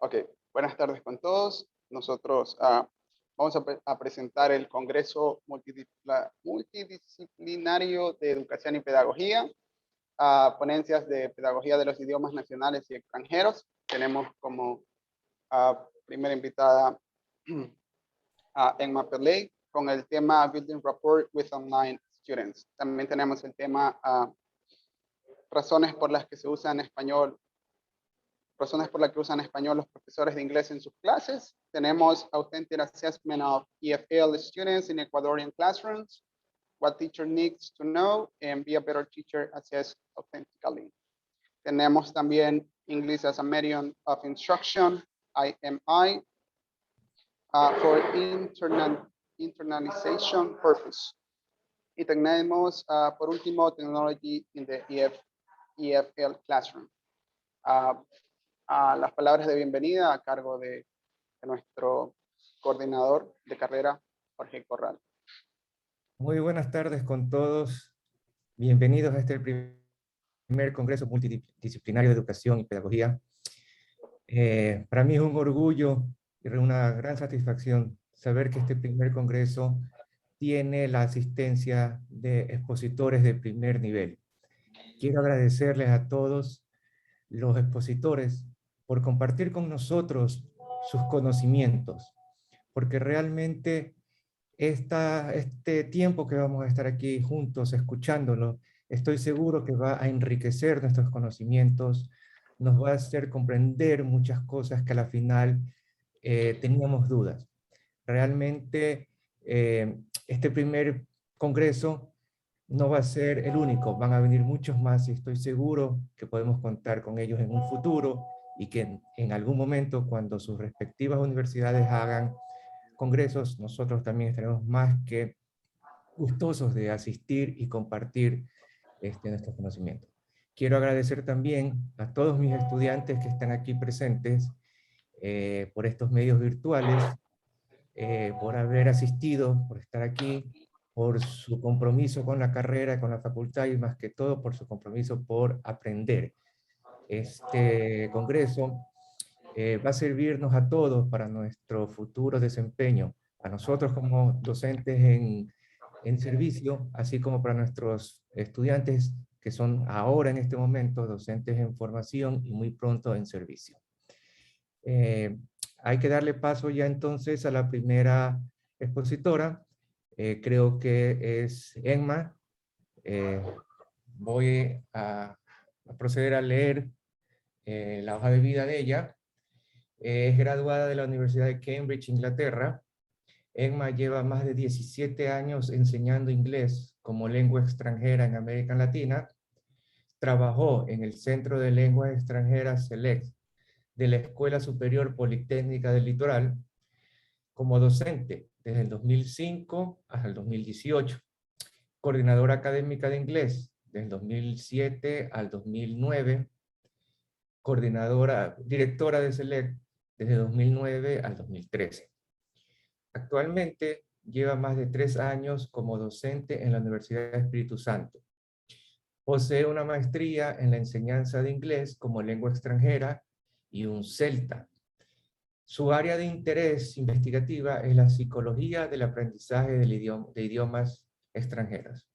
Ok, buenas tardes con todos. Nosotros vamos a presentar el Congreso multidisciplinario de Educación y Pedagogía, ponencias de pedagogía de los idiomas nacionales y extranjeros. Tenemos como primera invitada a Emma Perley con el tema Building Rapport with Online Students. También tenemos el tema razones por las que usan español los profesores de inglés en sus clases. Tenemos Authentic Assessment of EFL students in Ecuadorian classrooms, what teacher needs to know, and be a better teacher assessed authentically. Tenemos también English as a Medium of Instruction, IMI, for internalization purpose. Y tenemos, por último, Technology in the EFL Classroom. Las palabras de bienvenida a cargo de nuestro coordinador de carrera, Jorge Corral. Muy buenas tardes con todos. Bienvenidos a este primer Congreso multidisciplinario de Educación y Pedagogía. Para mí es un orgullo y una gran satisfacción saber que este primer Congreso tiene la asistencia de expositores de primer nivel. Quiero agradecerles a todos los expositores por compartir con nosotros sus conocimientos, porque realmente este tiempo que vamos a estar aquí juntos escuchándolo, estoy seguro que va a enriquecer nuestros conocimientos, nos va a hacer comprender muchas cosas que a la final teníamos dudas. Realmente este primer congreso no va a ser el único, van a venir muchos más y estoy seguro que podemos contar con ellos en un futuro y que en algún momento, cuando sus respectivas universidades hagan congresos, nosotros también estaremos más que gustosos de asistir y compartir nuestros conocimientos. Quiero agradecer también a todos mis estudiantes que están aquí presentes por estos medios virtuales, por haber asistido, por estar aquí, por su compromiso con la carrera, con la facultad y más que todo por su compromiso por aprender. Este congreso va a servirnos a todos para nuestro futuro desempeño, a nosotros como docentes en servicio, así como para nuestros estudiantes que son ahora en este momento docentes en formación y muy pronto en servicio. Hay que darle paso ya entonces a la primera expositora. Creo que es Emma. Voy a proceder a leer la hoja de vida de ella. Es graduada de la Universidad de Cambridge, Inglaterra. Emma lleva más de 17 años enseñando inglés como lengua extranjera en América Latina. Trabajó en el Centro de Lenguas Extranjeras SELECT de la Escuela Superior Politécnica del Litoral como docente desde el 2005 hasta el 2018. Coordinadora académica de inglés desde el 2007 al 2009. Directora de SELECT desde 2009 al 2013. Actualmente lleva más de 3 años como docente en la Universidad de Espíritu Santo. Posee una maestría en la enseñanza de inglés como lengua extranjera y un CELTA. Su área de interés investigativa es la psicología del aprendizaje de idiomas extranjeros.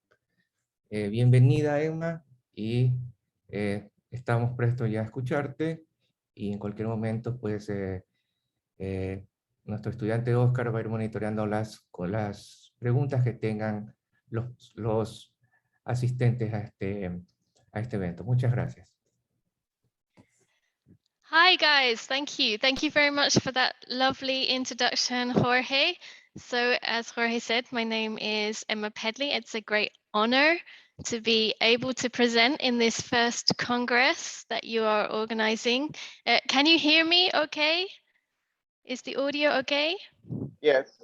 Bienvenida, Emma, y estamos prestos ya a escucharte, y en cualquier momento pues nuestro estudiante Oscar va a ir monitoreando con las preguntas que tengan los asistentes a este evento. Muchas gracias. Hi guys, thank you. Thank you very much for that lovely introduction, Jorge. So as Jorge said, my name is Emma Pedley. It's a great honor to be able to present in this first Congress that you are organizing. Can you hear me okay? Is the audio okay? Yes.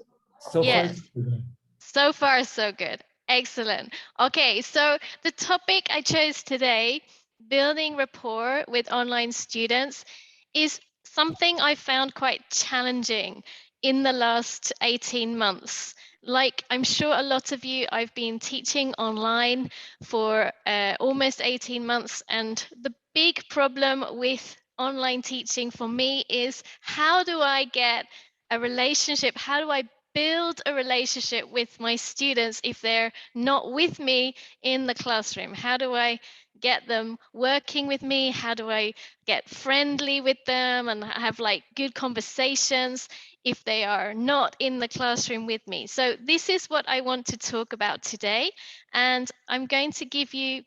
So far, so good. Excellent. Okay, so the topic I chose today, building rapport with online students, is something I found quite challenging in the last 18 months. Like I'm sure a lot of you, I've been teaching online for almost 18 months, and the big problem with online teaching for me is, how do I get a relationship? How do I build a relationship with my students if they're not with me in the classroom? How do I get them working with me? How do I get friendly with them and have like good conversations if they are not in the classroom with me? So this is what I want to talk about today. And I'm going to give you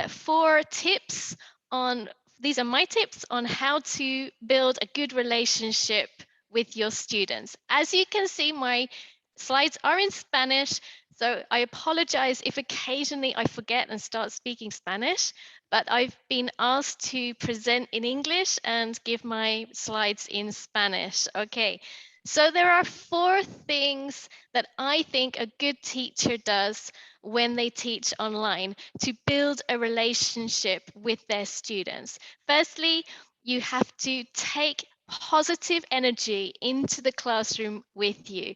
4 tips on, these are my tips on how to build a good relationship with your students. As you can see, my slides are in Spanish, so I apologize if occasionally I forget and start speaking Spanish, but I've been asked to present in English and give my slides in Spanish. Okay, so there are 4 things that I think a good teacher does when they teach online to build a relationship with their students. Firstly, you have to take positive energy into the classroom with you.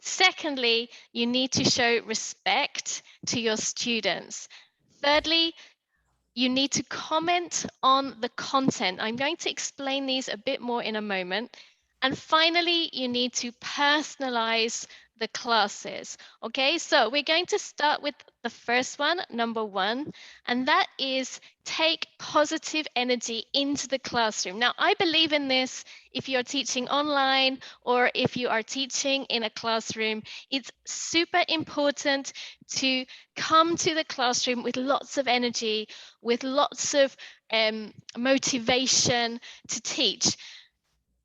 Secondly, you need to show respect to your students. Thirdly, you need to comment on the content. I'm going to explain these a bit more in a moment. And finally, you need to personalize the classes. Okay, so we're going to start with the first one, number 1, and that is take positive energy into the classroom. Now, I believe in this. If you're teaching online or if you are teaching in a classroom, it's super important to come to the classroom with lots of energy, with lots of motivation to teach.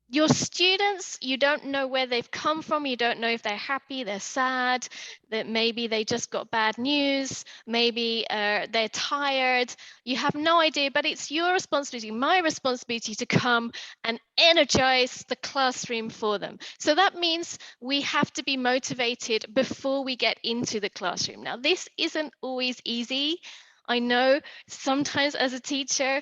Your students, you don't know where they've come from. You don't know if they're happy, they're sad, that maybe they just got bad news, maybe they're tired. You have no idea, but it's your responsibility, my responsibility, to come and energize the classroom for them. So that means we have to be motivated before we get into the classroom. Now, this isn't always easy. I know sometimes as a teacher,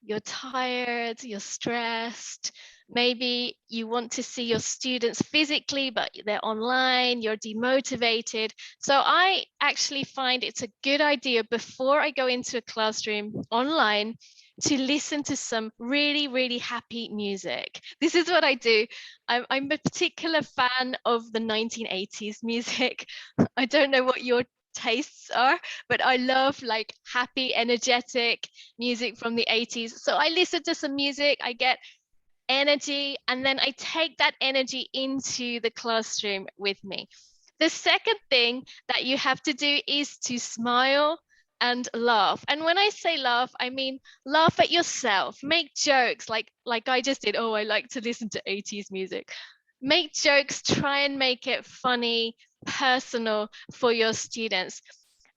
you're tired, you're stressed. Maybe you want to see your students physically, but they're online, you're demotivated. So I actually find it's a good idea before I go into a classroom online to listen to some really, really happy music. This is what I do. I'm a particular fan of the 1980s music. I don't know what your tastes are, but I love like happy, energetic music from the 80s. So I listen to some music, I get energy, and then I take that energy into the classroom with me. The second thing that you have to do is to smile and laugh. And when I say laugh, I mean laugh at yourself, make jokes like I just did. Oh, I like to listen to 80s music. Make jokes, try and make it funny, personal for your students.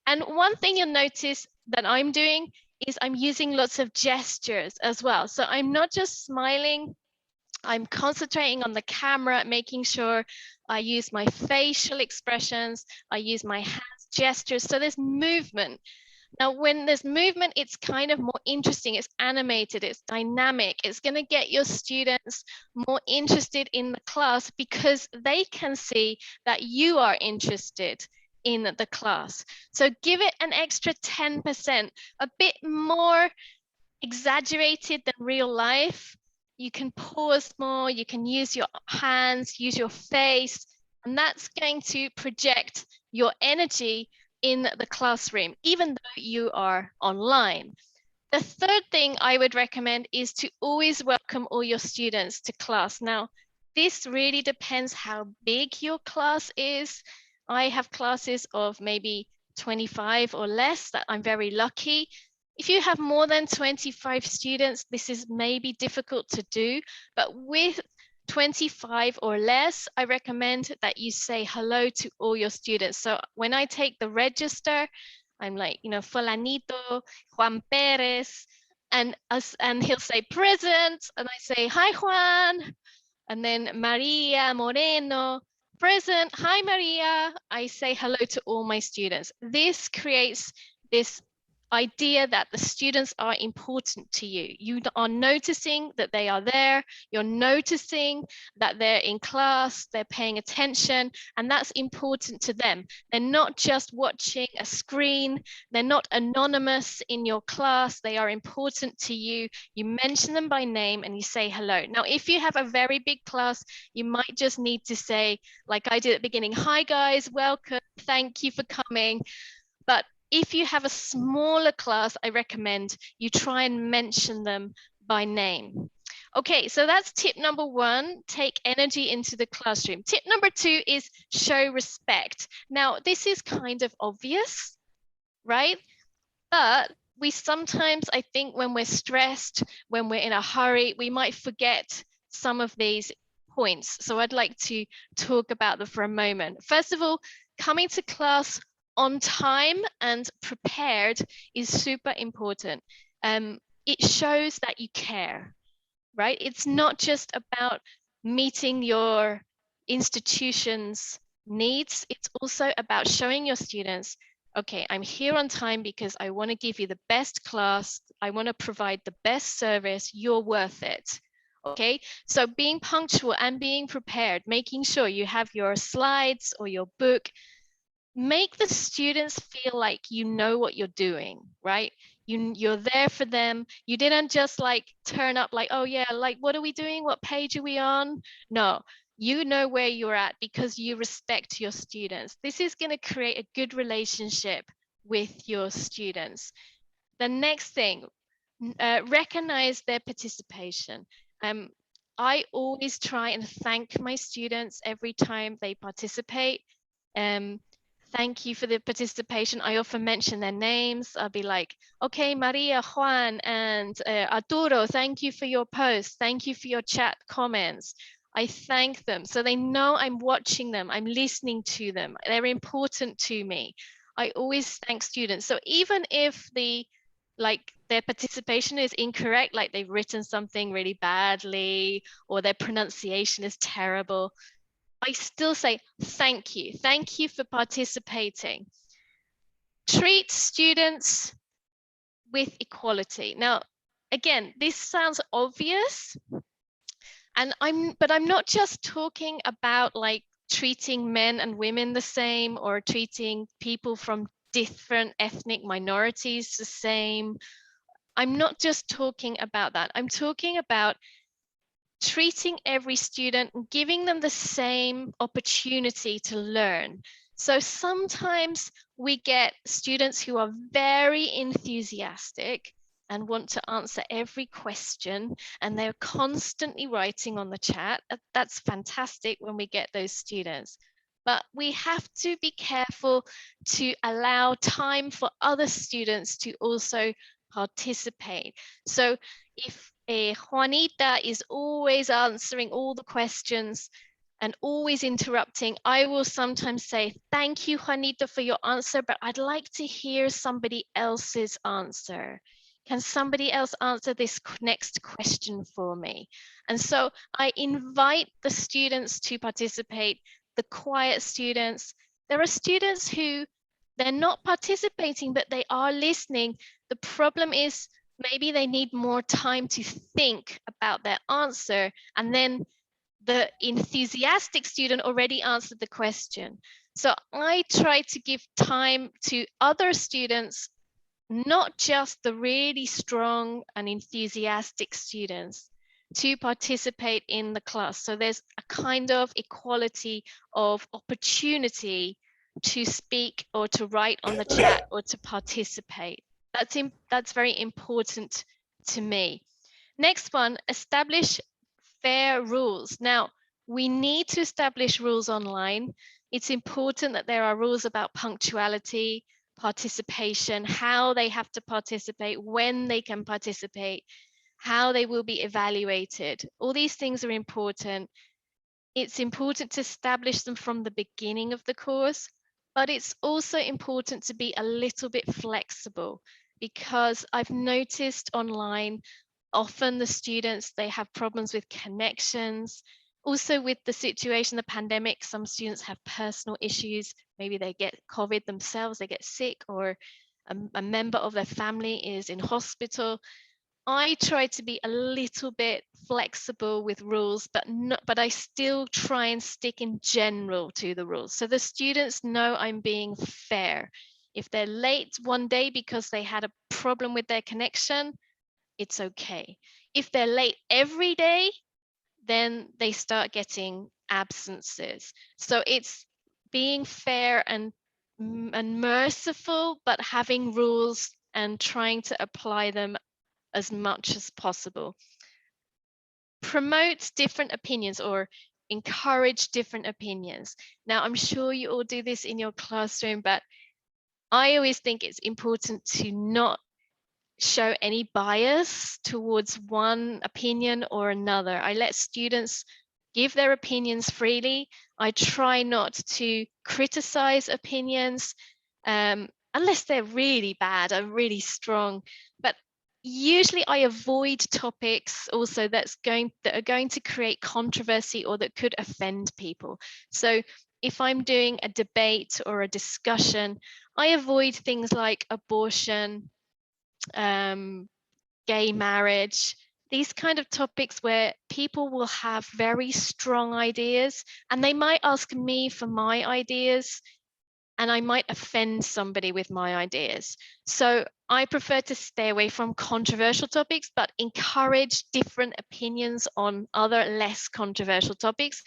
And one thing you'll notice that I'm doing is I'm using lots of gestures as well. So I'm not just smiling, I'm concentrating on the camera, making sure I use my facial expressions, I use my hands gestures. So there's movement. Now, when there's movement, it's kind of more interesting, it's animated, it's dynamic, it's going to get your students more interested in the class because they can see that you are interested in the class. So give it an extra 10%, a bit more exaggerated than real life. You can pause more, you can use your hands, use your face, and that's going to project your energy in the classroom, even though you are online. The third thing I would recommend is to always welcome all your students to class. Now, this really depends how big your class is. I have classes of maybe 25 or less that I'm very lucky. If you have more than 25 students, this is maybe difficult to do, but with 25 or less, I recommend that you say hello to all your students. So when I take the register, I'm like, you know, Fulanito, Juan Perez, and he'll say present, and I say, hi, Juan, and then Maria Moreno, present, hi, Maria. I say hello to all my students. This creates this idea that the students are important to you. You are noticing that they are there, you're noticing that they're in class, they're paying attention, and that's important to them. They're not just watching a screen, they're not anonymous in your class, they are important to you. You mention them by name and you say hello. Now, if you have a very big class, you might just need to say, like I did at the beginning, hi guys, welcome, thank you for coming. But if you have a smaller class, I recommend you try and mention them by name. Okay, so that's tip number 1, take energy into the classroom. Tip number 2 is show respect. Now, this is kind of obvious, right? But we sometimes, I think when we're stressed, when we're in a hurry, we might forget some of these points. So I'd like to talk about them for a moment. First of all, coming to class on time and prepared is super important. It shows that you care, right? It's not just about meeting your institution's needs. It's also about showing your students, okay, I'm here on time because I want to give you the best class. I want to provide the best service. You're worth it. Okay, so being punctual and being prepared, making sure you have your slides or your book, make the students feel like you know what you're doing, right? You're there for them. You didn't just like turn up like, oh yeah, like what are we doing? What page are we on? No, you know where you're at because you respect your students. This is going to create a good relationship with your students. The next thing, recognize their participation. I always try and thank my students every time they participate. Thank you for the participation. I often mention their names. I'll be like, okay, Maria, Juan, and Arturo, thank you for your post. Thank you for your chat comments. I thank them so they know I'm watching them. I'm listening to them. They're important to me. I always thank students. So even if their participation is incorrect, like they've written something really badly or their pronunciation is terrible, I still say, thank you. Thank you for participating. Treat students with equality. Now, again, this sounds obvious, but I'm not just talking about like treating men and women the same or treating people from different ethnic minorities the same. I'm not just talking about that. I'm talking about treating every student, giving them the same opportunity to learn. So sometimes we get students who are very enthusiastic and want to answer every question, and they're constantly writing on the chat. That's fantastic when we get those students. But we have to be careful to allow time for other students to also participate. So if Juanita is always answering all the questions and always interrupting, I will sometimes say, thank you, Juanita, for your answer, but I'd like to hear somebody else's answer. Can somebody else answer this next question for me? And so I invite the students to participate, the quiet students. There are students who they're not participating, but they are listening. The problem is maybe they need more time to think about their answer, and then the enthusiastic student already answered the question. So I try to give time to other students, not just the really strong and enthusiastic students, to participate in the class. So there's a kind of equality of opportunity to speak or to write on the chat or to participate. That's very important to me. Next one, establish fair rules. Now, we need to establish rules online. It's important that there are rules about punctuality, participation, how they have to participate, when they can participate, how they will be evaluated. All these things are important. It's important to establish them from the beginning of the course, but it's also important to be a little bit flexible, because I've noticed online, often the students, they have problems with connections. Also with the situation, the pandemic, some students have personal issues. Maybe they get COVID themselves, they get sick, or a member of their family is in hospital, I try to be a little bit flexible with rules, but I still try and stick in general to the rules. So the students know I'm being fair. If they're late one day because they had a problem with their connection, it's okay. If they're late every day, then they start getting absences. So it's being fair and merciful, but having rules and trying to apply them as much as possible. Promote different opinions or encourage different opinions. Now, I'm sure you all do this in your classroom, but I always think it's important to not show any bias towards one opinion or another. I let students give their opinions freely. I try not to criticize opinions unless they're really bad or really strong. But usually I avoid topics also that are going to create controversy or that could offend people. So if I'm doing a debate or a discussion, I avoid things like abortion, gay marriage, these kind of topics where people will have very strong ideas and they might ask me for my ideas and I might offend somebody with my ideas. So I prefer to stay away from controversial topics, but encourage different opinions on other less controversial topics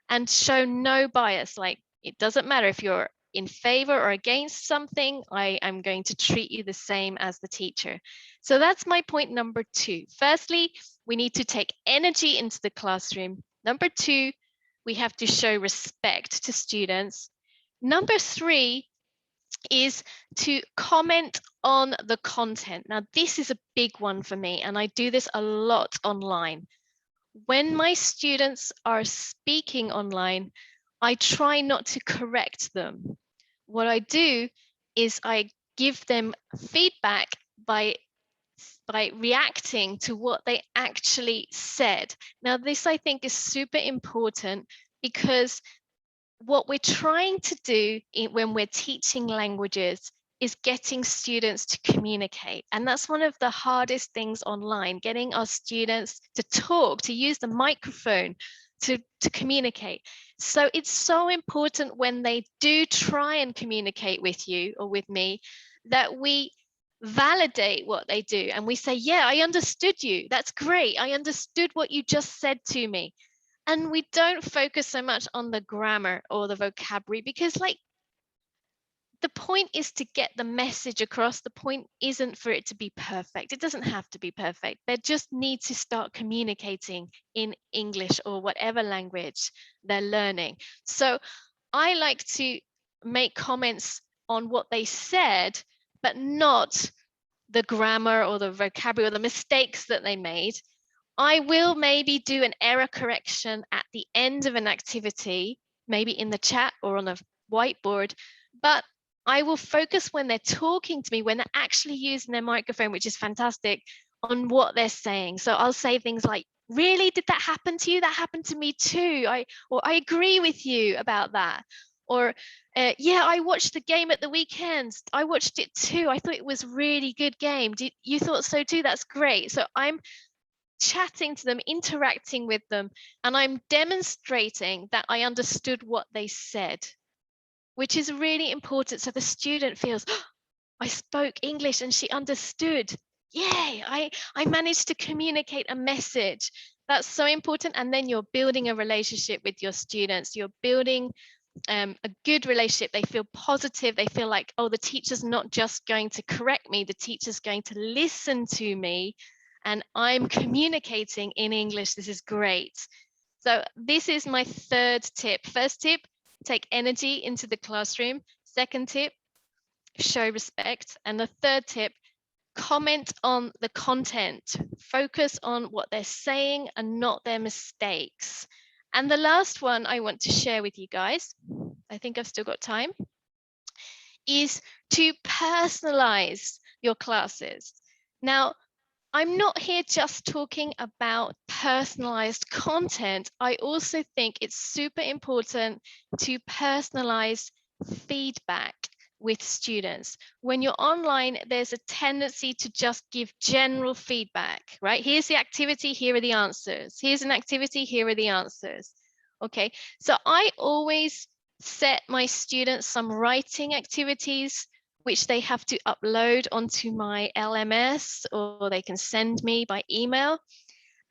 and show no bias. Like, it doesn't matter if you're in favor or against something, I am going to treat you the same as the teacher. So that's my point number 2. Firstly, we need to take energy into the classroom. Number 2, we have to show respect to students. Number 3 is to comment on the content. Now, this is a big one for me, and I do this a lot online. When my students are speaking online, I try not to correct them. What I do is I give them feedback by reacting to what they actually said. Now, this I think is super important because what we're trying to do when we're teaching languages is getting students to communicate. And that's one of the hardest things online, getting our students to talk, to use the microphone, to communicate. So it's so important when they do try and communicate with you or with me that we validate what they do and we say, yeah, I understood you. That's great. I understood what you just said to me. And we don't focus so much on the grammar or the vocabulary because, like, the point is to get the message across. The point isn't for it to be perfect. It doesn't have to be perfect. They just need to start communicating in English or whatever language they're learning. So I like to make comments on what they said, but not the grammar or the vocabulary or the mistakes that they made. I will maybe do an error correction at the end of an activity, maybe in the chat or on a whiteboard, but I will focus when they're talking to me, when they're actually using their microphone, which is fantastic, on what they're saying. So I'll say things like, really, did that happen to you? That happened to me too. I agree with you about that. Or, yeah, I watched the game at the weekend. I watched it too. I thought it was a really good game. You thought so too? That's great. So I'm chatting to them, interacting with them, and I'm demonstrating that I understood what they said, which is really important. So the student feels, oh, I spoke English and she understood. Yay, I managed to communicate a message. That's so important. And then you're building a relationship with your students. You're building a good relationship. They feel positive. They feel like, oh, the teacher's not just going to correct me. The teacher's going to listen to me and I'm communicating in English. This is great. So this is my 3rd tip. First tip, take energy into the classroom. Second tip, show respect. And the 3rd tip, comment on the content. Focus on what they're saying and not their mistakes. And the last one I want to share with you guys, I think I've still got time, is to personalize your classes. Now, I'm not here just talking about personalized content. I also think it's super important to personalize feedback with students. When you're online, there's a tendency to just give general feedback, right? Here's the activity, here are the answers. Here's an activity, here are the answers. Okay, so I always set my students some writing activities which they have to upload onto my LMS, or they can send me by email.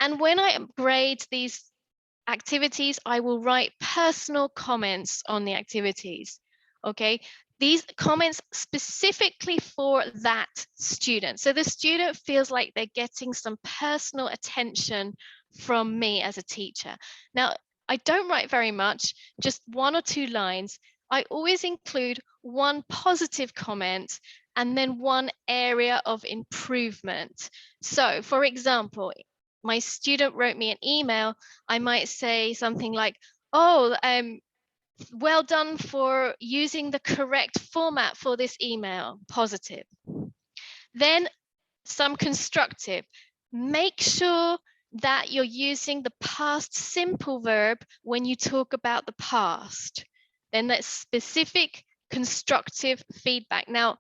And when I grade these activities, I will write personal comments on the activities. Okay, these comments specifically for that student. So the student feels like they're getting some personal attention from me as a teacher. Now, I don't write very much, just 1 or 2 lines. I always include one positive comment and then one area of improvement. So, for example, my student wrote me an email, I might say something like, oh, well done for using the correct format for this email, positive. Then some constructive. Make sure that you're using the past simple verb when you talk about the past. Then that's specific constructive feedback. Now,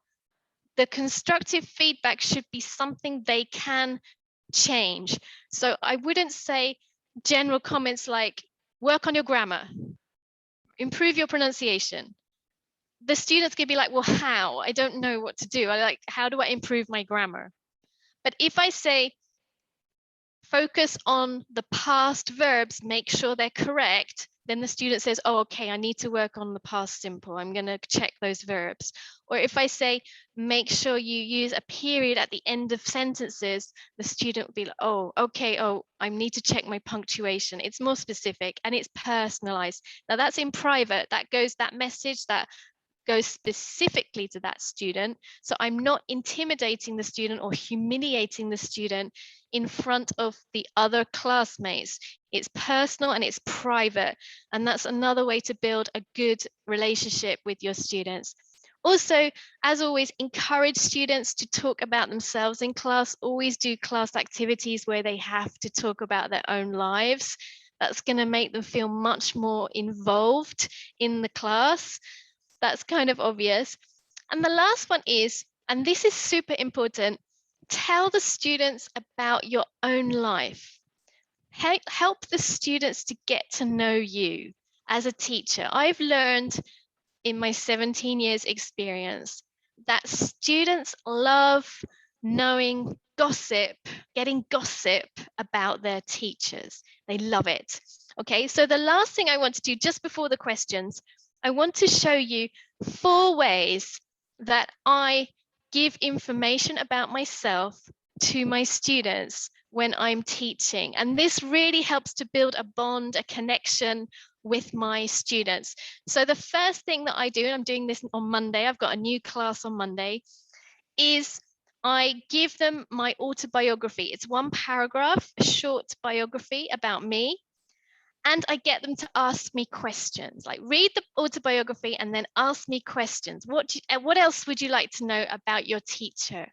the constructive feedback should be something they can change. So I wouldn't say general comments like work on your grammar, improve your pronunciation. The students could be like, well, how? I don't know what to do. How do I improve my grammar? But if I say, focus on the past verbs, make sure they're correct, then the student says, oh, okay, I need to work on the past simple. I'm going to check those verbs. Or if I say, make sure you use a period at the end of sentences, the student will be like, oh, okay, oh, I need to check my punctuation. It's more specific and it's personalized. Now that's in private, that message that goes specifically to that student. So I'm not intimidating the student or humiliating the student in front of the other classmates. It's personal and it's private. And that's another way to build a good relationship with your students. Also, as always, encourage students to talk about themselves in class. Always do class activities where they have to talk about their own lives. That's going to make them feel much more involved in the class. That's kind of obvious. And the last one is, and this is super important, tell the students about your own life. Help the students to get to know you as a teacher. I've learned in my 17 years experience that students love knowing gossip, getting gossip about their teachers. They love it. Okay, so the last thing I want to do just before the questions, I want to show you 4 ways that I give information about myself to my students when I'm teaching. And this really helps to build a bond, a connection with my students. So the first thing that I do, and I'm doing this on Monday, I've got a new class on Monday, is I give them my autobiography. It's 1 paragraph, a short biography about me. And I get them to ask me questions, like read the autobiography and then ask me questions. What else would you like to know about your teacher?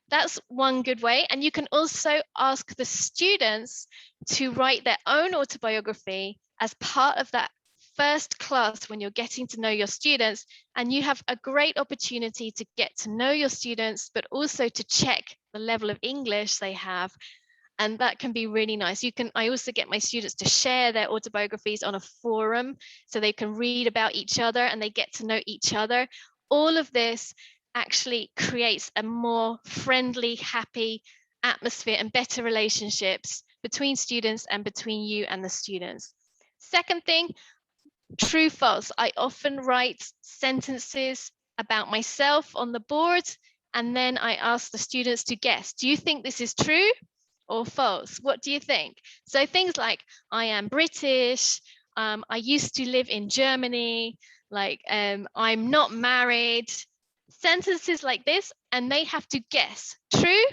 That's one good way. And you can also ask the students to write their own autobiography as part of that first class when you're getting to know your students. And you have a great opportunity to get to know your students, but also to check the level of English they have. And that can be really nice. I also get my students to share their autobiographies on a forum so they can read about each other and they get to know each other. All of this actually creates a more friendly, happy atmosphere and better relationships between students and between you and the students. Second thing, true, false. I often write sentences about myself on the board and then I ask the students to guess. Do you think this is true or false? What do you think? So things like, I am British, I used to live in Germany, like I'm not married, sentences like this, and they have to guess true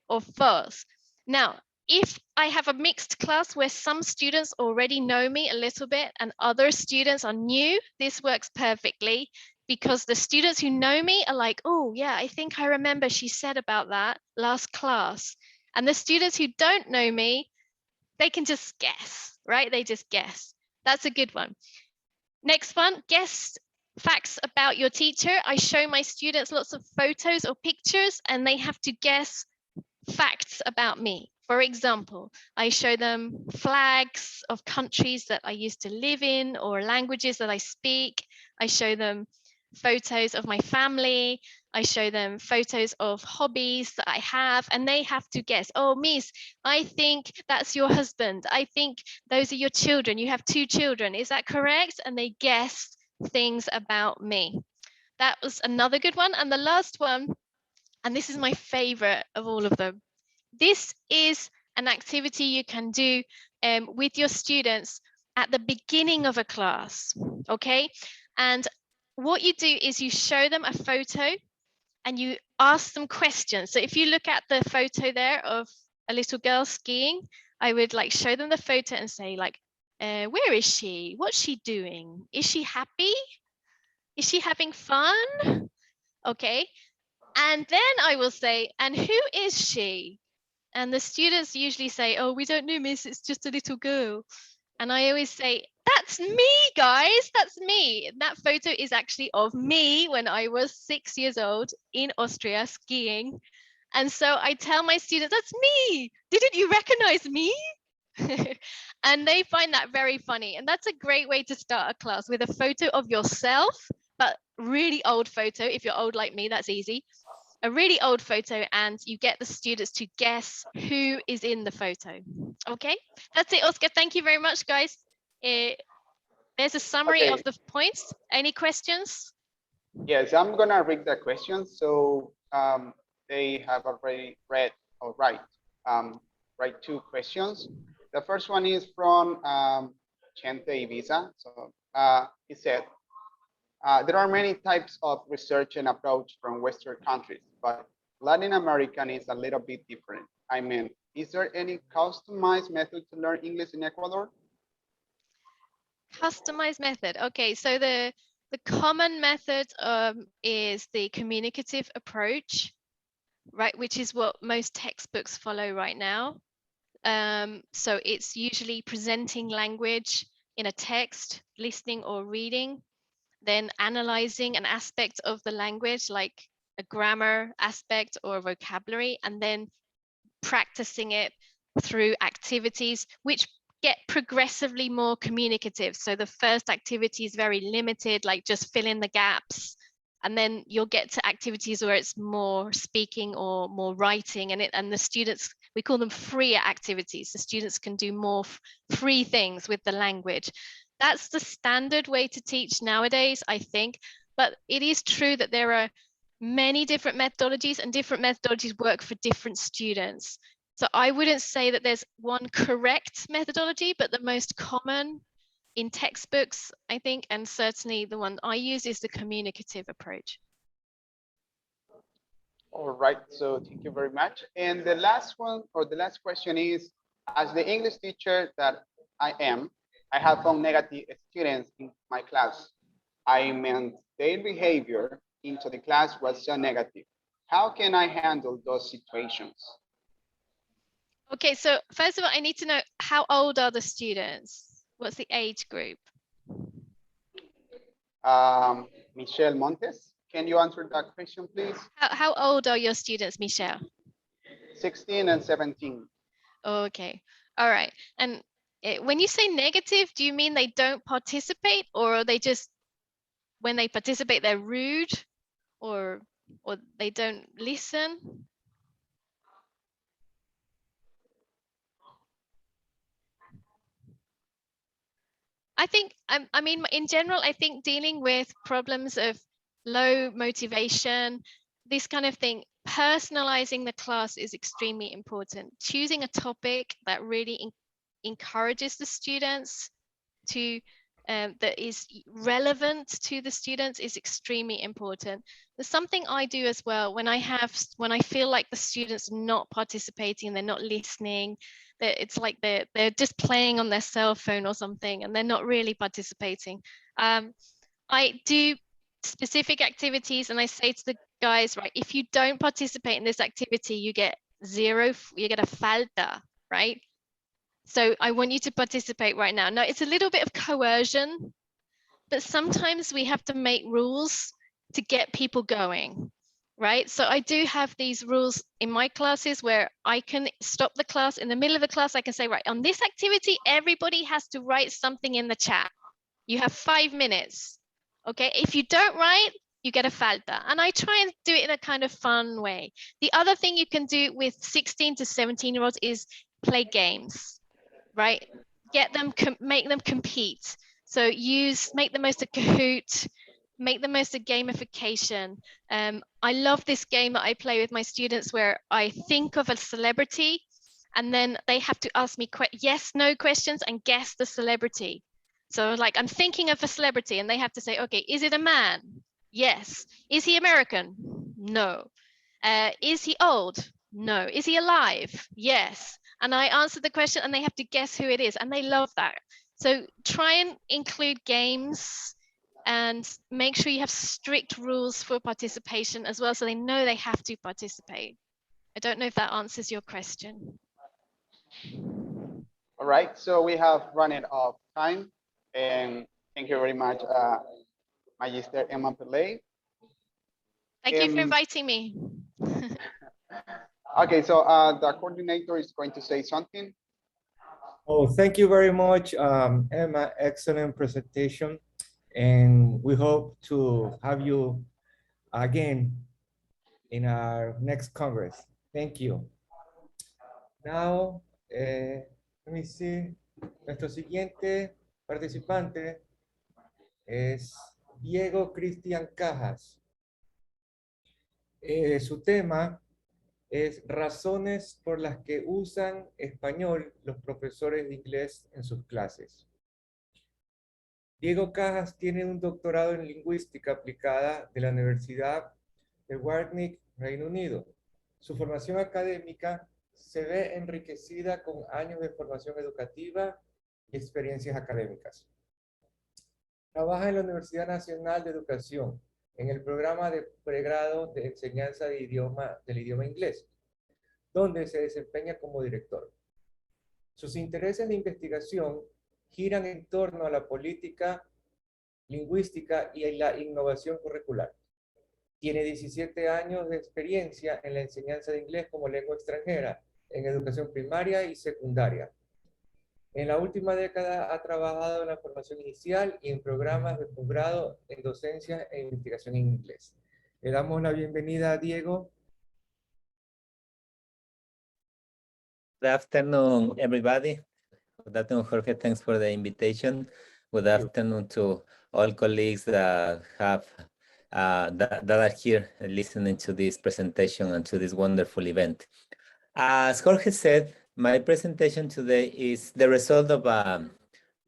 or false. Now, if I have a mixed class where some students already know me a little bit and other students are new, this works perfectly because the students who know me are like, oh yeah, I think I remember she said about that last class. And the students who don't know me, they can just guess, right? They just guess. That's a good one. Next one, guess facts about your teacher. I show my students lots of photos or pictures, and they have to guess facts about me. For example, I show them flags of countries that I used to live in or languages that I speak. I show them photos of my family. I show them photos of hobbies that I have, and they have to guess, oh, Miss, I think that's your husband. I think those are your children. You have 2 children. Is that correct? And they guess things about me. That was another good one. And the last one, and this is my favorite of all of them. This is an activity you can do with your students at the beginning of a class, okay? And what you do is you show them a photo and you ask them questions. So if you look at the photo there of a little girl skiing, I would like show them the photo and say like, where is she? What's she doing? Is she happy? Is she having fun? Okay. And then I will say, and who is she? And the students usually say, oh, we don't know, miss, it's just a little girl. And I always say, that's me, guys, that's me. That photo is actually of me when I was 6 years old in Austria skiing. And so I tell my students, that's me. Didn't you recognize me? And they find that very funny. And that's a great way to start a class, with a photo of yourself, but really old photo. If you're old like me, that's easy. A really old photo, and you get the students to guess who is in the photo. Okay, that's it, Oscar. Thank you very much, guys. There's a summary of the points. Any questions? Yes, I'm gonna read the questions. So they have already read or write 2 questions. The first one is from Chente Ibiza. So he said, there are many types of research and approach from Western countries, but Latin American is a little bit different. I mean, is there any customized method to learn English in Ecuador? Customized method. Okay, so the common method is the communicative approach, right, which is what most textbooks follow right now. So it's usually presenting language in a text, listening or reading, then analyzing an aspect of the language, like a grammar aspect or vocabulary, and then practicing it through activities which get progressively more communicative. So the first activity is very limited, like just fill in the gaps, and then you'll get to activities where it's more speaking or more writing, and the students, we call them freer activities. The students can do more free things with the language. That's the standard way to teach nowadays, I think. But it is true that there are many different methodologies, and different methodologies work for different students. So I wouldn't say that there's one correct methodology, but the most common in textbooks, I think, and certainly the one I use, is the communicative approach. All right, so thank you very much. And the last one, or the last question is, as the English teacher that I am, I have found negative students in my class. I meant their behavior into the class was so negative. How can I handle those situations? Okay, so first of all, I need to know, how old are the students? What's the age group? Michelle Montes, can you answer that question, please? How old are your students, Michelle? 16 and 17. Okay, all right. And when you say negative, do you mean they don't participate, or are they just, when they participate, they're rude, or they don't listen? I think, I mean, in general, I think dealing with problems of low motivation, this kind of thing, personalizing the class is extremely important. Choosing a topic that really encourages the students to, that is relevant to the students, is extremely important. There's something I do as well when I feel like the students are not participating, they're not listening, it's like they're just playing on their cell phone or something, and they're not really participating. I do specific activities, and I say to the guys, right, if you don't participate in this activity, you get 0, you get a falta, right? So I want you to participate right now. Now, it's a little bit of coercion, but sometimes we have to make rules to get people going, right? So I do have these rules in my classes where I can stop the class in the middle of the class. I can say, right, on this activity, everybody has to write something in the chat. You have 5 minutes. Okay, if you don't write, you get a falta. And I try and do it in a kind of fun way. The other thing you can do with 16 to 17-year-olds is play games, right? Get them, make them compete. So make the most of Kahoot, make the most of gamification. I love this game that I play with my students where I think of a celebrity and then they have to ask me yes, no questions and guess the celebrity. So like, I'm thinking of a celebrity and they have to say, okay, is it a man? Yes. Is he American? No. Is he old? No. Is he alive? Yes. And I answer the question and they have to guess who it is. And they love that. So try and include games and make sure you have strict rules for participation as well, so they know they have to participate. I don't know if that answers your question. All right, so we have run out of time, and thank you very much, Magister Emma Pillay. Thank you for inviting me. Okay, so the coordinator is going to say something. Oh, thank you very much, Emma. Excellent presentation. And we hope to have you again in our next Congress. Thank you. Now, let me see. Nuestro siguiente participante es Diego Cristian Cajas. Su tema es razones por las que usan español los profesores de inglés en sus clases. Diego Cajas tiene un doctorado en lingüística aplicada de la Universidad de Warwick, Reino Unido. Su formación académica se ve enriquecida con años de formación educativa y experiencias académicas. Trabaja en la Universidad Nacional de Educación, en el programa de pregrado de enseñanza del idioma inglés, donde se desempeña como director. Sus intereses de investigación giran en torno a la política lingüística y la innovación curricular. Tiene 17 años de experiencia en la enseñanza de inglés como lengua extranjera, en educación primaria y secundaria. En la última década ha trabajado en la formación inicial y en programas de posgrado en docencia e investigación en inglés. Le damos la bienvenida a Diego. Good afternoon, everybody. Good afternoon, Jorge. Thanks for the invitation. Good afternoon to all colleagues that have that are here listening to this presentation and to this wonderful event. As Jorge said, my presentation today is the result of a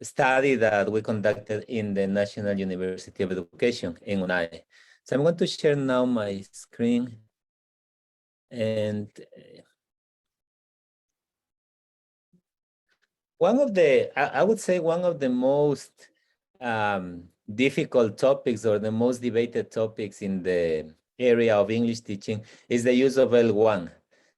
study that we conducted in the National University of Education in UNAE. So I'm going to share now my screen. And one of the, I would say one of the most difficult topics or the most debated topics in the area of English teaching is the use of L1.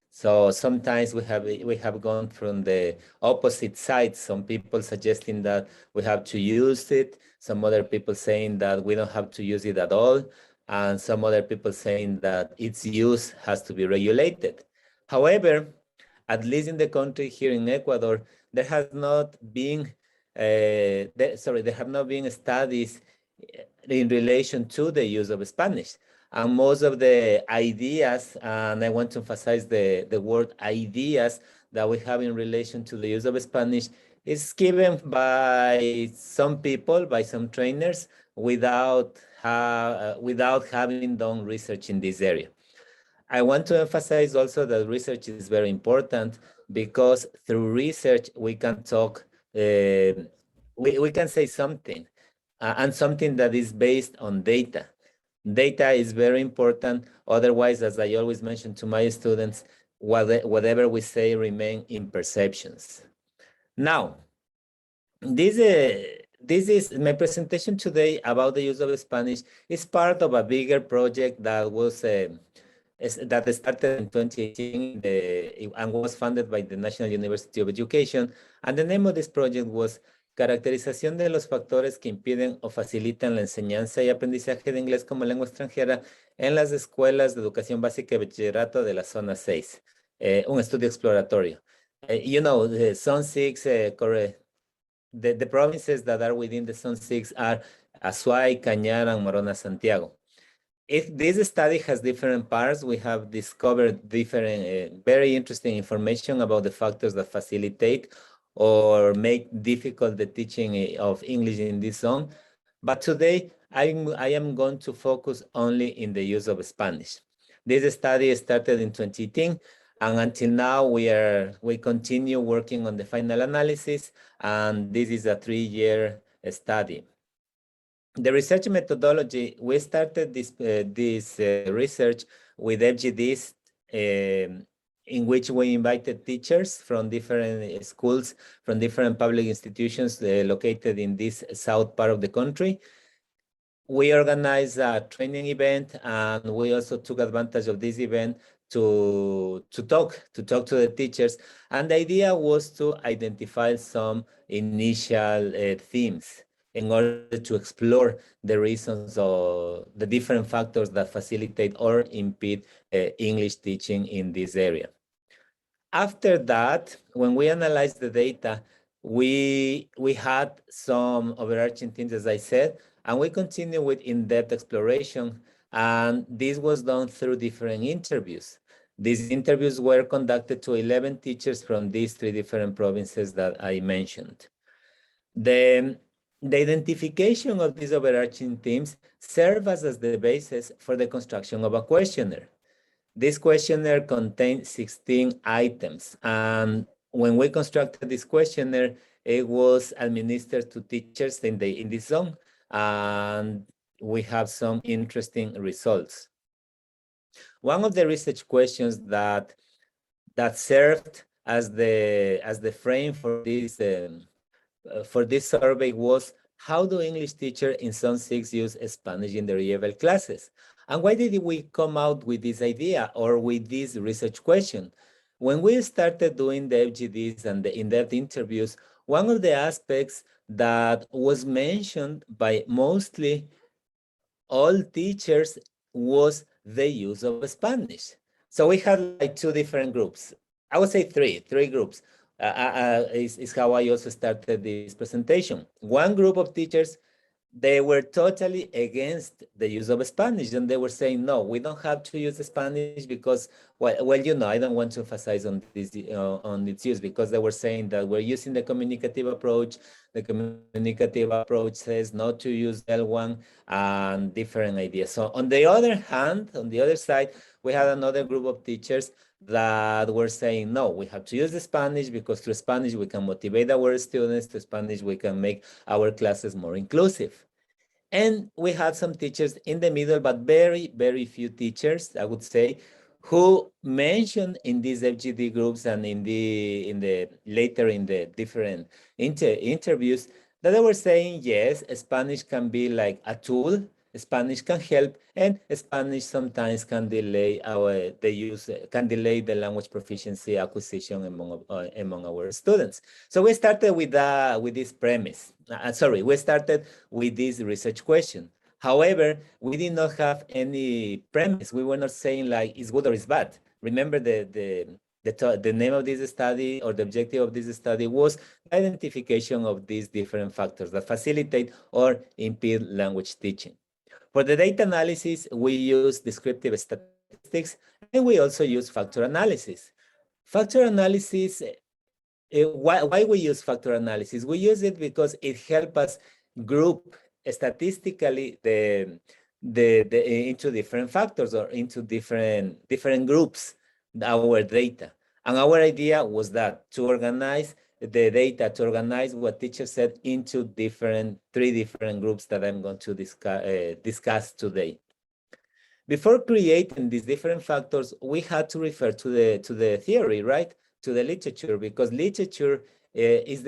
So sometimes we have gone from the opposite side, some people suggesting that we have to use it, some other people saying that we don't have to use it at all, and some other people saying that its use has to be regulated. However, at least in the country here in Ecuador, there have not been studies in relation to the use of Spanish. And most of the ideas, and I want to emphasize the word ideas that we have in relation to the use of Spanish is given by some people, by some trainers, without having done research in this area. I want to emphasize also that research is very important because through research we can talk, we can say something, and something that is based on data. Data is very important. Otherwise, as I always mention to my students, whatever we say remain in perceptions. Now, this is my presentation today about the use of Spanish. Is part of a bigger project that was that started in 2018 and was funded by the National University of Education. And the name of this project was caracterización de los factores que impiden o facilitan la enseñanza y aprendizaje de inglés como lengua extranjera en las escuelas de educación básica y bachillerato de la zona 6. Un estudio exploratorio. You know, the Zone 6, the provinces that are within the Zone 6 are Azuay, Cañar, and Morona, Santiago. If this study has different parts, we have discovered different, very interesting information about the factors that facilitate or make difficult the teaching of English in this zone. But today, I am going to focus only in the use of Spanish. This study started in 2018, and until now, we continue working on the final analysis, and this is a 3-year study. The research methodology, we started this research with FGDs, in which we invited teachers from different schools, from different public institutions located in this south part of the country. We organized a training event, and we also took advantage of this event to talk to the teachers. And the idea was to identify some initial themes in order to explore the reasons or the different factors that facilitate or impede English teaching in this area. After that, when we analyzed the data, we had some overarching themes, as I said, and we continue with in-depth exploration, and this was done through different interviews. These interviews were conducted to 11 teachers from these 3 different provinces that I mentioned. The identification of these overarching themes serves as the basis for the construction of a questionnaire. This questionnaire contains 16 items, and when we constructed this questionnaire, it was administered to teachers in this zone, and we have some interesting results. One of the research questions that served as the frame for this survey was, how do English teachers in Zone 6 use Spanish in their EFL classes? And why did we come out with this idea or with this research question? When we started doing the FGDs and the in-depth interviews, one of the aspects that was mentioned by mostly all teachers was the use of Spanish. So we had like 2 different groups. I would say three groups. Is how I also started this presentation. One group of teachers, they were totally against the use of Spanish, and they were saying, no, we don't have to use Spanish because, well, you know, I don't want to emphasize on this on its use, because they were saying that we're using the communicative approach. The communicative approach says not to use L1 and different ideas. So on the other hand, on the other side, we had another group of teachers that were saying, no, we have to use the Spanish because through Spanish we can motivate our students, through Spanish we can make our classes more inclusive. And we had some teachers in the middle, but very, very few teachers, I would say, who mentioned in these FGD groups and later in the different interviews that they were saying, yes, Spanish can be like a tool, Spanish can help, and Spanish sometimes can delay the language proficiency acquisition among our students. So we started with this premise. We started with this research question. However, we did not have any premise. We were not saying like it's good or it's bad. Remember the name of this study, or the objective of this study, was identification of these different factors that facilitate or impede language teaching. For the data analysis, we use descriptive statistics, and we also use factor analysis. Factor analysis, why we use factor analysis? We use it because it helps us group statistically into different factors or into different groups our data. And our idea was that to organize the data, to organize what teachers said into 3 different groups that I'm going to discuss today. Before creating these different factors, we had to refer to the theory, right? To the literature, because literature is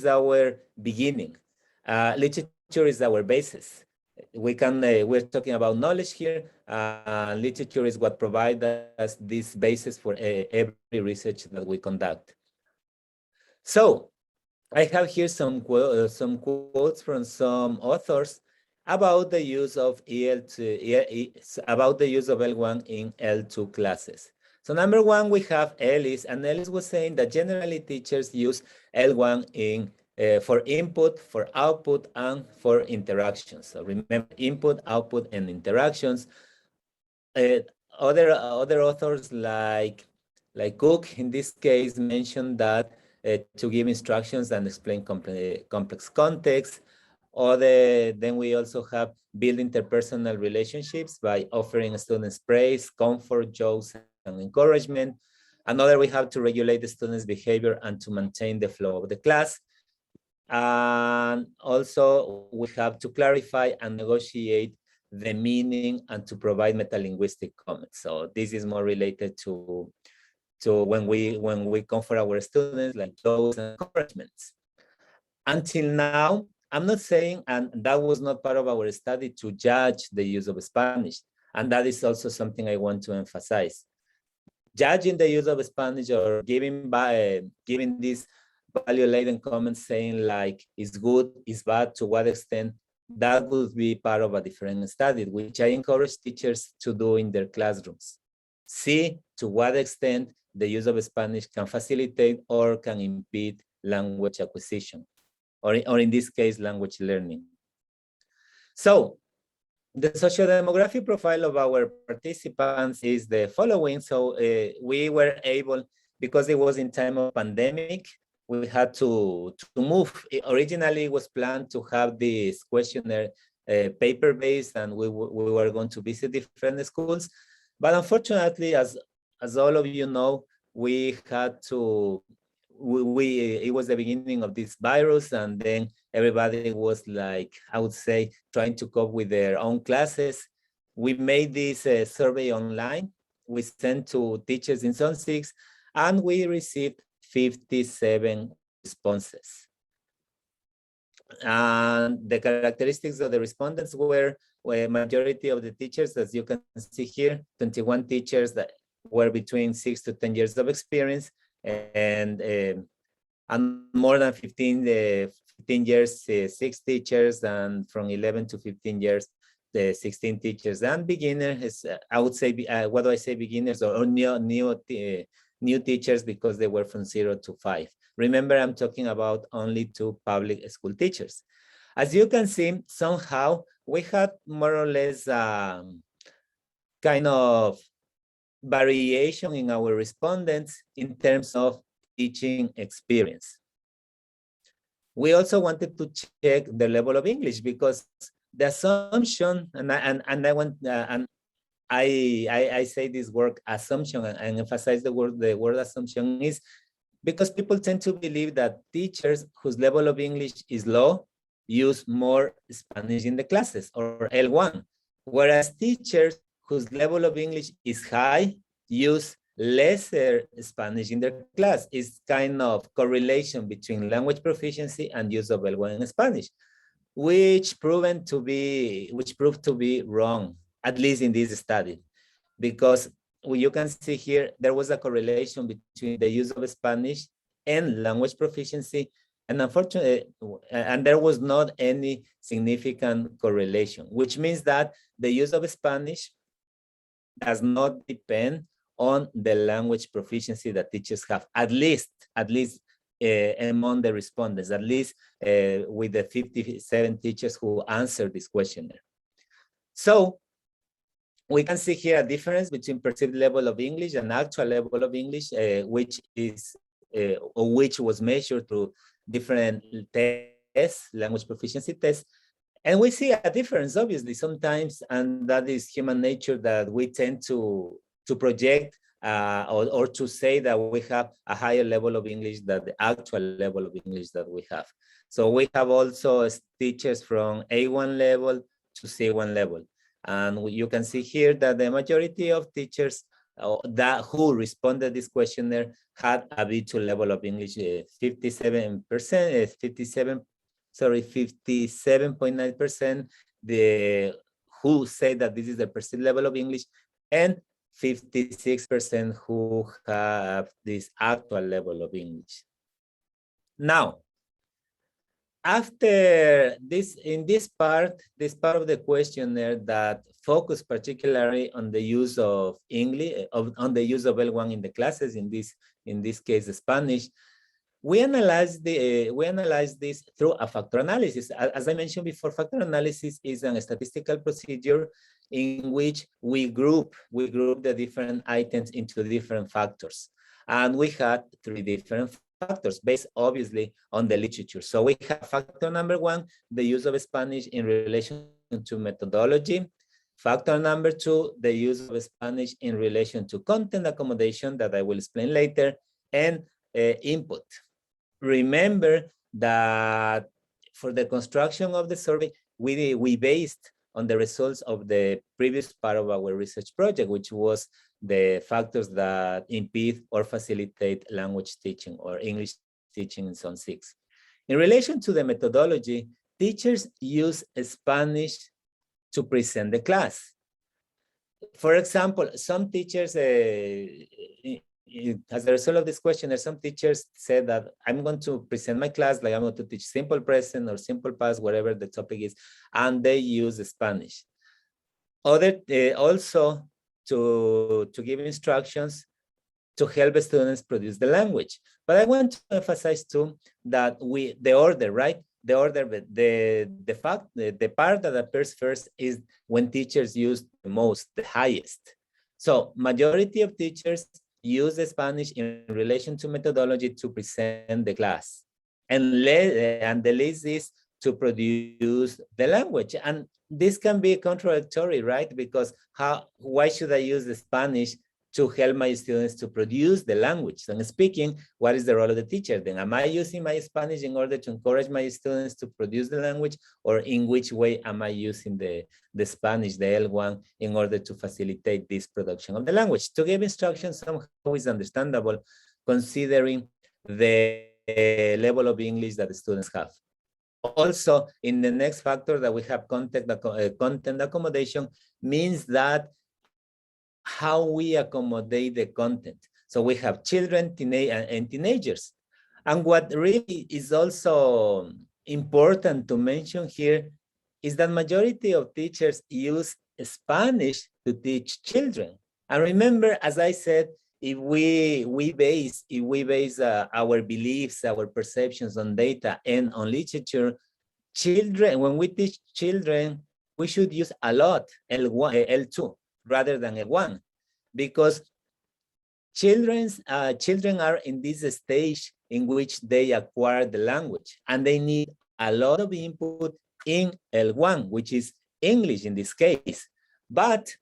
our beginning. Literature is our basis. We're talking about knowledge here. Literature is what provides us this basis for every research that we conduct. So I have here some quotes from some authors about the use of about the use of L1 in L2 classes. So number one, we have Ellis, and Ellis was saying that generally teachers use L1 in for input, for output, and for interactions. So remember, input, output, and interactions. Other authors like Cook in this case mentioned that to give instructions and explain complex context. Then we also have build interpersonal relationships by offering students praise, comfort, jokes, and encouragement. Another, we have to regulate the students' behavior and to maintain the flow of the class. And also we have to clarify and negotiate the meaning and to provide metalinguistic comments. So this is more related to when we comfort our students, like those encouragements. Until now, I'm not saying, and that was not part of our study, to judge the use of Spanish. And that is also something I want to emphasize. Judging the use of Spanish or giving these value-laden comments saying like, is good, is bad, to what extent, that would be part of a different study, which I encourage teachers to do in their classrooms. See to what extent the use of Spanish can facilitate or can impede language acquisition, or in this case, language learning. So the socio-demographic profile of our participants is the following. So we were able, because it was in time of pandemic, we had to move. Originally, it was planned to have this questionnaire paper-based, and we were going to visit different schools. But unfortunately, as all of you know, we had to, it was the beginning of this virus, and then everybody was like, I would say, trying to cope with their own classes. We made this survey online. We sent to teachers in Zone 6, and we received 57 responses. And the characteristics of the respondents were majority of the teachers, as you can see here, 21 teachers that were between 6 to 10 years of experience, and more than 15 years, 6 teachers, and from 11 to 15 years, 16 teachers. And beginners, I would say, what do I say, beginners or new teachers, because they were from 0 to 5. Remember, I'm talking about only 2 public school teachers. As you can see, somehow we had more or less kind of variation in our respondents in terms of teaching experience. We also wanted to check the level of English, because the assumption, I say this word assumption and emphasize the word assumption, is because people tend to believe that teachers whose level of English is low use more Spanish in the classes, or L1, whereas teachers whose level of English is high use lesser Spanish in their class. It's kind of correlation between language proficiency and use of L1 in Spanish, which proved to be wrong, at least in this study, because you can see here, there was a correlation between the use of Spanish and language proficiency, and unfortunately, and there was not any significant correlation, which means that the use of Spanish does not depend on the language proficiency that teachers have, at least among the respondents, at least with the 57 teachers who answered this questionnaire. So we can see here a difference between perceived level of English and actual level of English, which was measured through different tests, language proficiency tests. And we see a difference, obviously, sometimes, and that is human nature, that we tend to project or to say that we have a higher level of English than the actual level of English that we have. So we have also teachers from A1 level to C1 level. And you can see here that the majority of teachers who responded this questionnaire had a B2 level of English, 57.9% who say that this is the perceived level of English, and 56% who have this actual level of English. Now, After this, in this part of the questionnaire that focus particularly on the use of English, on the use of L1 in the classes, in this case, Spanish, we analyze this through a factor analysis. As I mentioned before, factor analysis is a statistical procedure in which we group the different items into different factors. And we had 3 different factors based obviously on the literature. So we have factor number 1, the use of Spanish in relation to methodology. Factor number 2, the use of Spanish in relation to content accommodation that I will explain later, and input. Remember that for the construction of the survey, we based on the results of the previous part of our research project, which was the factors that impede or facilitate language teaching or English teaching in Zone 6. In relation to the methodology, teachers use Spanish to present the class. For example, some teachers, as a result of this questionnaire, some teachers said that I'm going to present my class, like I'm going to teach simple present or simple past, whatever the topic is, and they use Spanish. Other also to give instructions to help the students produce the language. But I want to emphasize too that the order, right? The order, the part that appears first is when teachers use the most, the highest. So majority of teachers use the Spanish in relation to methodology to present the class. And the least is to produce the language. And this can be contradictory, right? Because why should I use the Spanish to help my students to produce the language? And speaking, what is the role of the teacher? Then am I using my Spanish in order to encourage my students to produce the language, or in which way am I using the Spanish, the L1, in order to facilitate this production of the language? To give instructions somehow is understandable considering the level of English that the students have. Also, in the next factor that we have content accommodation means that how we accommodate the content. So we have children, and teenagers. And what really is also important to mention here is that majority of teachers use Spanish to teach children. And remember, as I said, if we base our beliefs, our perceptions on data and on literature, when we teach children, we should use a lot L1, L2 rather than L1, because children are in this stage in which they acquire the language, and they need a lot of input in L1, which is English in this case. But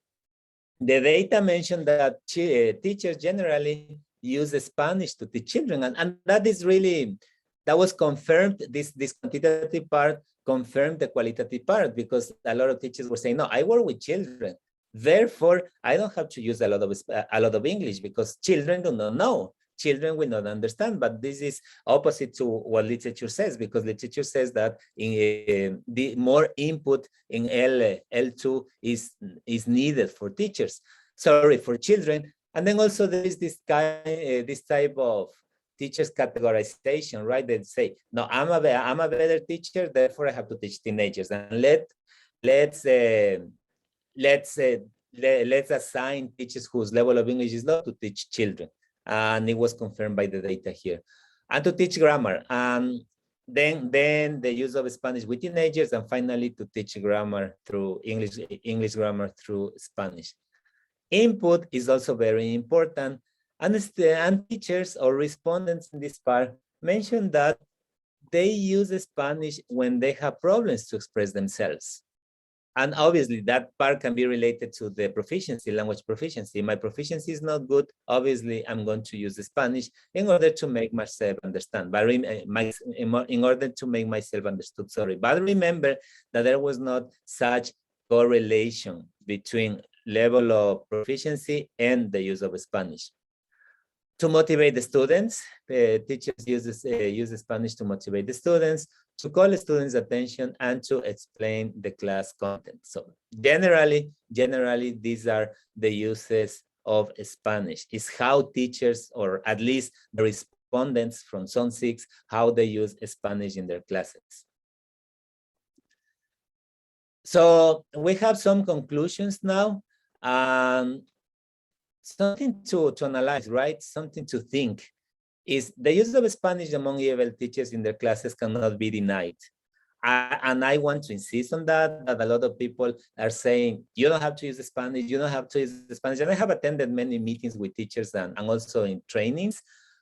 the data mentioned that teachers generally use Spanish to teach children, and that is really, that was confirmed, this quantitative part confirmed the qualitative part, because a lot of teachers were saying, no, I work with children, therefore I don't have to use a lot of English, because children do not know, children will not understand. But this is opposite to what literature says, because literature says that in the more input in L2 is needed for teachers, for children. And then also there is this type of teachers categorization, right? They say, no, I'm a better teacher, therefore I have to teach teenagers. And let's assign teachers whose level of English is low to teach children. And it was confirmed by the data here. And to teach grammar. Then the use of Spanish with teenagers, and finally to teach grammar through English grammar through Spanish. Input is also very important. And teachers or respondents in this part mentioned that they use Spanish when they have problems to express themselves. And obviously that part can be related to the proficiency, language proficiency. My proficiency is not good. Obviously, I'm going to use Spanish in order to make myself understand, but in order to make myself understood, sorry. But remember that there was not such correlation between level of proficiency and the use of Spanish. To motivate the students, teachers use Spanish to motivate the students, to call the students' attention, and to explain the class content. So generally, these are the uses of Spanish. It's how teachers, or at least the respondents from Zone 6, how they use Spanish in their classes. So we have some conclusions now. Something to analyze, right? Something to think is the use of Spanish among EFL teachers in their classes cannot be denied. And I want to insist on that a lot of people are saying, you don't have to use Spanish, you don't have to use Spanish. And I have attended many meetings with teachers and also in trainings.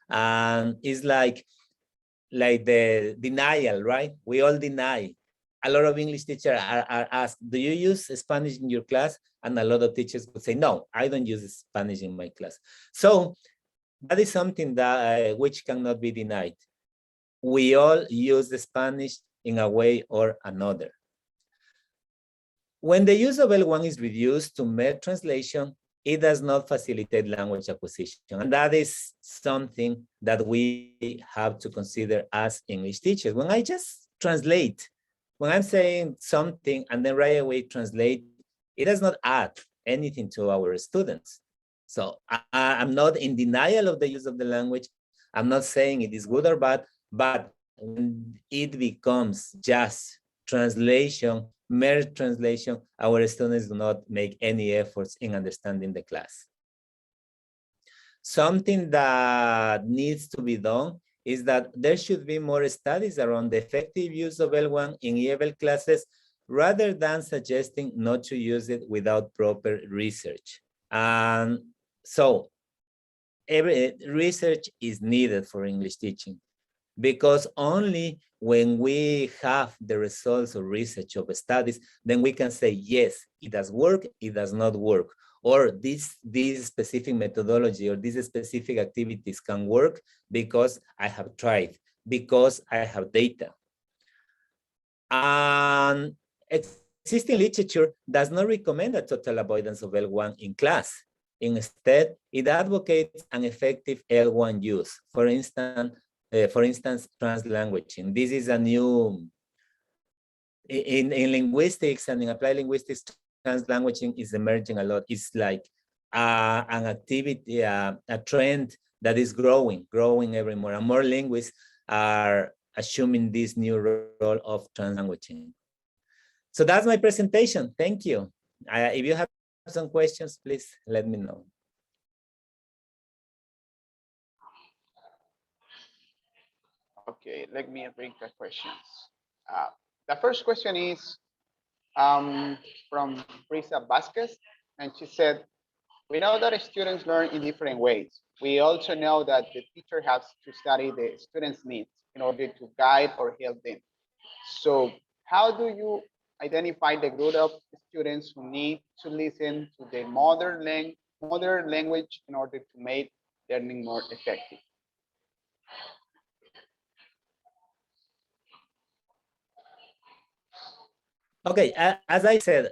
And it's like the denial, right? We all deny. A lot of English teachers are asked, do you use Spanish in your class? And a lot of teachers would say, no, I don't use Spanish in my class. So that is something that which cannot be denied. We all use the Spanish in a way or another. When the use of L1 is reduced to mere translation, it does not facilitate language acquisition. And that is something that we have to consider as English teachers. When I just translate, when I'm saying something and then right away translate, it does not add anything to our students. So I'm not in denial of the use of the language. I'm not saying it is good or bad, but when it becomes just translation, mere translation, our students do not make any efforts in understanding the class. Something that needs to be done is that there should be more studies around the effective use of L1 in EFL classes rather than suggesting not to use it without proper research. And so every research is needed for English teaching, because only when we have the results of research of studies, then we can say, yes, it does work, it does not work, or this specific methodology or these specific activities can work because I have tried, because I have data. And existing literature does not recommend a total avoidance of L1 in class. Instead, it advocates an effective L1 use. For instance, translanguaging. This is a new, in linguistics and in applied linguistics, translanguaging is emerging a lot. It's like an activity, a trend that is growing every more, and more linguists are assuming this new role of translanguaging. So that's my presentation. Thank you. If you have some questions, please let me know. Okay, let me read the questions. The first question is from Risa Vasquez, and she said, we know that students learn in different ways. We also know that the teacher has to study the students' needs in order to guide or help them. So how do you identify the group of students who need to listen to the modern language in order to make learning more effective? Okay, as I said,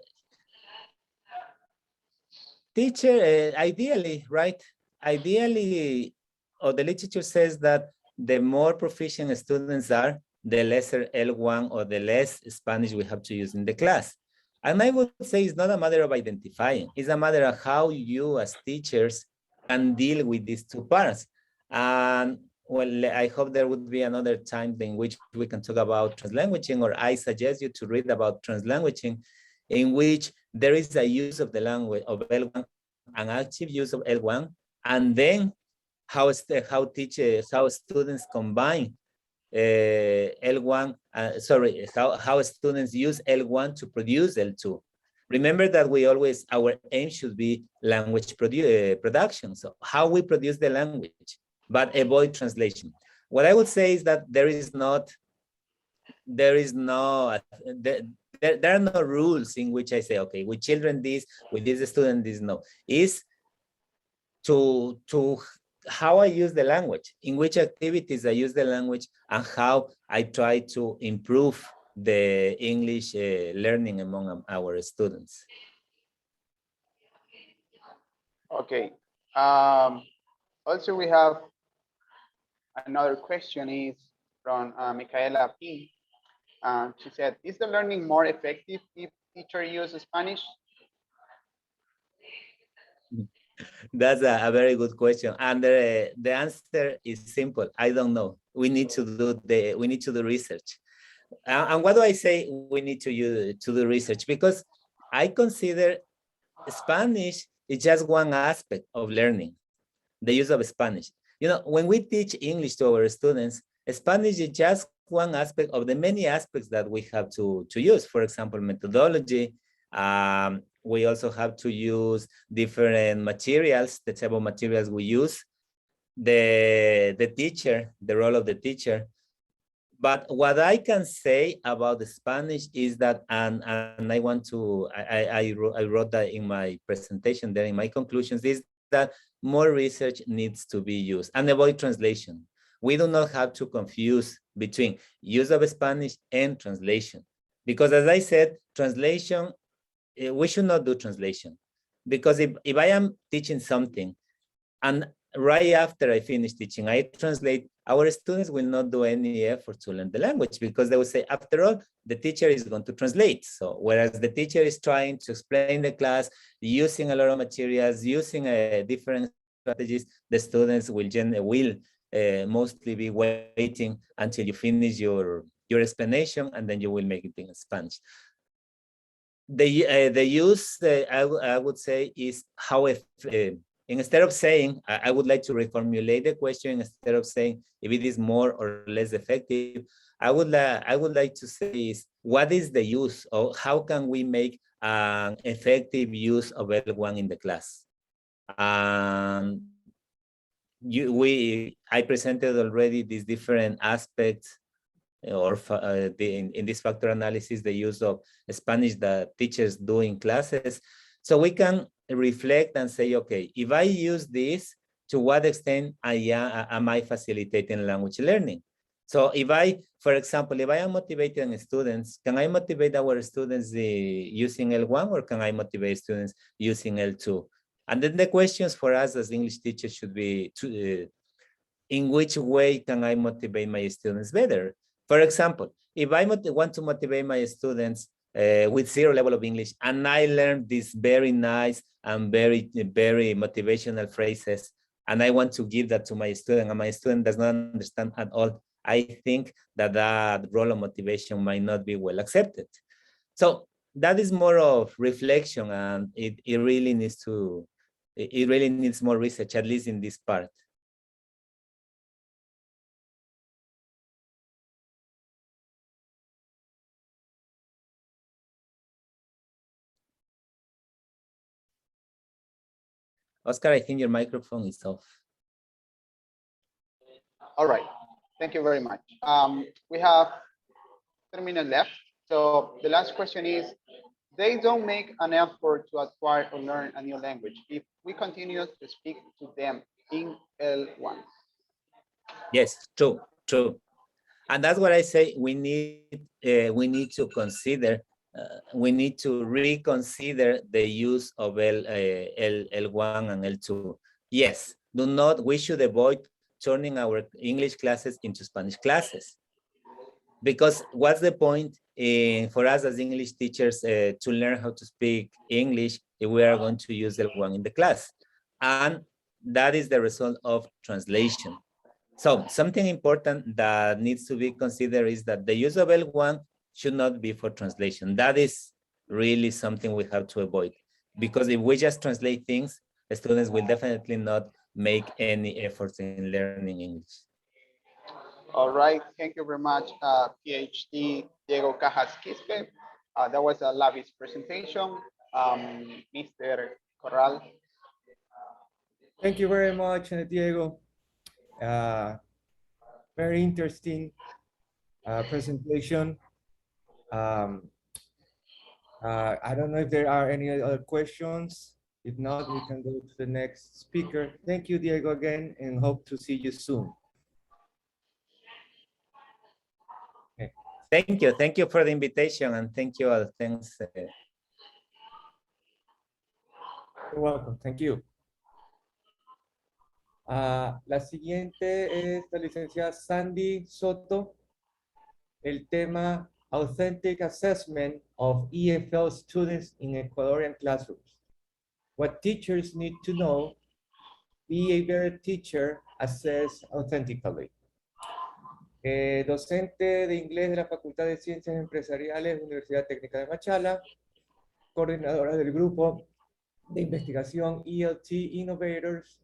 teacher, ideally, right? Ideally, or the literature says that the more proficient students are, the lesser L1 or the less Spanish we have to use in the class. And I would say it's not a matter of identifying, it's a matter of how you as teachers can deal with these two parts. And well, I hope there would be another time in which we can talk about translanguaging, or I suggest you to read about translanguaging, in which there is a use of the language of L1, an active use of L1, and then how students combine L1, how students use L1 to produce L2. Remember that our aim should be language production. So how we produce the language, but avoid translation. What I would say is that there are no rules in which I say, okay, with children this, with this student this, no. Is to how I use the language, in which activities I use the language, and how I try to improve the English learning among our students. Okay. Also, we have another question is from Micaela P. She said, is the learning more effective if teacher uses Spanish? That's a very good question, and the answer is simple. I don't know. We need to do research. And what do I say we need to use to do research? Because I consider Spanish is just one aspect of learning, the use of Spanish. You know, when we teach English to our students, Spanish is just one aspect of the many aspects that we have to use. For example, methodology. We also have to use different materials, the type of materials we use, the teacher, the role of the teacher. But what I can say about the Spanish is that, and I want to, I wrote that in my presentation there in my conclusions, is that more research needs to be used and avoid translation. We do not have to confuse between use of Spanish and translation. Because as I said, translation, we should not do translation. Because if I am teaching something and right after I finish teaching, I translate, our students will not do any effort to learn the language because they will say, after all, the teacher is going to translate. So whereas the teacher is trying to explain the class, using a lot of materials, using different strategies, the students will mostly be waiting until you finish your explanation, and then you will make it in Spanish. The use, I would say, is how instead of saying, I would like to reformulate the question. Instead of saying if it is more or less effective, I would like to say is what is the use, or how can we make an effective use of L1 in the class? I presented already these different aspects, or in this factor analysis, the use of Spanish that teachers do in classes. So we can reflect and say, okay, if I use this, to what extent am I facilitating language learning? So if I, for example, if I am motivating students, can I motivate our students using L1, or can I motivate students using L2? And then the questions for us as English teachers should be, in which way can I motivate my students better? For example, if I want to motivate my students with 0 level of English, and I learned these very nice and very motivational phrases, and I want to give that to my student, and my student does not understand at all, I think that role of motivation might not be well accepted. So that is more of reflection, and it really needs more research, at least in this part. Oscar, I think your microphone is off. All right, thank you very much. We have 3 minutes left. So the last question is, they don't make an effort to acquire or learn a new language if we continue to speak to them in L1. Yes, true. And that's what I say, we need to consider, we need to reconsider the use of L1 and L2. Yes, we should avoid turning our English classes into Spanish classes. Because what's the point for us as English teachers to learn how to speak English if we are going to use L1 in the class? And that is the result of translation. So something important that needs to be considered is that the use of L1 should not be for translation. That is really something we have to avoid, because if we just translate things, the students will definitely not make any efforts in learning English. All right, thank you very much, PhD Diego Cajas Quispe. That was a Lavis presentation. Mr. Corral. Thank you very much, Diego. Very interesting presentation. I don't know if there are any other questions. If not, we can go to the next speaker. Thank you, Diego, again, and hope to see you soon. Okay. Thank you for the invitation, and thank you all. Thanks. You're welcome. Thank you. La siguiente es la licenciada Sandy Soto. El tema Authentic Assessment of EFL Students in Ecuadorian Classrooms. What teachers need to know, be a better teacher, assess authentically. docente de inglés de la Facultad de Ciencias Empresariales, Universidad Técnica de Machala, coordinadora del grupo de investigación ELT Innovators,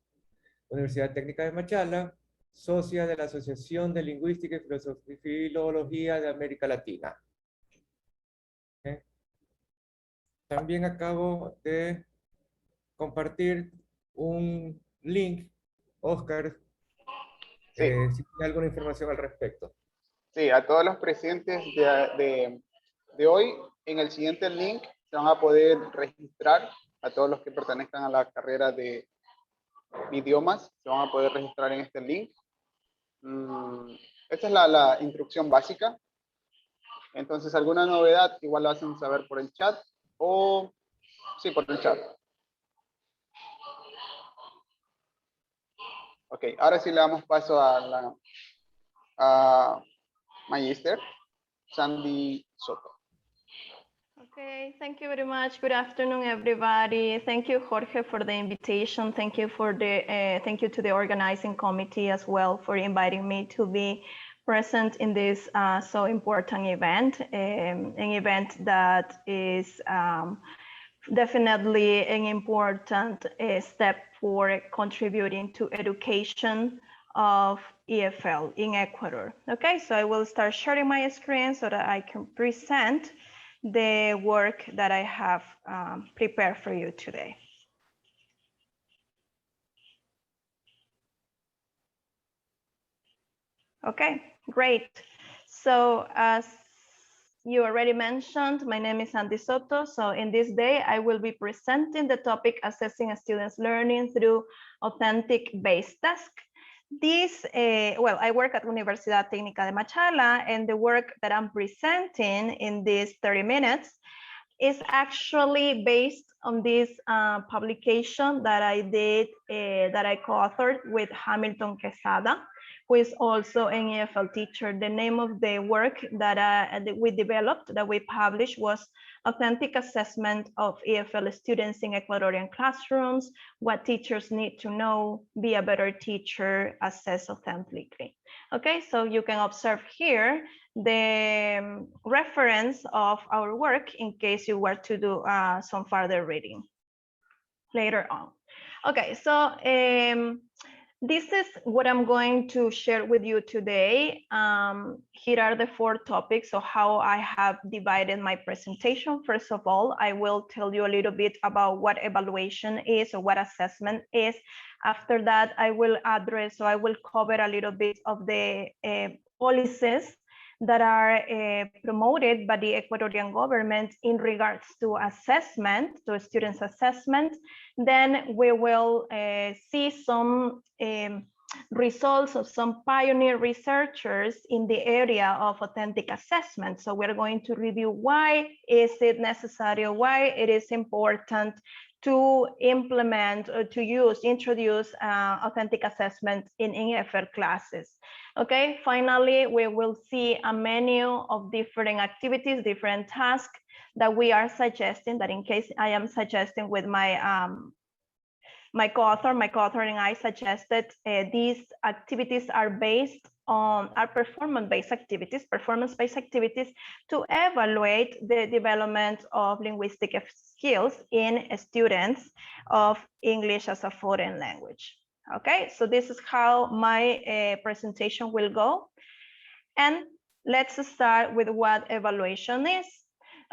Universidad Técnica de Machala, socia de la Asociación de Lingüística y Filología de América Latina. También acabo de compartir un link, Oscar, Sí. si tiene alguna información al respecto. Sí, a todos los presentes de hoy, en el siguiente link se van a poder registrar, a todos los que pertenezcan a la carrera de idiomas, se van a poder registrar en este link. Esta es la instrucción básica. Entonces, alguna novedad igual la hacen saber por el chat o, sí, por el chat. Ok, ahora sí le damos paso a Magister Sandy Soto. Okay, thank you very much. Good afternoon, everybody. Thank you, Jorge, for the invitation. Thank you for the thank you to the organizing committee as well for inviting me to be present in this so important event, an event that is definitely an important step for contributing to education of EFL in Ecuador. Okay, so I will start sharing my screen so that I can present the work that I have prepared for you today. Okay, great. So as you already mentioned, my name is Sandy Soto. So in this day, I will be presenting the topic assessing a student's learning through authentic-based tasks. This, well, I work at Universidad Técnica de Machala, and the work that I'm presenting in these 30 minutes is actually based on this publication that I did, that I co-authored with Hamilton Quesada, who is also an EFL teacher. The name of the work that we developed, that we published, was Authentic Assessment of EFL Students in Ecuadorian Classrooms, What Teachers Need to Know, Be a Better Teacher, Assess Authentically. Okay, so you can observe here the reference of our work in case you were to do some further reading later on. Okay, so this is what I'm going to share with you today. Here are the 4 topics of how I have divided my presentation. First of all, I will tell you a little bit about what evaluation is or what assessment is. After that, I will address, so I will cover a little bit of the policies that are promoted by the Ecuadorian government in regards to assessment, to students' assessment. Then we will see some results of some pioneer researchers in the area of authentic assessment. So we're going to review why is it necessary, why it is important to implement or to introduce authentic assessment in EFL classes. Okay, finally, we will see a menu of different activities, different tasks that we are suggesting, that in case I am suggesting with my my co-author and I suggested these activities are based on our performance-based activities to evaluate the development of linguistic skills in students of English as a foreign language. Okay, so this is how my presentation will go. And let's start with what evaluation is.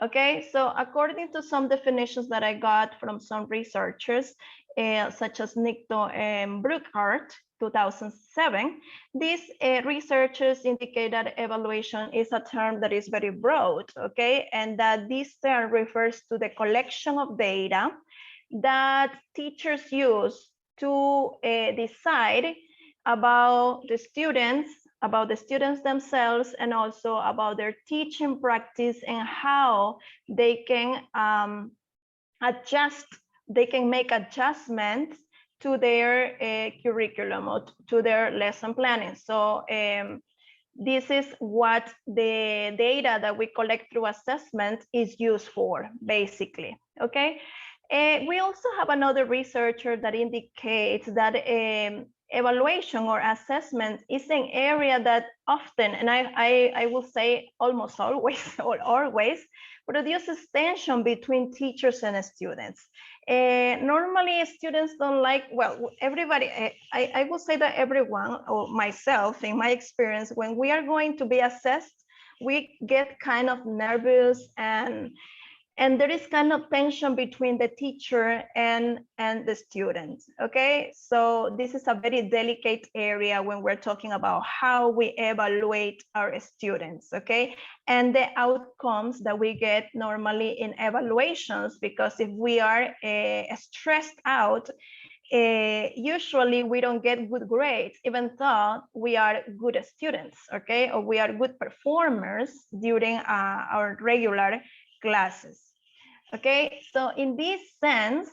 Okay, so according to some definitions that I got from some researchers, such as Nicto and Brookhart, 2007, these researchers indicate that evaluation is a term that is very broad, okay, and that this term refers to the collection of data that teachers use to decide about the students themselves, and also about their teaching practice and how they can make adjustments to their curriculum or to their lesson planning. So this is what the data that we collect through assessment is used for, basically, okay? We also have another researcher that indicates that evaluation or assessment is an area that often, and I will say almost always or always, produces tension between teachers and students. Normally students don't like, well, everybody, I will say that everyone, or myself, in my experience, when we are going to be assessed, we get kind of nervous, and there is kind of tension between the teacher and the student, okay? So this is a very delicate area when we're talking about how we evaluate our students, okay? And the outcomes that we get normally in evaluations, because if we are stressed out, usually we don't get good grades, even though we are good students, okay? Or we are good performers during our regular classes. Okay, so in this sense,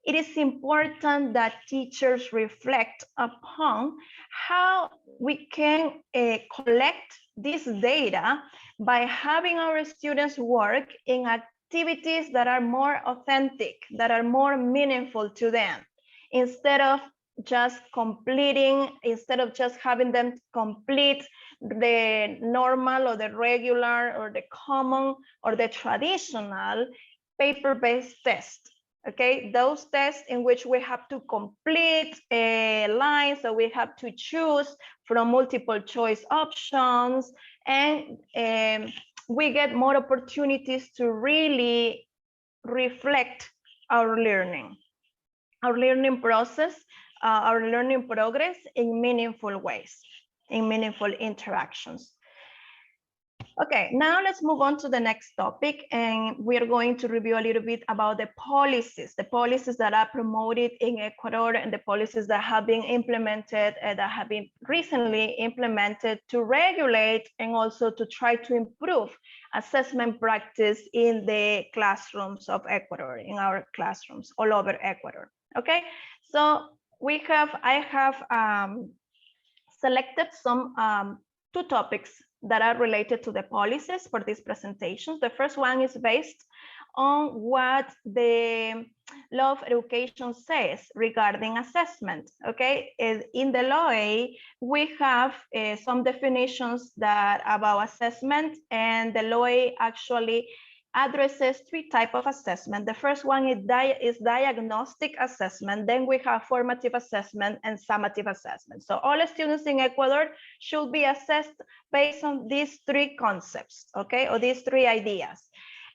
it is important that teachers reflect upon how we can collect this data by having our students work in activities that are more authentic, that are more meaningful to them, instead of just having them complete the normal or the regular or the common or the traditional paper-based test, okay? Those tests in which we have to complete lines, so we have to choose from multiple choice options, and we get more opportunities to really reflect our learning process, our learning progress in meaningful ways, in meaningful interactions. Okay, now let's move on to the next topic, and we're going to review a little bit about the policies that are promoted in Ecuador, and the policies that have been implemented, that have been recently implemented to regulate and also to try to improve assessment practice in the classrooms of Ecuador, in our classrooms all over Ecuador. Okay, so I have selected some two topics that are related to the policies for these presentations. The first one is based on what the law of education says regarding assessment, okay? In the law, we have some definitions about assessment, and the law actually addresses three types of assessment. The first one is diagnostic assessment, then we have formative assessment and summative assessment. So all students in Ecuador should be assessed based on these three concepts, okay, or these three ideas.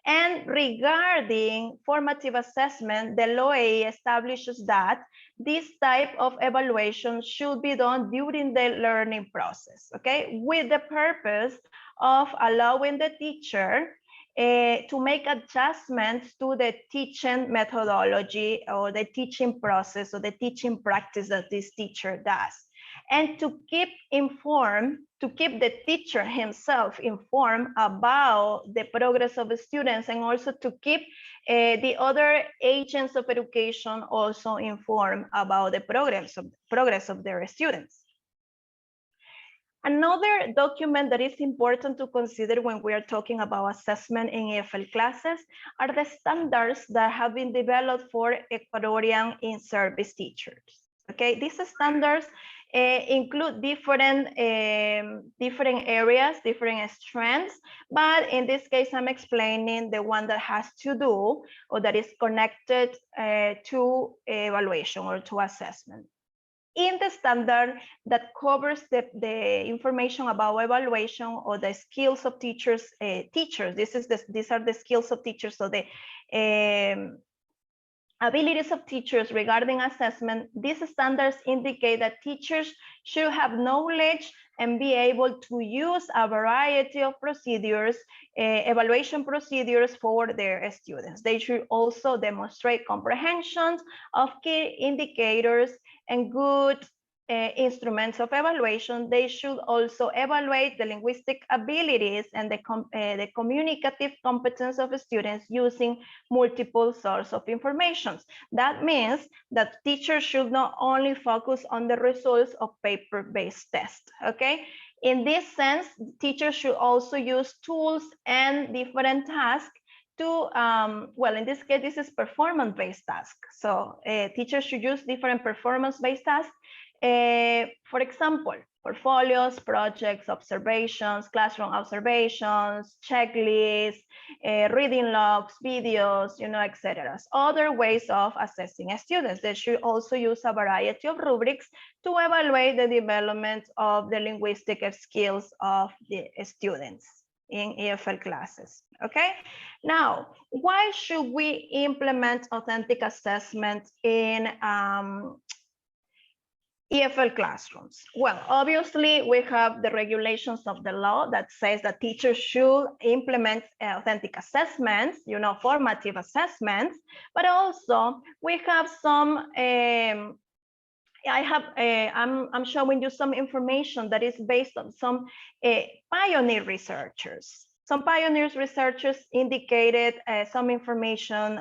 And regarding formative assessment, the law establishes that this type of evaluation should be done during the learning process, okay, with the purpose of allowing the teacher to make adjustments to the teaching methodology or the teaching process or the teaching practice that this teacher does, and to keep the teacher himself informed about the progress of the students, and also to keep the other agents of education also informed about the progress of their students. Another document that is important to consider when we are talking about assessment in EFL classes are the standards that have been developed for Ecuadorian in-service teachers. Okay, these standards include different areas, different strengths, but in this case, I'm explaining the one that has to do or that is connected to evaluation or to assessment. In the standard that covers the information about evaluation or the skills of teachers, these are the skills of teachers, so the abilities of teachers regarding assessment. These standards indicate that teachers should have knowledge and be able to use a variety of procedures, evaluation procedures for their students. They should also demonstrate comprehension of key indicators and good instruments of evaluation. They should also evaluate the linguistic abilities and the communicative competence of students using multiple sources of information. That means that teachers should not only focus on the results of paper-based tests, okay? In this sense, teachers should also use tools and different tasks to, well, in this case, this is performance-based tasks. So teachers should use different performance-based tasks For example, portfolios, projects, observations, classroom observations, checklists, reading logs, videos, etc. Other ways of assessing students. They should also use a variety of rubrics to evaluate the development of the linguistic skills of the students in EFL classes. Okay, now why should we implement authentic assessment in EFL classrooms? Well, obviously we have the regulations of the law that says that teachers should implement authentic assessments, formative assessments, but also we have some I'm showing you some information that is based on some pioneer researchers. Some pioneer researchers indicated some information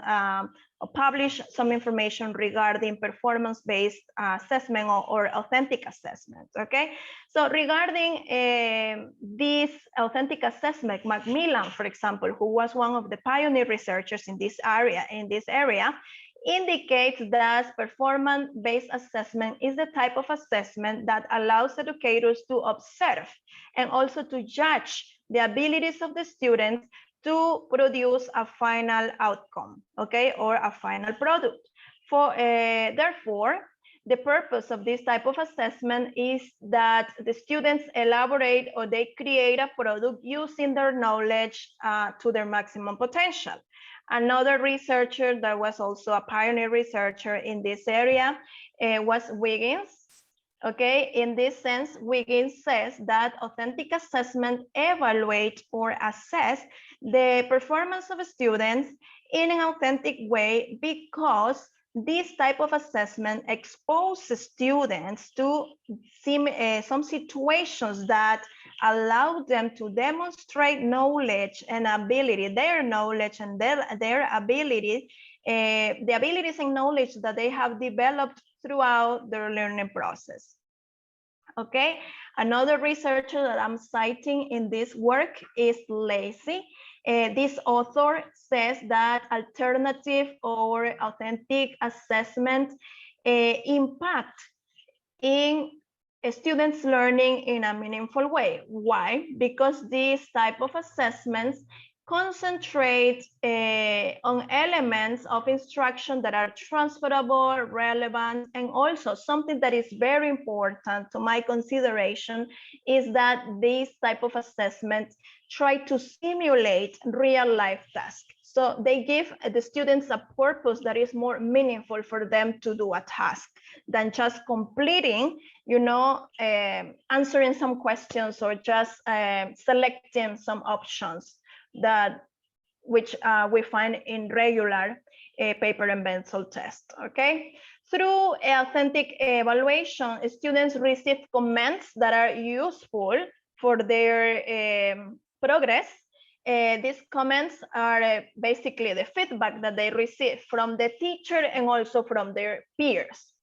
or published some information regarding performance-based assessment or authentic assessment. Okay, so regarding this authentic assessment, Macmillan, for example, who was one of the pioneer researchers in this area, indicates that performance-based assessment is the type of assessment that allows educators to observe and also to judge the abilities of the students to produce a final outcome, okay, or a final product. Therefore, the purpose of this type of assessment is that the students elaborate or they create a product using their knowledge to their maximum potential. Another researcher that was also a pioneer researcher in this area was Wiggins. Okay, in this sense, Wiggins says that authentic assessment evaluate or assess the performance of students in an authentic way because this type of assessment exposes students to some situations that allow them to demonstrate knowledge and ability, their knowledge and their ability, the abilities and knowledge that they have developed throughout their learning process. Okay, another researcher that I'm citing in this work is Lacey. This author says that alternative or authentic assessment impact in students' learning in a meaningful way. Why? Because these type of assessments concentrate on elements of instruction that are transferable, relevant, and also something that is very important to my consideration is that these type of assessments try to simulate real life tasks. So they give the students a purpose that is more meaningful for them to do a task than just completing, answering some questions or just selecting some options which we find in regular paper and pencil test. Okay, through authentic evaluation, students receive comments that are useful for their progress. These comments are basically the feedback that they receive from the teacher and also from their peers.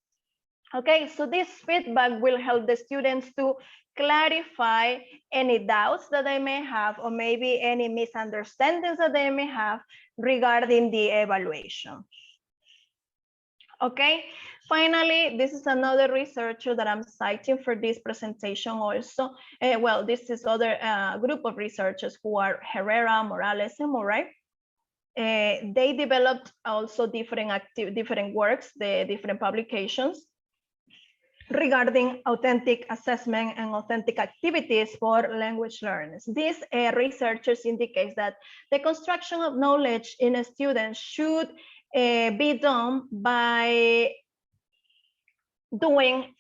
Okay, so this feedback will help the students to clarify any doubts that they may have or maybe any misunderstandings that they may have regarding the evaluation. Okay, finally, this is another researcher that I'm citing for this presentation also. Well, this is other group of researchers who are Herrera, Morales, and Murray. They developed also different works, the different publications regarding authentic assessment and authentic activities for language learners. These researchers indicate that the construction of knowledge in a student should be done by doing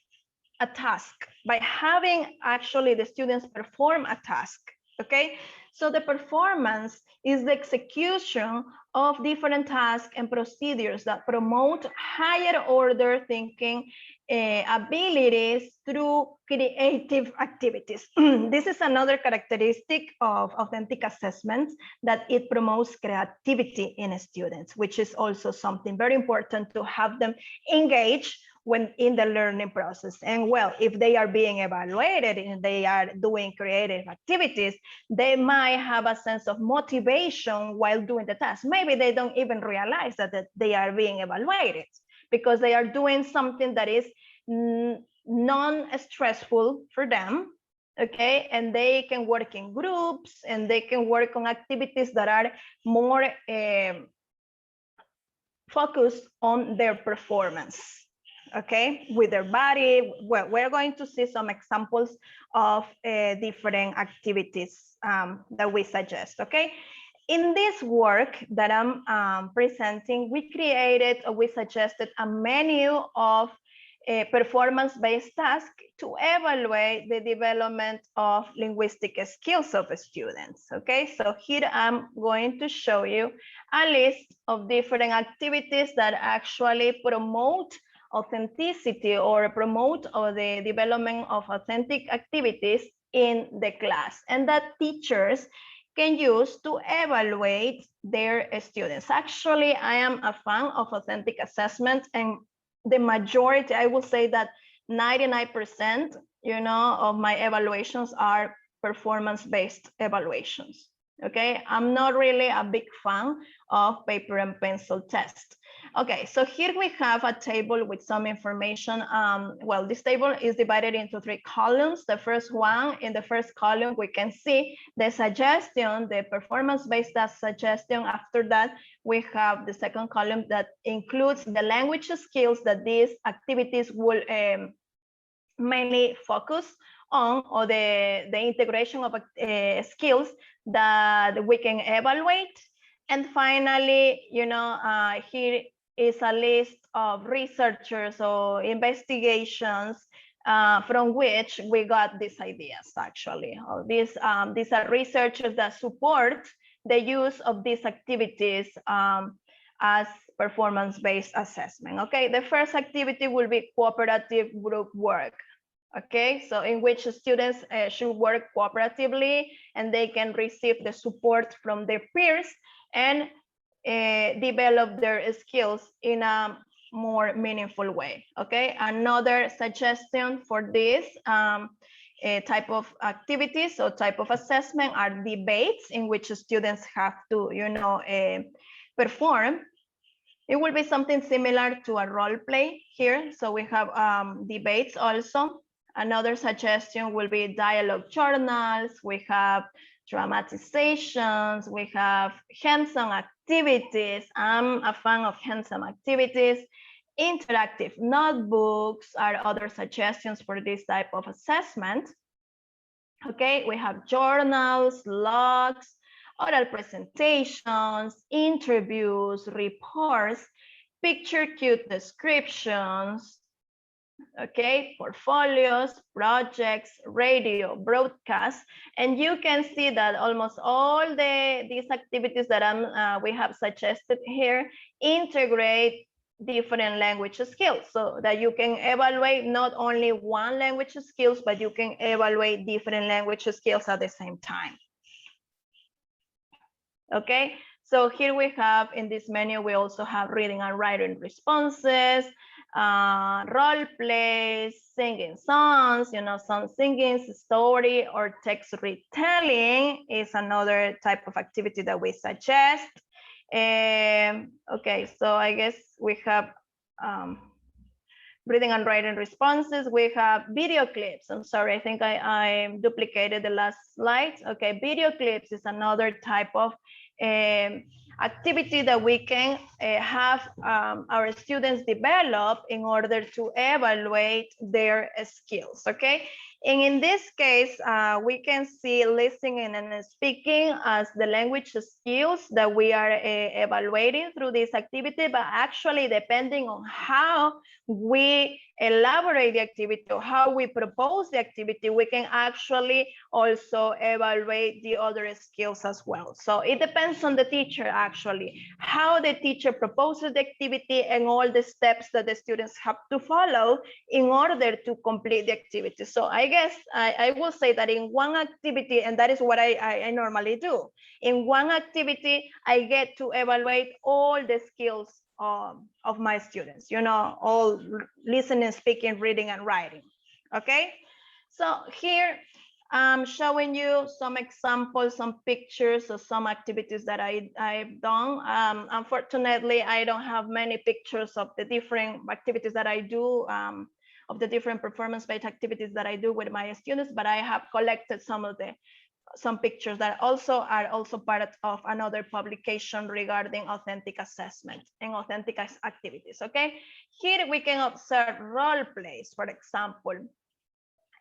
a task, by having actually the students perform a task. Okay, so the performance is the execution of different tasks and procedures that promote higher order thinking abilities through creative activities. This is another characteristic of authentic assessments, that it promotes creativity in students, which is also something very important to have them engage when in the learning process. And well, if they are being evaluated and they are doing creative activities, they might have a sense of motivation while doing the task. Maybe they don't even realize that they are being evaluated because they are doing something that is non-stressful for them, okay? And they can work in groups, and they can work on activities that are more focused on their performance, okay, with their body. Well, we're going to see some examples of different activities that we suggest, okay? In this work that I'm presenting, we suggested a menu of performance-based tasks to evaluate the development of linguistic skills of students, okay? So here I'm going to show you a list of different activities that actually promote authenticity or promote the development of authentic activities in the class, and that teachers can use to evaluate their students. Actually, I am a fan of authentic assessment, and the majority, I will say that 99%, you know, of my evaluations are performance-based evaluations. Okay, I'm not really a big fan of paper and pencil tests. Okay, so here we have a table with some information. Well, this table is divided into 3 columns. The first one, in the first column, we can see the suggestion, the performance-based task suggestion. After that, we have the second column that includes the language skills that these activities will mainly focus on, or the integration of skills that we can evaluate. And finally, you know, here is a list of researchers or investigations from which we got these ideas, actually. These are researchers that support the use of these activities as performance-based assessment, okay? The first activity will be cooperative group work, okay? So in which students should work cooperatively, and they can receive the support from their peers and develop their skills in a more meaningful way, okay? Another suggestion for this type of activities or type of assessment are debates in which students have to, you know, perform. It will be something similar to a role play here. So we have debates also. Another suggestion will be dialogue journals. We have dramatizations. We have hands-on activities. I'm a fan of hands-on activities. Interactive notebooks are other suggestions for this type of assessment. Okay, we have journals, logs, oral presentations, interviews, reports, picture cute descriptions, okay, portfolios, projects, radio, broadcasts, and you can see that almost all these activities that we have suggested here integrate different language skills, so that you can evaluate not only one language skills, but you can evaluate different language skills at the same time. Okay, so here we have in this menu, we also have reading and writing responses, role plays, singing songs, you know, song singing, story, or text retelling is another type of activity that we suggest. Okay, so I guess we have reading and writing responses. We have video clips. I'm sorry, I think I duplicated the last slide. Okay, video clips is another type of activity that we can have our students develop in order to evaluate their skills, okay? And in this case, we can see listening and speaking as the language skills that we are evaluating through this activity, but actually depending on how we elaborate the activity or how we propose the activity, we can actually also evaluate the other skills as well. So it depends on the teacher, actually, how the teacher proposes the activity and all the steps that the students have to follow in order to complete the activity. So I guess I will say that in one activity, and that is what I normally do, in one activity, I get to evaluate all the skills of my students, you know, all listening, speaking, reading, and writing, okay? So here I'm showing you some examples, some pictures of some activities that I've done. Unfortunately, I don't have many pictures of the different activities that I do of the different performance-based activities that I do with my students, but I have collected some pictures that are also part of another publication regarding authentic assessment and authentic activities. Okay, here we can observe role plays. For example,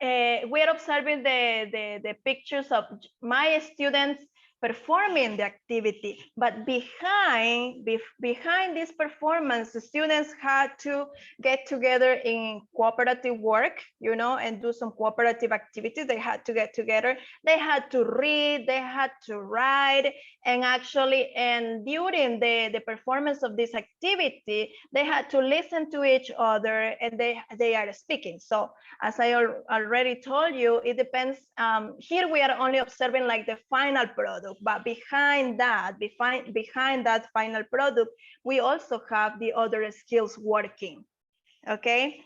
we are observing the pictures of my students performing the activity, but behind this performance, the students had to get together in cooperative work, you know, and do some cooperative activities. They had to get together, they had to read, they had to write, and actually, and during the performance of this activity, they had to listen to each other, and they are speaking. So as I already told you, it depends. Here we are only observing like the final product, but behind that final product, we also have the other skills working. Okay.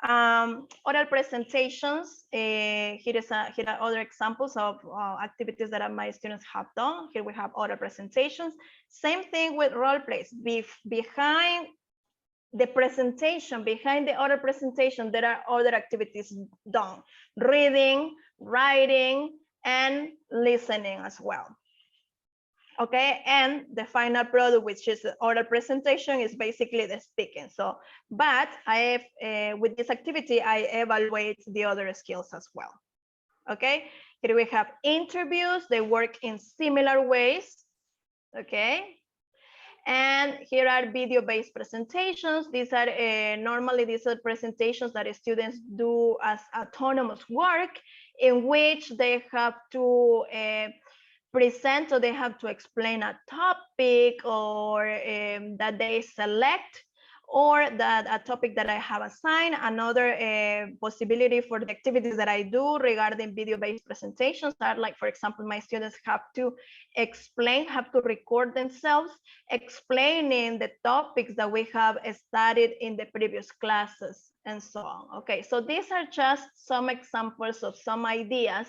Oral presentations. Here are other examples of activities that my students have done. Here we have oral presentations. Same thing with role plays. Behind the presentation, behind the oral presentation, there are other activities done: reading, writing, and listening as well. Okay, and the final product, which is the oral presentation, is basically the speaking. So, but with this activity, I evaluate the other skills as well. Okay, here we have interviews. They work in similar ways. Okay, and here are video-based presentations. These are normally presentations that students do as autonomous work, in which they have to present, or they have to explain a topic, or that they select, or that a topic that I have assigned. Another possibility for the activities that I do regarding video-based presentations are, like, for example, my students have to record themselves explaining the topics that we have studied in the previous classes, and so on. Okay, so these are just some examples of some ideas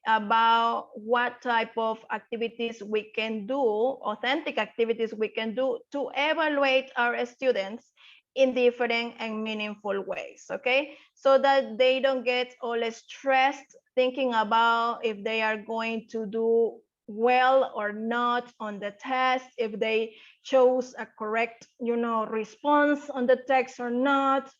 about what type of activities we can do, authentic activities we can do to evaluate our students in different and meaningful ways. Okay, so that they don't get all stressed thinking about if they are going to do well or not on the test, if they chose a correct, you know, response on the text or not.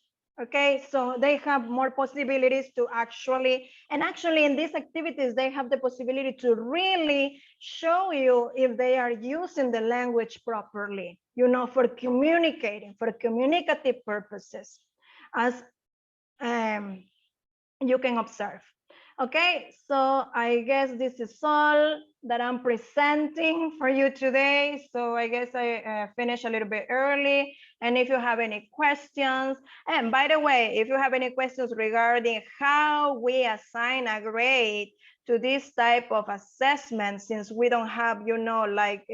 Okay, so they have more possibilities to actually in these activities, they have the possibility to really show you if they are using the language properly, you know, for communicating, for communicative purposes, as you can observe. Okay, so I guess this is all that I'm presenting for you today. So I guess I finished a little bit early. And if you have any questions, and by the way, if you have any questions regarding how we assign a grade to this type of assessment, since we don't have, you know, like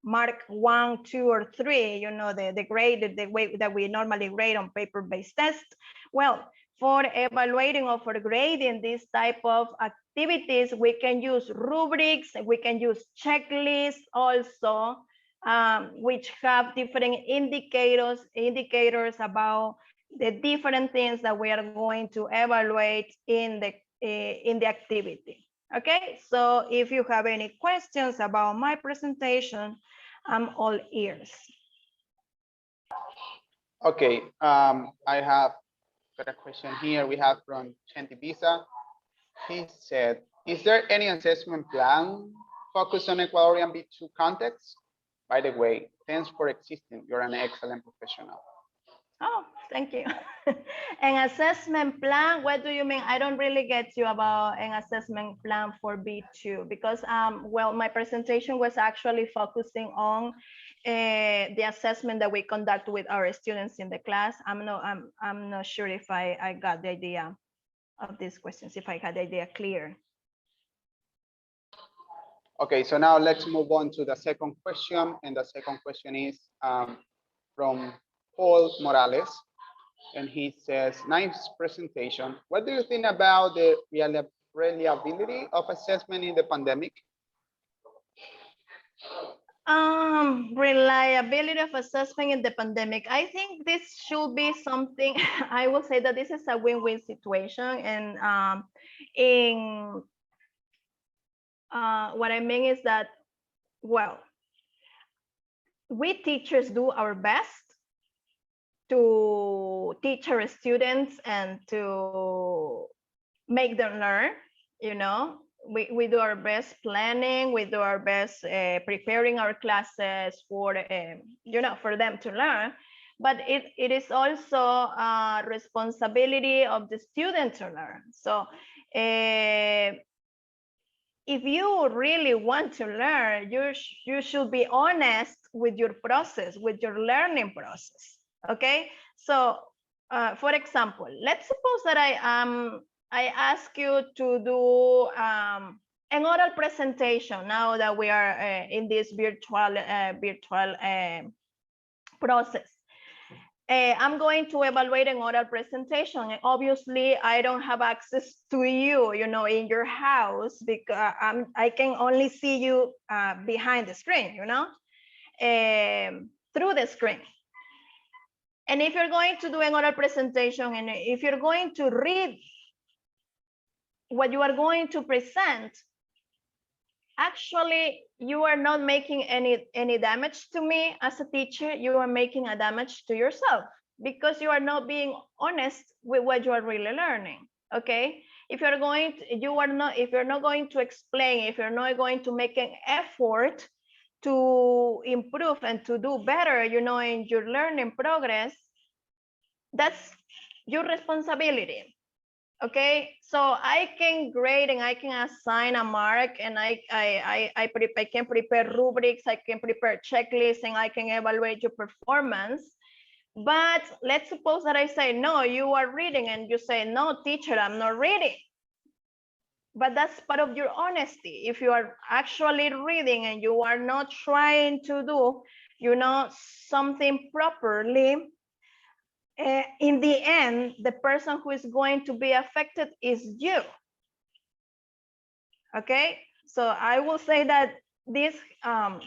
mark 1, 2, or 3, you know, the grade, the way that we normally grade on paper-based tests, well, for evaluating or for grading this type of activities, we can use rubrics, we can use checklists also, which have different indicators about the different things that we are going to evaluate in the activity. Okay, so if you have any questions about my presentation, I'm all ears. Okay, I have got a question here. We have from Chenti Visa. He said, is there any assessment plan focused on Ecuadorian B2 context? By the way, thanks for existing. You're an excellent professional. Oh, thank you. An assessment plan, what do you mean? I don't really get you about an assessment plan for B2, because well, my presentation was actually focusing on the assessment that we conduct with our students in the class. I'm not sure if I got the idea of these questions, if I had the idea clear. Okay, so now let's move on to the second question. And the second question is from Paul Morales. And he says, nice presentation. What do you think about the reliability of assessment in the pandemic? Reliability of assessment in the pandemic. I think this should be something, I will say that this is a win-win situation. And what I mean is that, well, we teachers do our best to teach our students and to make them learn, you know. We do our best planning, we do our best preparing our classes for, you know, for them to learn. But it is also a responsibility of the student to learn. So if you really want to learn, you should be honest with your process, with your learning process. Okay, so for example, let's suppose that I ask you to do an oral presentation now that we are in this virtual process. I'm going to evaluate an oral presentation, and obviously I don't have access to you, you know, in your house, because I can only see you behind the screen, you know, through the screen. And if you're going to do an oral presentation, and if you're going to read what you are going to present, actually you are not making any damage to me as a teacher. You are making a damage to yourself, because you are not being honest with what you are really learning. Okay, if you're going to, if you're not going to explain, if you're not going to make an effort to improve and to do better, you know, in your learning progress, that's your responsibility. Okay, so I can grade and I can assign a mark, and I can prepare rubrics, I can prepare checklists, and I can evaluate your performance. But let's suppose that I say, no, you are reading, and you say, no, teacher, I'm not reading. But that's part of your honesty. If you are actually reading and you are not trying to do, you know, something properly, in the end, the person who is going to be affected is you. Okay, so I will say that this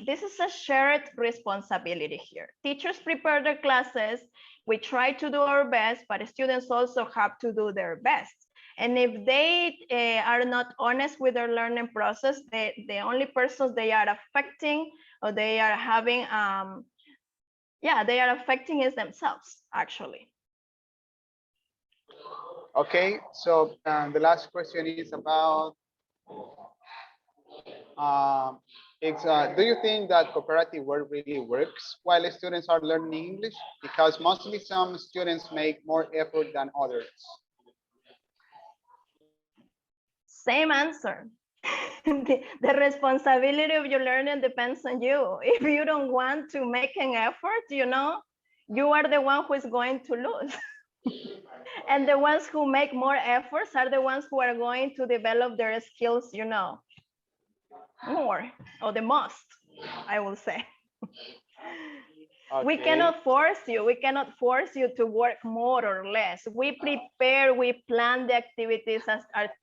is a shared responsibility here. Teachers prepare their classes, we try to do our best, but students also have to do their best. And if they are not honest with their learning process, the only persons they are affecting, or they are having, they are affecting is themselves, actually. Okay, so the last question is about, do you think that cooperative work really works while students are learning English? Because mostly some students make more effort than others. Same answer. The responsibility of your learning depends on you. If you don't want to make an effort, you know, you are the one who is going to lose. And the ones who make more efforts are the ones who are going to develop their skills, you know, more, or the most, I will say. Okay. We cannot force you to work more or less. We prepare, we plan the activities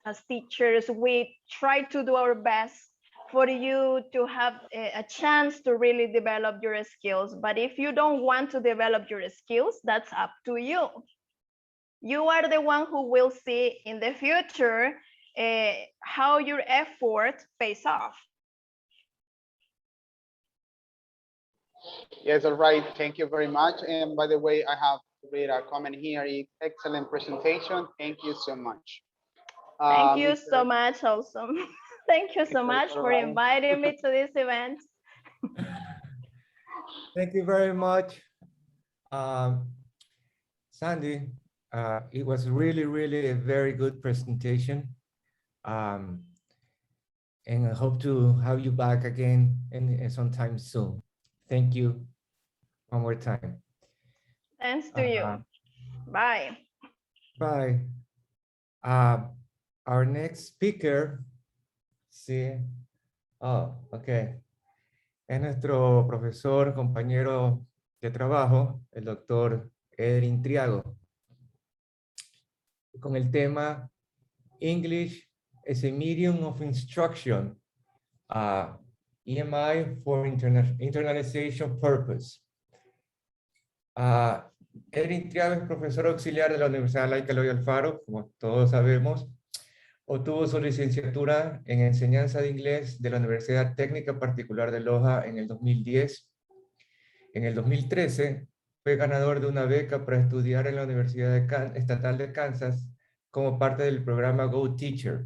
as teachers. We try to do our best for you to have a chance to really develop your skills. But if you don't want to develop your skills, that's up to you. You are the one who will see in the future how your effort pays off. Yes, all right. Thank you very much. And by the way, I have to read a comment here. Excellent presentation. Thank you so much. Thank you so much, awesome. Thank you so much for inviting me to this event. Thank you very much, Sandy. It was really a very good presentation. And I hope to have you back again in sometime soon. Thank you one more time. Thanks to you. Bye. Bye. Our next speaker, sí. Oh, okay. Es nuestro profesor, compañero de trabajo, el doctor Edwin Triago, con el tema English as a Medium of Instruction. EMI for internalization purpose. Erin Triave es profesor auxiliar de la Universidad Laica Eloy Alfaro, como todos sabemos. Obtuvo su licenciatura en enseñanza de inglés de la Universidad Técnica Particular de Loja en el 2010. En el 2013 fue ganador de una beca para estudiar en la Universidad Estatal de Kansas como parte del programa Go Teacher.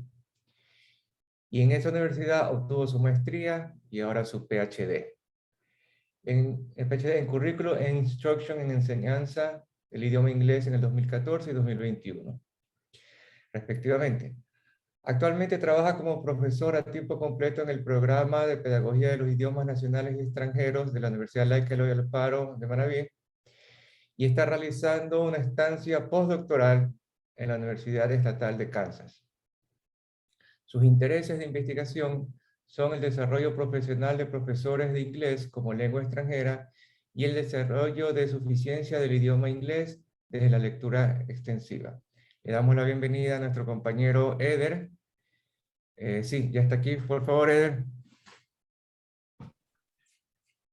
Y en esa universidad obtuvo su maestría y ahora su PhD. El PhD en Currículo e Instruction en Enseñanza del idioma inglés en el 2014 y 2021, respectivamente. Actualmente trabaja como profesor a tiempo completo en el programa de Pedagogía de los Idiomas Nacionales y Extranjeros de la Universidad Laica Eloy Alfaro de Manabí y está realizando una estancia postdoctoral en la Universidad Estatal de Kansas. Sus intereses de investigación son el desarrollo profesional de profesores de inglés como lengua extranjera y el desarrollo de suficiencia del idioma inglés desde la lectura extensiva. Le damos la bienvenida a nuestro compañero Eder. Sí, ya está aquí, por favor, Eder.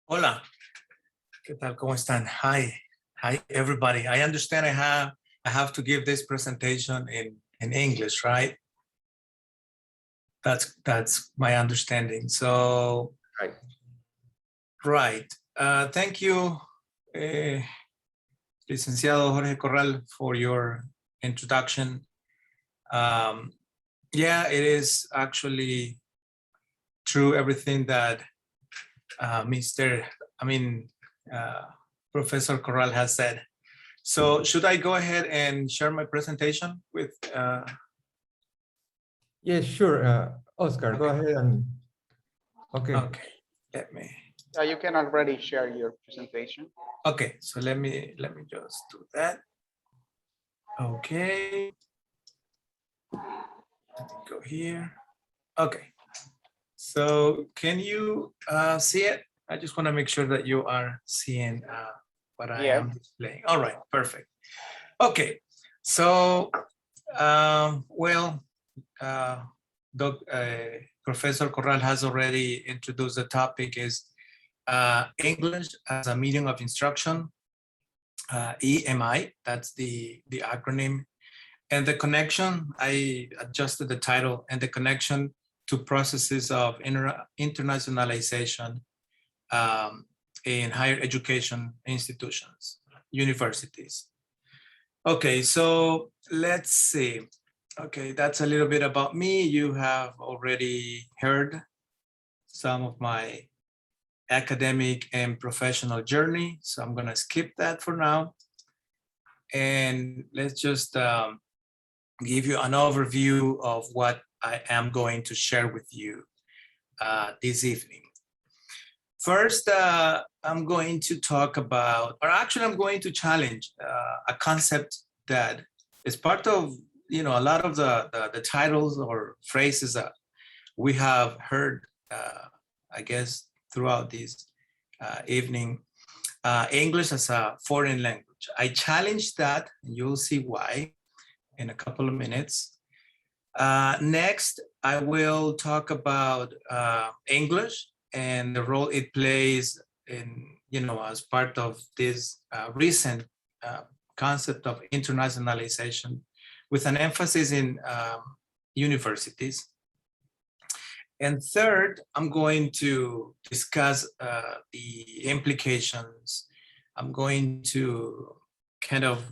Hola, ¿qué tal? ¿Cómo están? Hi everybody. I understand I have to give this presentation in English, right? That's my understanding. So, right. Thank you, Licenciado Jorge Corral, for your introduction. Yeah, it is actually true everything that Professor Corral has said. So should I go ahead and share my presentation with? Yes, sure. Oscar, go ahead and. Okay. Okay, let me. You can already share your presentation. Okay, so let me just do that. Okay. Let me go here. Okay. So can you see it? I just want to make sure that you are seeing what I am displaying. All right, perfect. Okay, so Professor Corral has already introduced the topic is English as a medium of instruction, EMI, that's the acronym. And the connection, I adjusted the title, and the connection to processes of internationalization in higher education institutions, universities. Okay, so let's see. Okay, that's a little bit about me. You have already heard some of my academic and professional journey, so I'm gonna skip that for now. And let's just give you an overview of what I am going to share with you this evening. First, I'm going to talk about, or actually I'm going to challenge a concept that is part of, a lot of the titles or phrases that we have heard, I guess, throughout this evening. English as a foreign language. I challenge that, and you'll see why in a couple of minutes. Next, I will talk about English and the role it plays in, as part of this recent concept of internationalization with an emphasis in universities. And third, I'm going to discuss the implications. I'm going to kind of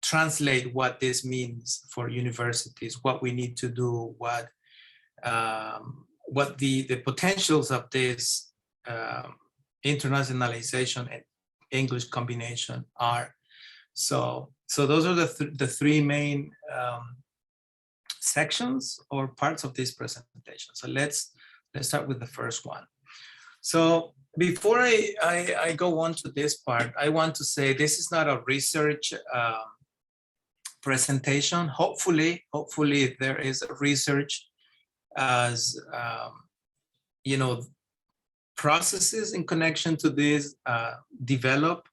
translate what this means for universities, what we need to do, what the potentials of this internationalization and English combination are. So those are the three main sections or parts of this presentation. So let's start with the first one. So before I go on to this part, I want to say this is not a research presentation. Hopefully there is a research as processes in connection to this develop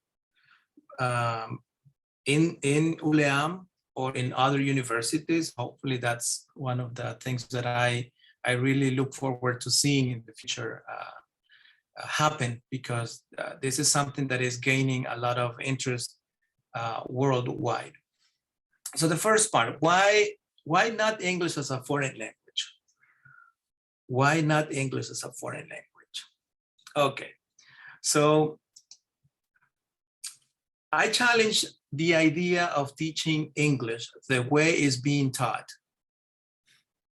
in ULEAM or in other universities. Hopefully that's one of the things that I really look forward to seeing in the future happen because this is something that is gaining a lot of interest worldwide. So the first part, why not English as a foreign language? Why not English as a foreign language? Okay, so I challenge the idea of teaching English the way it's being taught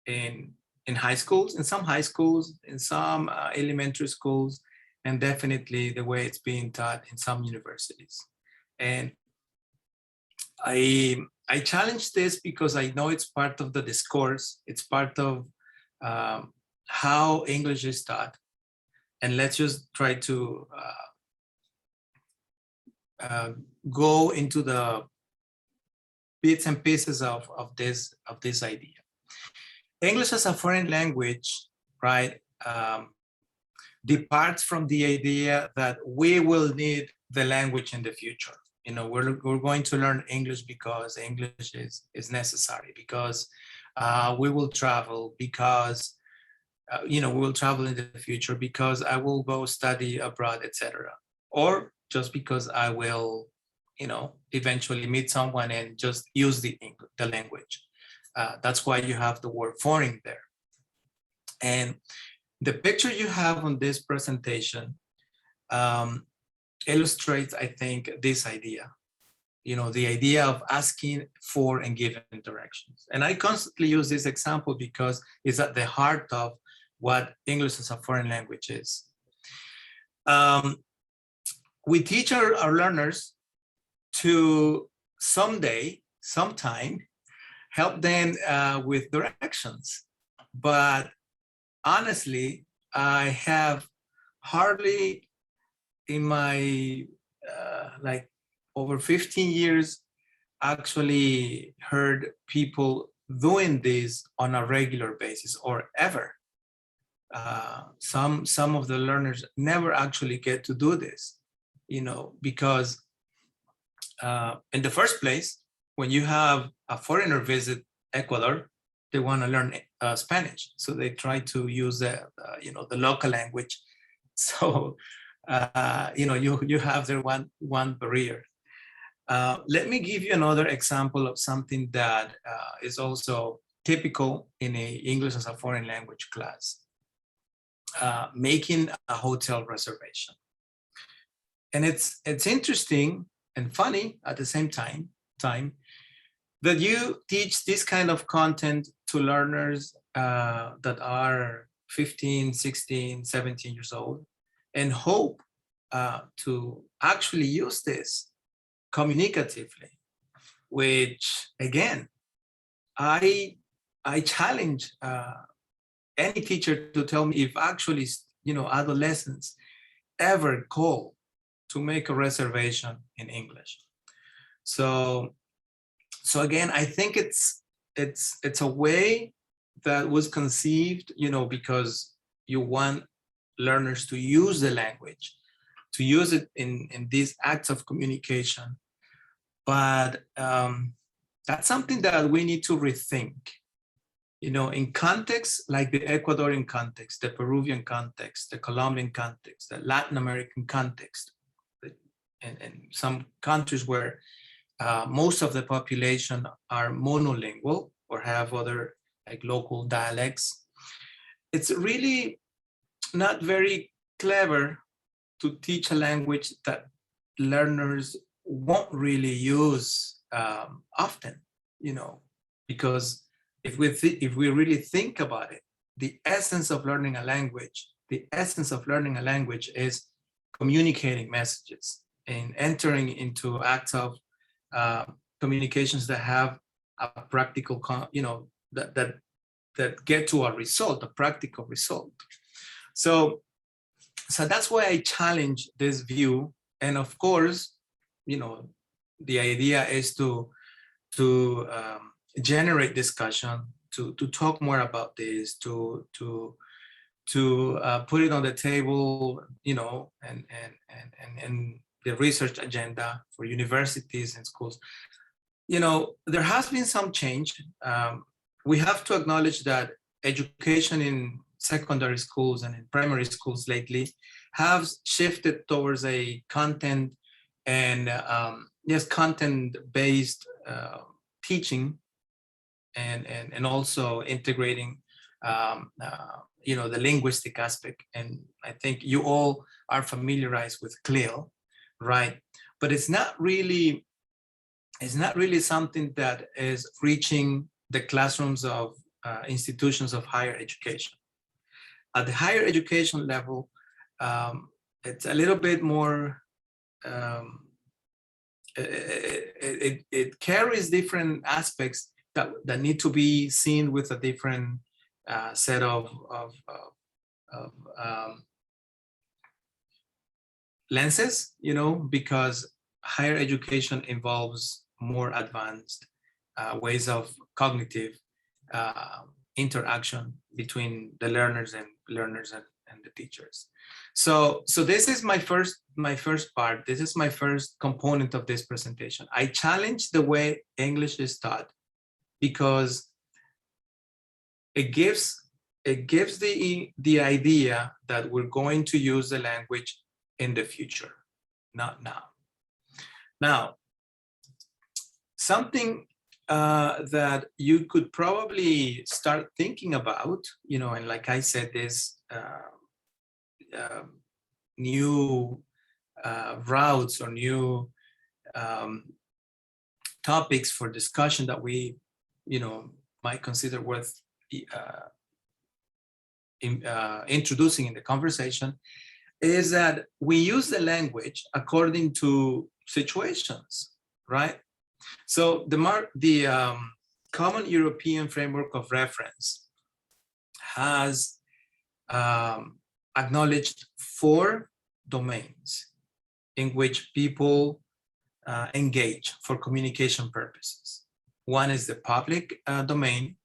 in high schools, in some high schools, in some elementary schools, and definitely the way it's being taught in some universities. And I challenge this because I know it's part of the discourse, it's part of how English is taught. And let's just try to go into the bits and pieces of this idea. English as a foreign language, right, departs from the idea that we will need the language in the future. You know, we're going to learn English because English is necessary, because we will travel, because you know, we will travel in the future, because I will go study abroad, etc. Or just because I will, you know, eventually meet someone and just use the language. That's why you have the word foreign there. And the picture you have on this presentation illustrates, I think, this idea. You know, the idea of asking for and giving directions. And I constantly use this example because it's at the heart of what English as a foreign language is. We teach our learners to sometime, help them with directions. But honestly, I have hardly in my like over 15 years actually heard people doing this on a regular basis or ever. Some of the learners never actually get to do this, you know, because in the first place, when you have a foreigner visit Ecuador, they want to learn Spanish, so they try to use the you know, the local language. So you know, you have there one barrier. Let me give you another example of something that is also typical in a English as a foreign language class. Making a hotel reservation. And it's interesting and funny at the same time that you teach this kind of content to learners that are 15, 16, 17 years old and hope to actually use this communicatively, which again, I challenge any teacher to tell me if actually, you know, adolescents ever call to make a reservation in English. So again, I think it's a way that was conceived, you know, because you want learners to use the language, to use it in these acts of communication. But that's something that we need to rethink. You know, in contexts like the Ecuadorian context, the Peruvian context, the Colombian context, the Latin American context, and some countries where most of the population are monolingual or have other like local dialects, it's really not very clever to teach a language that learners won't really use often, you know, because if we really think about it, the essence of learning a language is communicating messages and entering into acts of communications that have a practical, you know, that get to a result, a practical result. So that's why I challenge this view. And of course, you know, the idea is to generate discussion, to talk more about this, to put it on the table, you know, and the research agenda for universities and schools. You know, there has been some change. We have to acknowledge that education in secondary schools and in primary schools lately have shifted towards a content and yes, content-based teaching and also integrating you know, the linguistic aspect. And I think you all are familiarized with CLIL, right? But it's not really something that is reaching the classrooms of institutions of higher education. At the higher education level, it's a little bit more, it carries different aspects that need to be seen with a different set of lenses, you know, because higher education involves more advanced ways of cognitive interaction between the learners and the teachers. So this is my first part. This is my first component of this presentation. I challenge the way English is taught because it gives the idea that we're going to use the language in the future, not now. Now, something that you could probably start thinking about, you know, and like I said, this new routes or new topics for discussion that we, you know, might consider worth introducing in the conversation is that we use the language according to situations, right? So the Common European Framework of Reference has acknowledged 4 domains in which people engage for communication purposes. One is the public domain,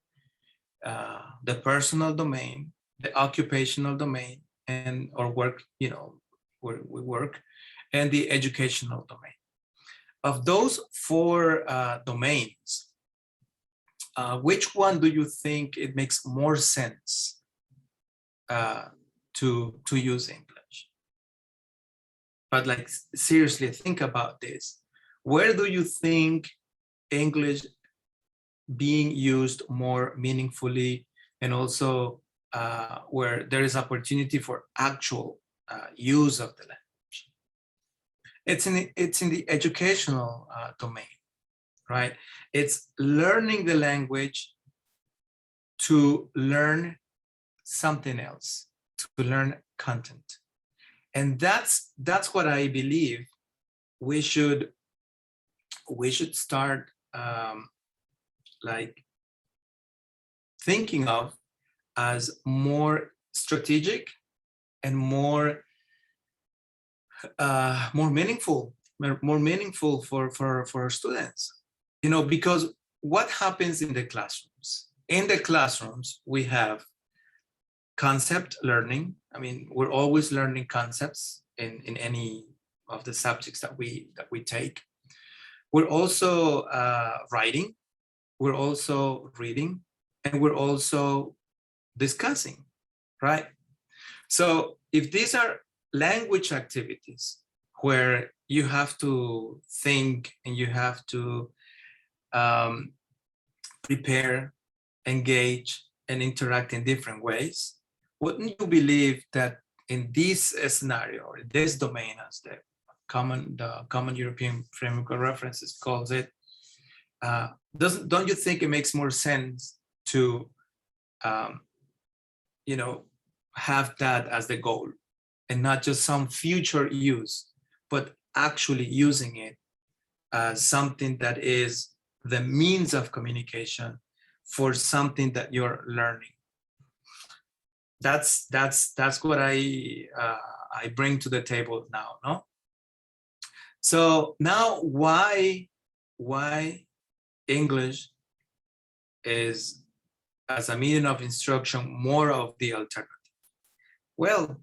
the personal domain, the occupational domain, and or work, you know, where we work, and the educational domain. Of those 4 domains, which one do you think it makes more sense to use English? But like, seriously, think about this. Where do you think English being used more meaningfully, and also where there is opportunity for actual use of the language? It's in the educational domain, right? It's learning the language to learn something else, to learn content. And that's what I believe we should start like thinking of as more strategic and more meaningful for students, you know, because what happens in the classrooms? In the classrooms, we have concept learning. I mean, we're always learning concepts in any of the subjects that we take. We're also writing, we're also reading, and we're also discussing, right? So if these are language activities where you have to think and you have to prepare, engage, and interact in different ways, wouldn't you believe that in this scenario, or this domain, as the Common European Framework of References calls it, don't you think it makes more sense to you know, have that as the goal, and not just some future use, but actually using it as something that is the means of communication for something that you're learning? That's what I bring to the table now, no? So now, why English is, as a medium of instruction, more of the alternative? Well,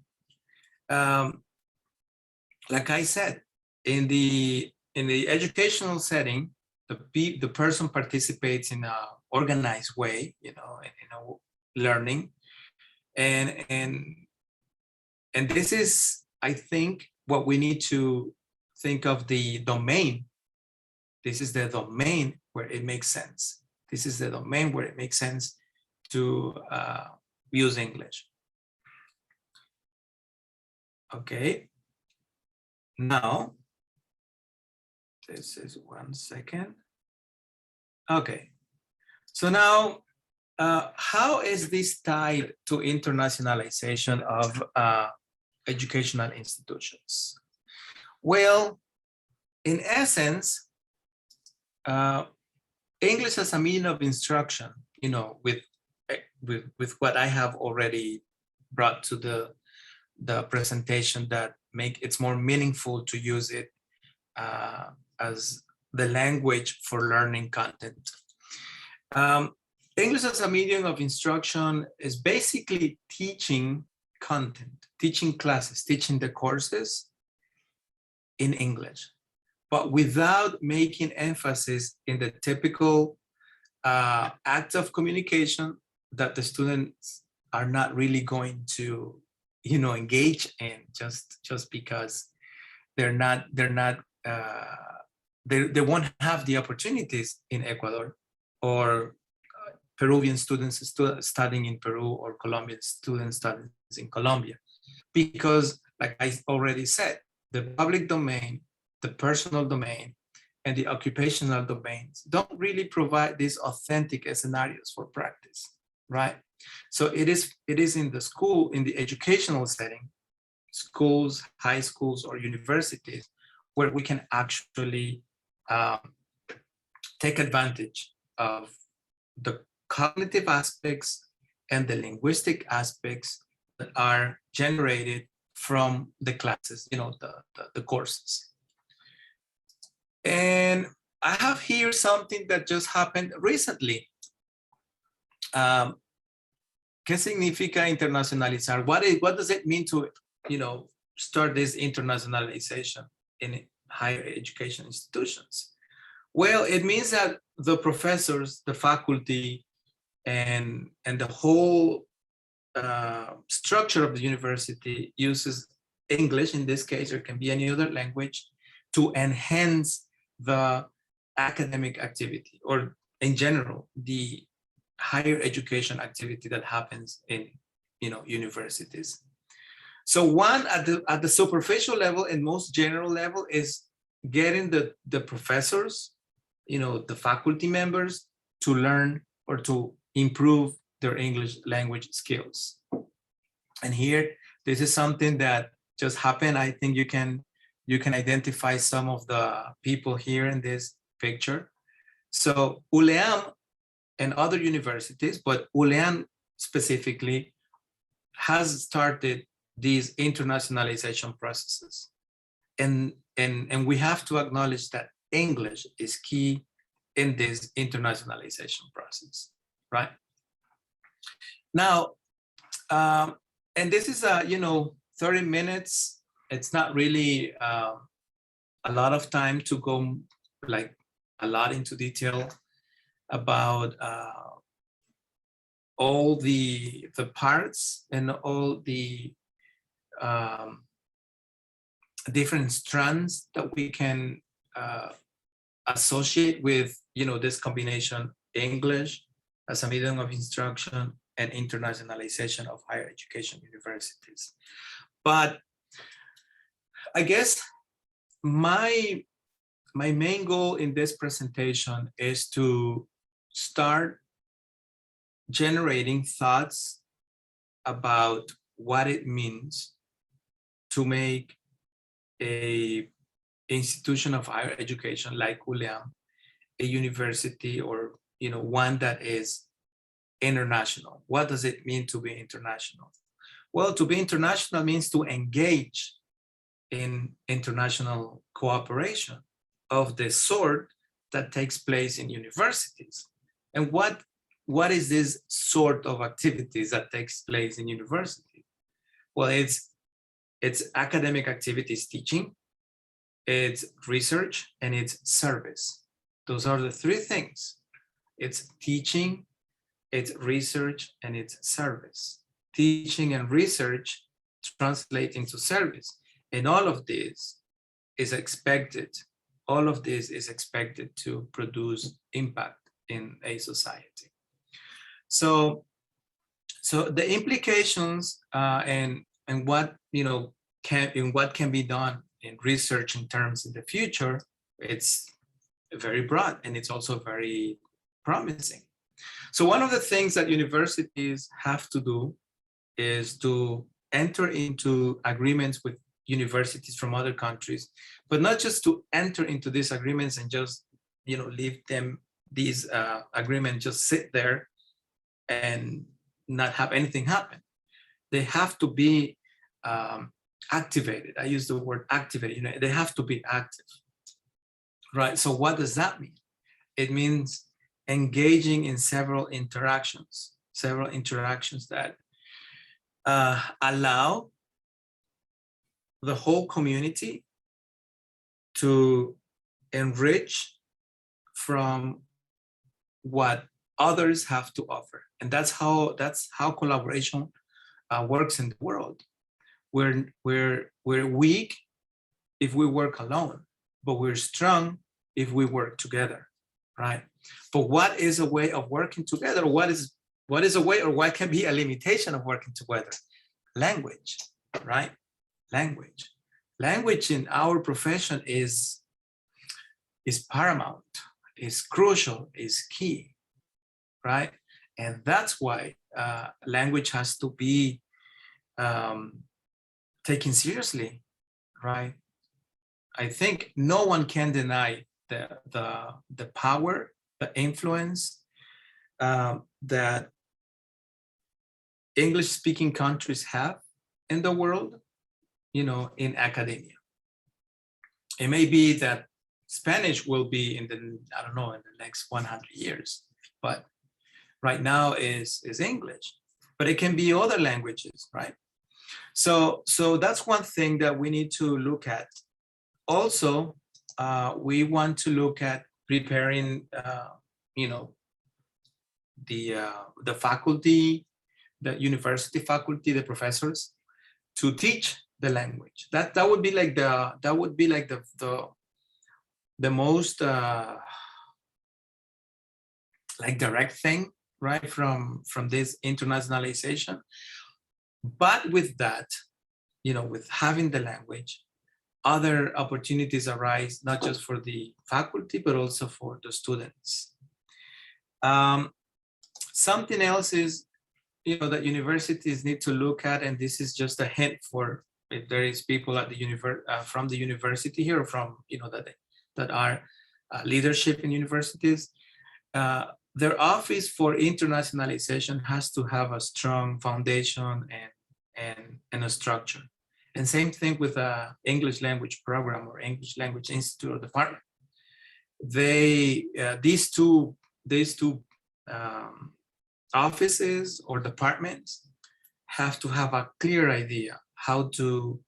like I said, in the educational setting, the person participates in an organized way, you know, in a learning, And this is, I think, what we need to think of the domain. This is the domain where it makes sense. This is the domain where it makes sense to use English. Okay. Now, this is 1 second. Okay. So now, how is this tied to internationalization of educational institutions? Well, in essence, English as a medium of instruction, you know, with what I have already brought to the presentation, that make it's more meaningful to use it as the language for learning content. English as a medium of instruction is basically teaching content, teaching classes, teaching the courses in English, but without making emphasis in the typical act of communication that the students are not really going to, you know, engage in just because they won't have the opportunities in Ecuador, or Peruvian students studying in Peru, or Colombian students studying in Colombia. Because, like I already said, the public domain, the personal domain, and the occupational domains don't really provide these authentic scenarios for practice, right? So it is in the school, in the educational setting, schools, high schools, or universities, where we can actually take advantage of the cognitive aspects and the linguistic aspects that are generated from the classes, you know, the courses. And I have here something that just happened recently. ¿Qué significa internacionalizar? What does it mean to, you know, start this internationalization in higher education institutions? Well, it means that the professors, the faculty, and the whole structure of the university uses English. In this case, there can be any other language to enhance the academic activity, or in general, the higher education activity that happens in, you know, universities. So one at the superficial level and most general level is getting the professors, you know, the faculty members, to learn or to improve their English language skills. And here, this is something that just happened. I think you can identify some of the people here in this picture. So ULEAM and other universities, but ULEAM specifically, has started these internationalization processes. And we have to acknowledge that English is key in this internationalization process, right? Now, and this is you know, 30 minutes. It's not really a lot of time to go like a lot into detail about all the parts and all the different strands that we can associate with, you know, this combination, English as a medium of instruction and internationalization of higher education universities. But I guess my main goal in this presentation is to start generating thoughts about what it means to make a institution of higher education like ULEAM a university, or, you know, one that is international. What does it mean to be international? Well, to be international means to engage in international cooperation of the sort that takes place in universities. And what is this sort of activities that takes place in university? Well, it's academic activities, teaching, it's research, and it's service. Those are the three things. It's teaching, it's research, and it's service. teaching and research translate into service. And all of this is expected. All of this is expected to produce impact in a society. So the implications and what can be done in research in terms of the future, it's very broad and it's also very promising. So one of the things that universities have to do is to enter into agreements with universities from other countries, but not just to enter into these agreements and just leave them, these agreements just sit there and not have anything happen. They have to be activated. I use the word activated. They have to be active, right? So what does that mean? It means engaging in several interactions that allow the whole community to enrich from what others have to offer. And that's how collaboration works in the world. We're weak if we work alone, but we're strong if we work together, right? But what is a way of working together? What is a way, or what can be a limitation of working together? Language, right? Language in our profession is paramount, is crucial, is key, right? And that's why language has to be taken seriously, right? I think no one can deny the power, the influence that English-speaking countries have in the world, in academia. It may be that Spanish will be in the next 100 years, but right now is English, but it can be other languages, right? So that's one thing that we need to look at. Also, we want to look at preparing, the faculty, the university faculty, the professors, to teach the language. That would be like the most direct thing, right, from this internationalization. But with that, with having the language, other opportunities arise, not just for the faculty, but also for the students. Something else is, that universities need to look at, and this is just a hint for if there is people at the from the university here, or from, that are leadership in universities. Their office for internationalization has to have a strong foundation and a structure. And same thing with a English language program or English language institute or department. These two offices or departments have to have a clear idea how to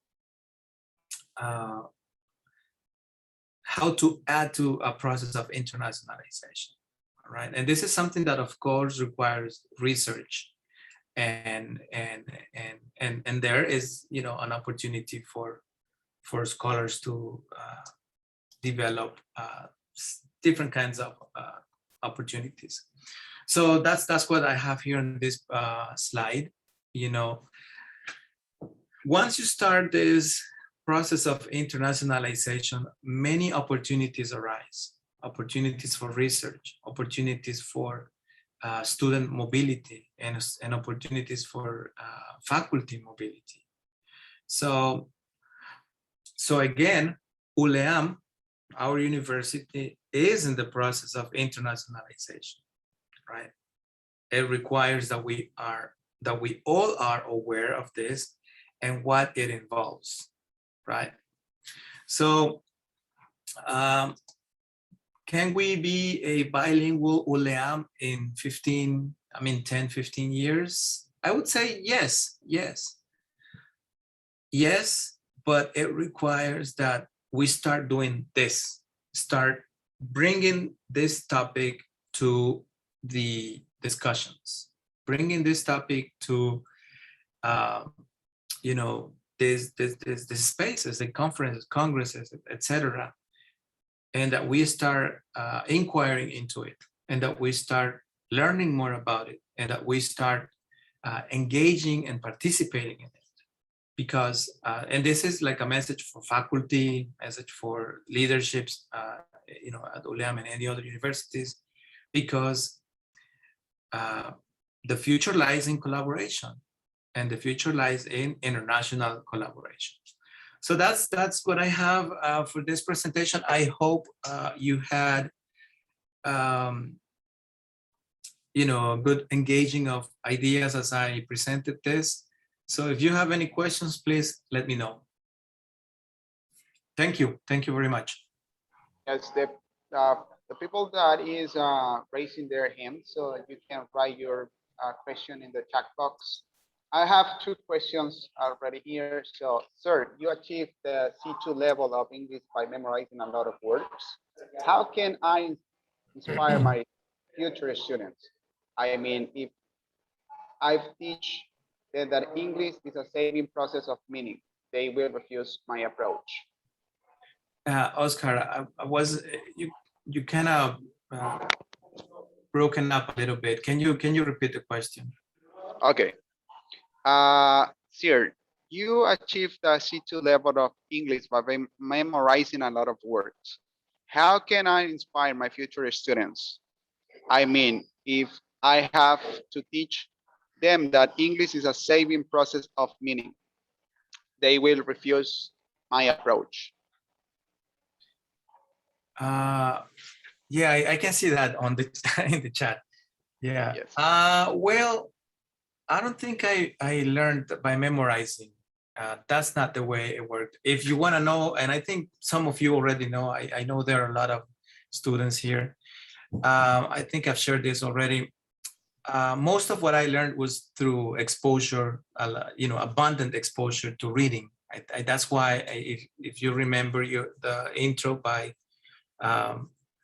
add to a process of internationalization, right? And this is something that, of course, requires research, and there is, an opportunity for scholars to develop different kinds of opportunities. So that's what I have here on this slide. Once you start this process of internationalization, many opportunities arise. Opportunities for research, opportunities for student mobility, and opportunities for faculty mobility. So again, ULEAM, our university, is in the process of internationalization, right? It requires that we all are aware of this and what it involves, right? So can we be a bilingual ULEAM in 10, 15 years? I would say yes, but it requires that we start doing this, start bringing this topic to the discussions, bringing this topic to you know, these spaces, the conferences, congresses, etc., and that we start inquiring into it, and that we start learning more about it, and that we start engaging and participating in it. Because, and this is like a message for faculty, message for leaderships, you know, at ULEM and any other universities, because the future lies in collaboration, and the future lies in international collaboration. So that's what I have for this presentation. I hope you had, you know, a good engaging of ideas as I presented this. So if you have any questions, please let me know. Thank you. Thank you very much. Yes, the people that is raising their hand, so you can write your question in the chat box. I have two questions already here. So, sir, you achieved the C2 level of English by memorizing a lot of words. How can I inspire my future students? I mean, if I teach them that English is a saving process of meaning, they will refuse my approach. Oscar, I was you kind of broken up a little bit. Can you repeat the question? Okay. Sir, you achieved the C2 level of English by memorizing a lot of words. How can I inspire my future students? I mean, if I have to teach them that English is a saving process of meaning, they will refuse my approach. Yeah, I can see that on the in the chat. Yeah. Yes. Well, I don't think I learned by memorizing. That's not the way it worked. If you want to know, and I think some of you already know, I know there are a lot of students here. I think I've shared this already. Most of what I learned was through exposure, you know, abundant exposure to reading. That's why, if you remember the intro by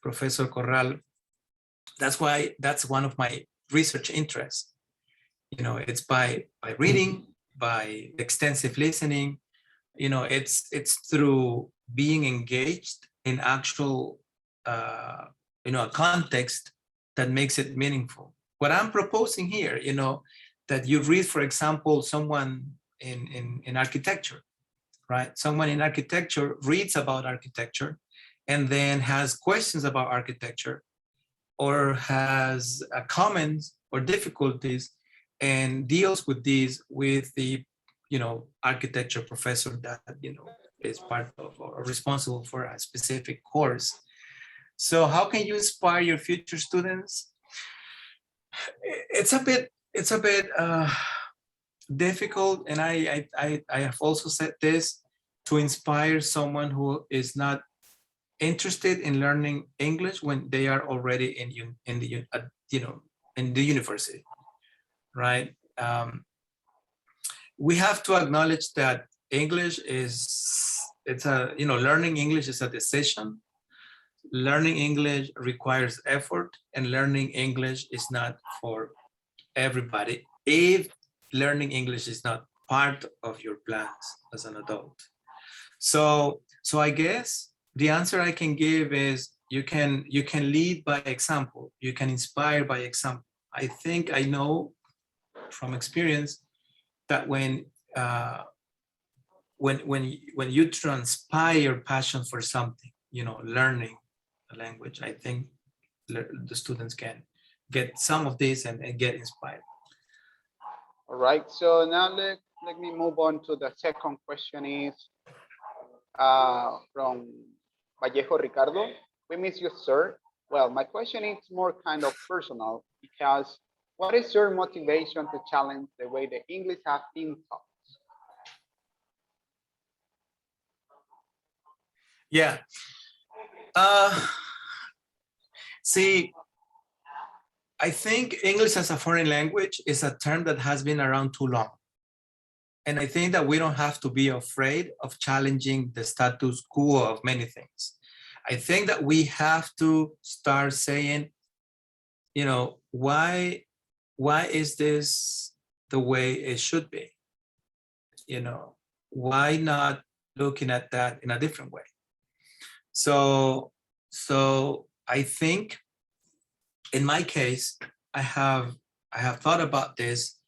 Professor Corral, that's why that's one of my research interests. You know, it's by reading, by extensive listening. You know, it's through being engaged in actual, you know, a context that makes it meaningful. What I'm proposing here, you know, that you read, for example, someone in architecture, right? Someone in architecture reads about architecture and then has questions about architecture, or has comments or difficulties, and deals with these with the, you know, architecture professor that, you know, is part of or responsible for a specific course. So how can you inspire your future students? It's a bit difficult, and I have also said this, to inspire someone who is not interested in learning English when they are already in the university, right? We have to acknowledge that English learning English is a decision. Learning English requires effort, and learning English is not for everybody if learning English is not part of your plans as an adult. So I guess the answer I can give is you can lead by example. You can inspire by example. I think I know from experience that when you transpire passion for something, you know, learning a language, I think the students can get some of this and get inspired. All right, so now let me move on to the second question. Is from Vallejo Ricardo. We miss you, sir. Well, my question is more kind of personal, because what is your motivation to challenge the way the English has been taught? Yeah. See, I think English as a foreign language is a term that has been around too long. And I think that we don't have to be afraid of challenging the status quo of many things. I think that we have to start saying, you know, why is this the way it should be? why not looking at that in a different way? So I think in my case, I have thought about this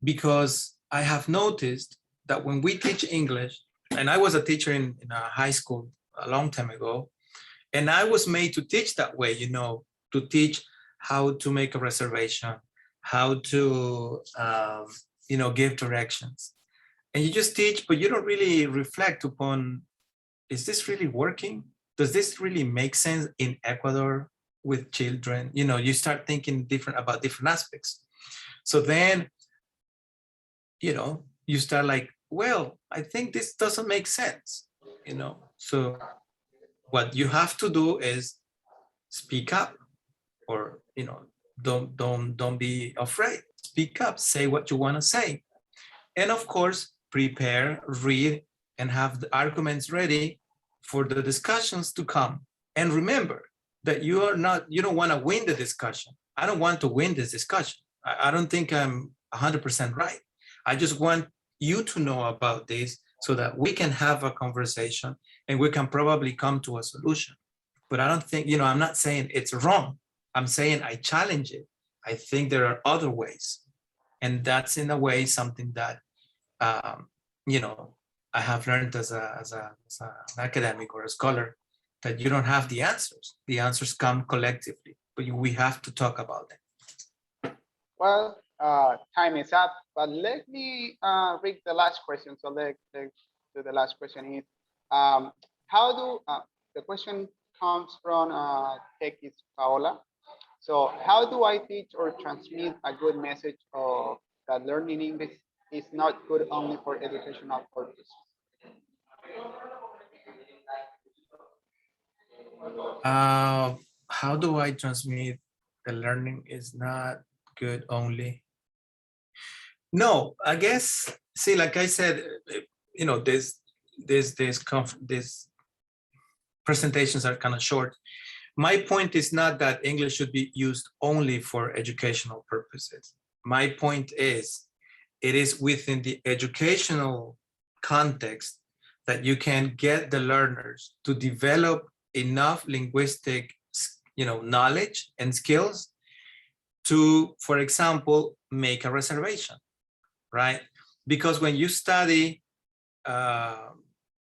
because I have noticed that when we teach English, and I was a teacher in a high school a long time ago, and I was made to teach that way, to teach how to make a reservation, how to, give directions. And you just teach, but you don't really reflect upon, is this really working? Does this really make sense in Ecuador with children? You start thinking about different aspects. So then, you start like, well, I think this doesn't make sense, So what you have to do is speak up, or, don't be afraid. Speak up, say what you want to say. And of course, prepare, read, and have the arguments ready for the discussions to come. And remember that you don't want to win the discussion. I don't want to win this discussion. I don't think I'm 100% right. I just want you to know about this so that we can have a conversation and we can probably come to a solution. But I don't think, I'm not saying it's wrong. I'm saying I challenge it. I think there are other ways. And that's in a way something that, I have learned as an academic or a scholar, that you don't have the answers. The answers come collectively, but we have to talk about them. Well, time is up, but let me read the last question. So the last question is, the question comes from Tekis Paola. So how do I teach or transmit a good message of that learning English is not good only for educational purposes? How do I transmit the learning is not good only? No, I guess, see, like I said, these presentations are kind of short. My point is not that English should be used only for educational purposes. My point is, it is within the educational context that you can get the learners to develop enough linguistic, knowledge and skills to, for example, make a reservation, right? Because when you study,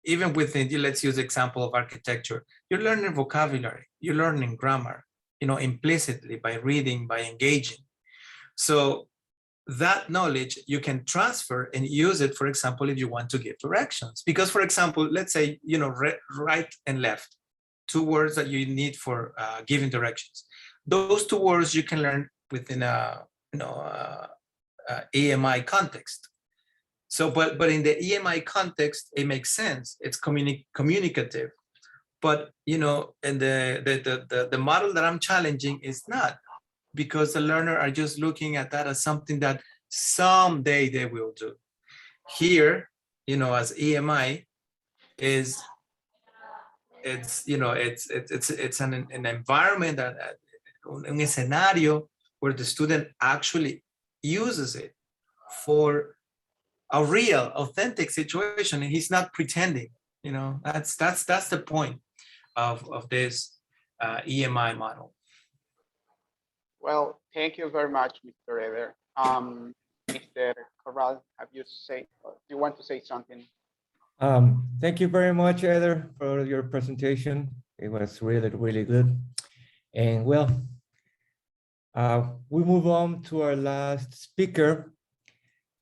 even within, let's use the example of architecture, you're learning vocabulary, you're learning grammar, implicitly by reading, by engaging. So that knowledge you can transfer and use it, for example, if you want to give directions. Because, for example, let's say, right and left, two words that you need for giving directions. Those two words you can learn within a EMI context. So, but in the EMI context, it makes sense. It's communicative. But, and the model that I'm challenging is not, because the learner are just looking at that as something that someday they will do. Here, as EMI is, it's an environment, un escenario where the student actually uses it for a real, authentic situation, and he's not pretending. That's the point of this EMI model. Well, thank you very much, Mr. Eder. Mr. Corral, do you want to say something? Thank you very much, Eder, for your presentation. It was really, really good. And well, we move on to our last speaker,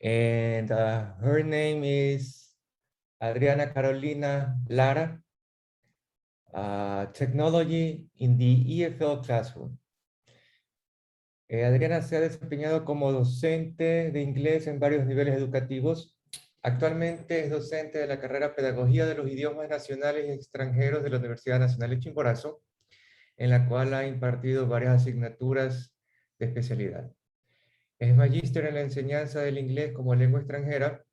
and her name is Adriana Carolina Lara, Technology in the EFL Classroom. Adriana se ha desempeñado como docente de inglés en varios niveles educativos. Actualmente es docente de la carrera Pedagogía de los Idiomas Nacionales y Extranjeros de la Universidad Nacional de Chimborazo, en la cual ha impartido varias asignaturas de especialidad. Es magíster en la enseñanza del inglés como lengua extranjera.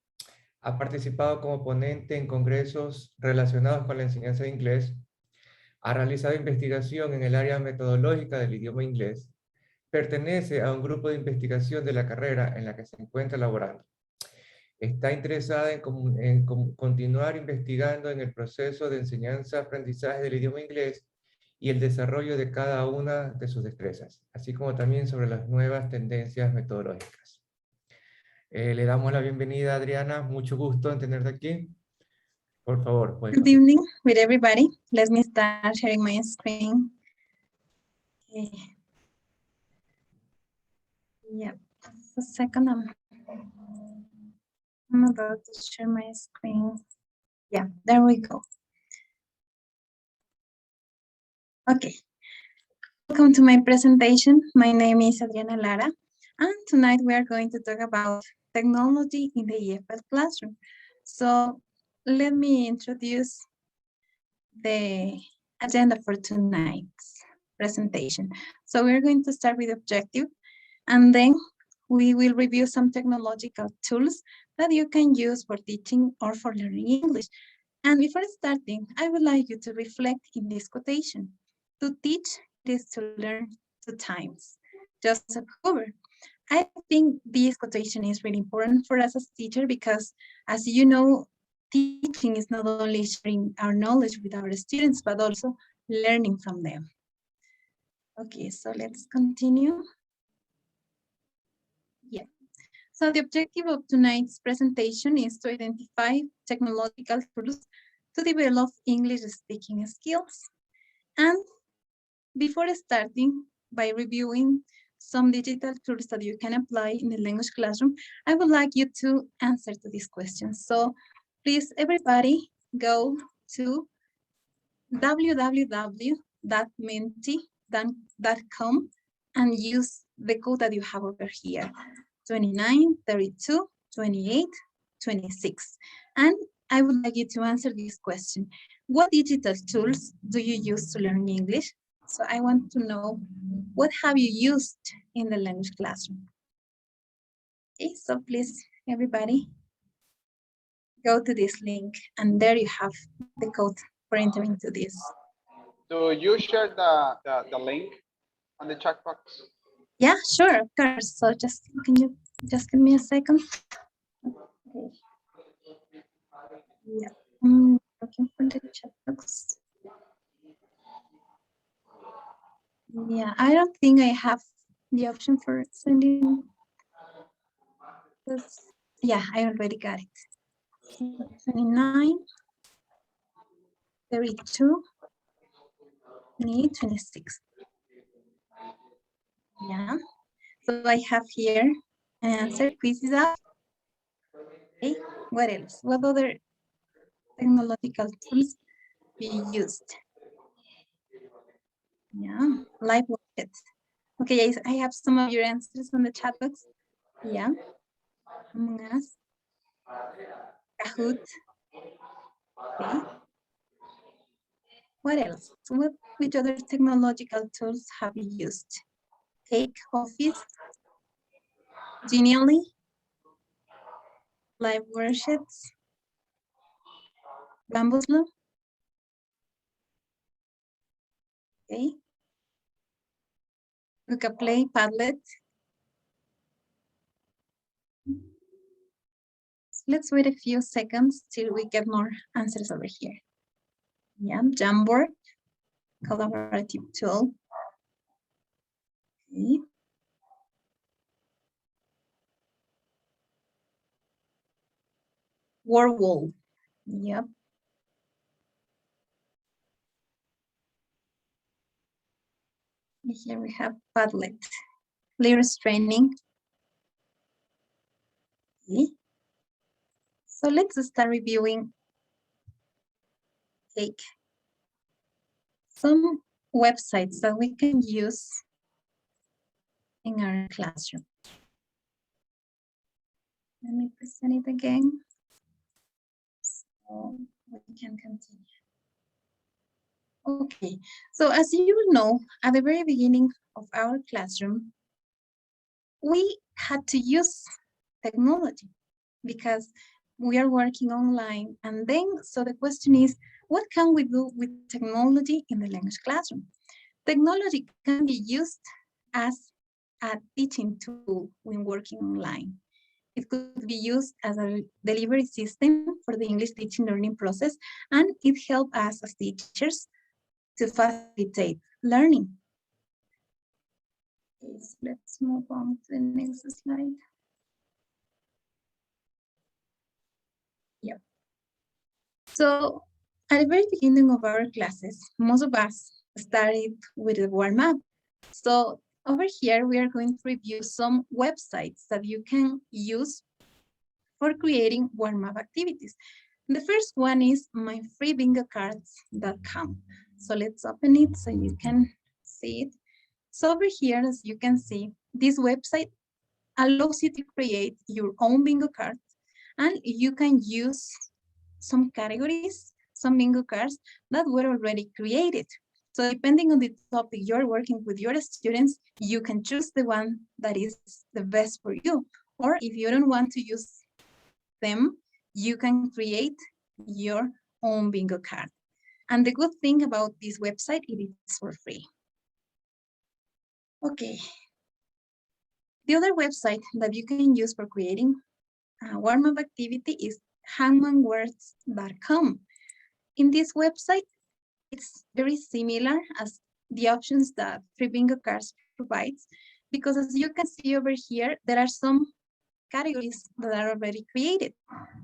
Ha participado como ponente en congresos relacionados con la enseñanza de inglés. Ha realizado investigación en el área metodológica del idioma inglés. Pertenece a un grupo de investigación de la carrera en la que se encuentra laborando. está interesada en continuar investigando en el proceso de enseñanza-aprendizaje del idioma inglés y el desarrollo de cada una de sus destrezas, así como también sobre las nuevas tendencias metodológicas. Le damos la bienvenida a Adriana, mucho gusto en tenerte aquí. Por favor, pues. Good evening with everybody. Let me start sharing my screen. Okay. Yeah, just a second. I'm about to share my screen. Yeah, there we go. Okay. Welcome to my presentation. My name is Adriana Lara, and tonight we are going to talk about technology in the EFL classroom. So let me introduce the agenda for tonight's presentation. So we're going to start with objective, and then we will review some technological tools that you can use for teaching or for learning English. And before starting, I would like you to reflect in this quotation. To teach is to learn 2 times. Joseph Hoover. I think this quotation is really important for us as teachers because, as you know, teaching is not only sharing our knowledge with our students, but also learning from them. Okay, so let's continue. Yeah. So the objective of tonight's presentation is to identify technological tools to develop English speaking skills. And before starting, by reviewing some digital tools that you can apply in the language classroom, I would like you to answer to these questions. So please, everybody, go to www.menti.com and use the code that you have over here, 29, 32, 28, 26. And I would like you to answer this question. What digital tools do you use to learn English? So I want to know, what have you used in the language classroom? Okay, so please, everybody, go to this link, and there you have the code for entering to this. Do you share the link on the chat box? Yeah, sure, of course. So can you just give me a second? Okay. Yeah, I'm looking for the chat box. Yeah, I don't think I have the option for sending this. Yeah, I already got it. 29, 32, 28, 26. Yeah, so I have here answer quizzes up. Okay, what else? What other technological tools we used? Yeah, live worksheet. Okay, I have some of your answers on the chat box. Yeah, Among Us, Kahoot. Okay. What else? Which other technological tools have you used? Take Office, Genially, Live Worksheets, Bamboozle. Okay. Google Play, Padlet. Let's wait a few seconds till we get more answers over here. Yeah, Jamboard, collaborative tool. Okay. Wordwall. Yep. Here we have Padlet. Lyrics training. Okay. So let's start reviewing some websites that we can use in our classroom. Let me present it again so we can continue. Okay, so as you will know, at the very beginning of our classroom, we had to use technology because we are working online. And then, so the question is, what can we do with technology in the language classroom? Technology can be used as a teaching tool when working online. It could be used as a delivery system for the English teaching learning process, and it helps us as teachers to facilitate learning. Let's move on to the next slide. Yeah. So at the very beginning of our classes, most of us started with a warm-up. So over here, we are going to review some websites that you can use for creating warm-up activities. The first one is myfreebingocards.com. So let's open it so you can see it. So over here, as you can see, this website allows you to create your own bingo cards, and you can use some categories, some bingo cards that were already created. So depending on the topic you're working with your students, you can choose the one that is the best for you. Or if you don't want to use them, you can create your own bingo card. And the good thing about this website, it is for free. Okay. The other website that you can use for creating a warm-up activity is hangmanwords.com. In this website, it's very similar as the options that Free Bingo Cards provides, because as you can see over here, there are some categories that are already created.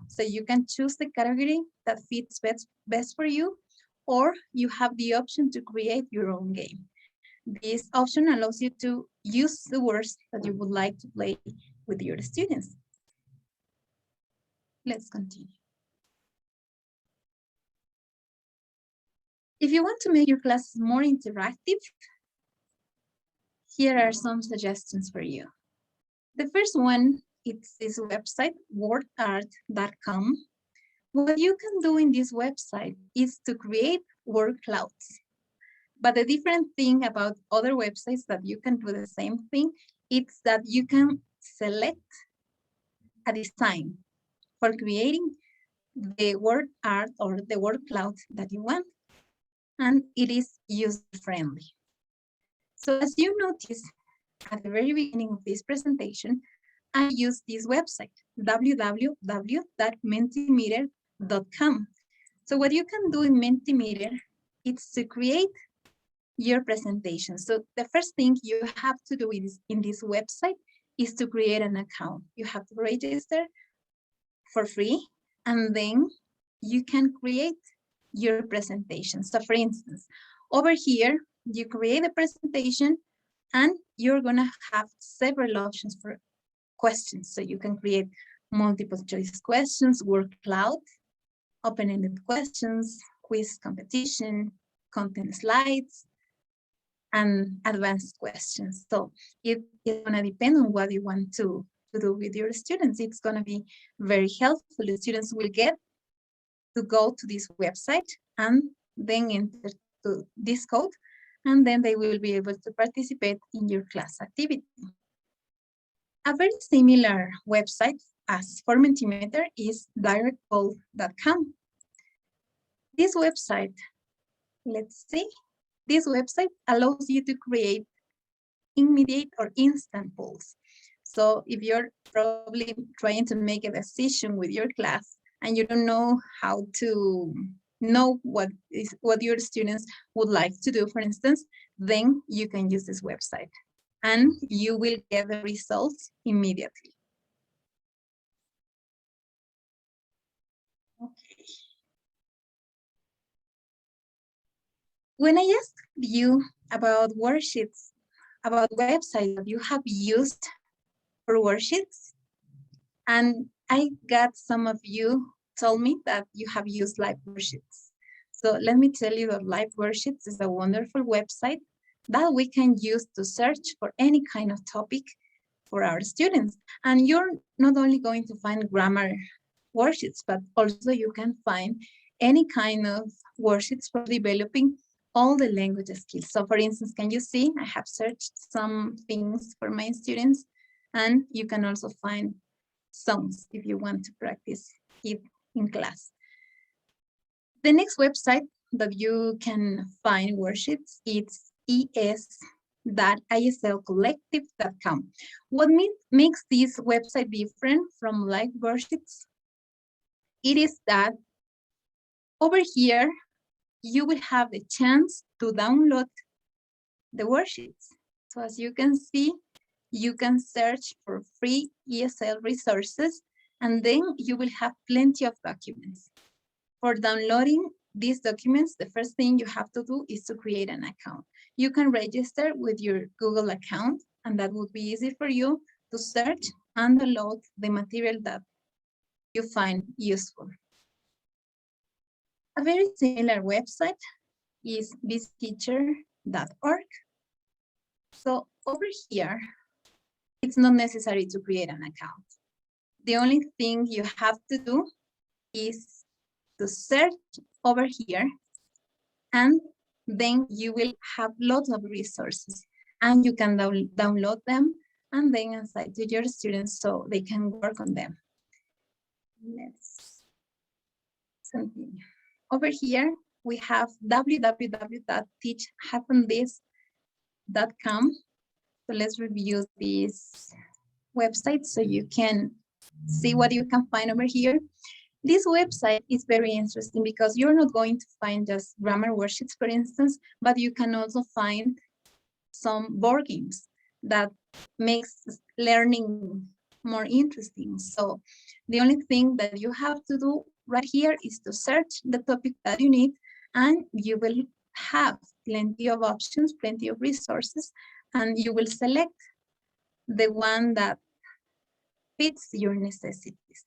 So you can choose the category that fits best for you, or you have the option to create your own game. This option allows you to use the words that you would like to play with your students. Let's continue. If you want to make your classes more interactive, here are some suggestions for you. The first one, it's this website, wordart.com. What you can do in this website is to create word clouds. But the different thing about other websites that you can do the same thing, it's that you can select a design for creating the word art or the word cloud that you want, and it is user-friendly. So as you notice at the very beginning of this presentation, I use this website, www.mentimeter.com. So what you can do in Mentimeter is to create your presentation. So the first thing you have to do in this website is to create an account. You have to register for free, and then you can create your presentation. So for instance, over here, you create a presentation and you're gonna have several options for questions. So you can create multiple choice questions, word cloud, open-ended questions, quiz competition, content slides, and advanced questions. So it's gonna depend on what you want to do with your students. It's gonna be very helpful. The students will get to go to this website and then enter to this code, and then they will be able to participate in your class activity. A very similar website as for Mentimeter is directpoll.com. This website, let's see, this website allows you to create immediate or instant polls. So if you're probably trying to make a decision with your class and you don't know how to know what your students would like to do, for instance, then you can use this website and you will get the results immediately. Okay. When I asked you about worksheets, about websites that you have used for worksheets, and I got some of you told me that you have used Live Worksheets. So let me tell you that Live Worksheets is a wonderful website that we can use to search for any kind of topic for our students. And you're not only going to find grammar worksheets, but also you can find any kind of worksheets for developing all the language skills. So for instance, can you see, I have searched some things for my students, and you can also find songs if you want to practice it in class. The next website that you can find worksheets, it's ES worksheets.islcollective.com. What makes this website different from live worksheets? It is that over here, you will have the chance to download the worksheets. So as you can see, you can search for free ESL resources, and then you will have plenty of documents. For downloading these documents, the first thing you have to do is to create an account. You can register with your Google account, and that would be easy for you to search and download the material that you find useful. A very similar website is bizteacher.org. So over here, it's not necessary to create an account. The only thing you have to do is to search over here, and then you will have lots of resources, and you can download them and then assign to your students so they can work on them. Let's continue. Over here, we have www.teach-this.com. So let's review this website so you can see what you can find over here. This website is very interesting because you're not going to find just grammar worksheets, for instance, but you can also find some board games that makes learning more interesting. So the only thing that you have to do right here is to search the topic that you need, and you will have plenty of options, plenty of resources, and you will select the one that fits your necessities.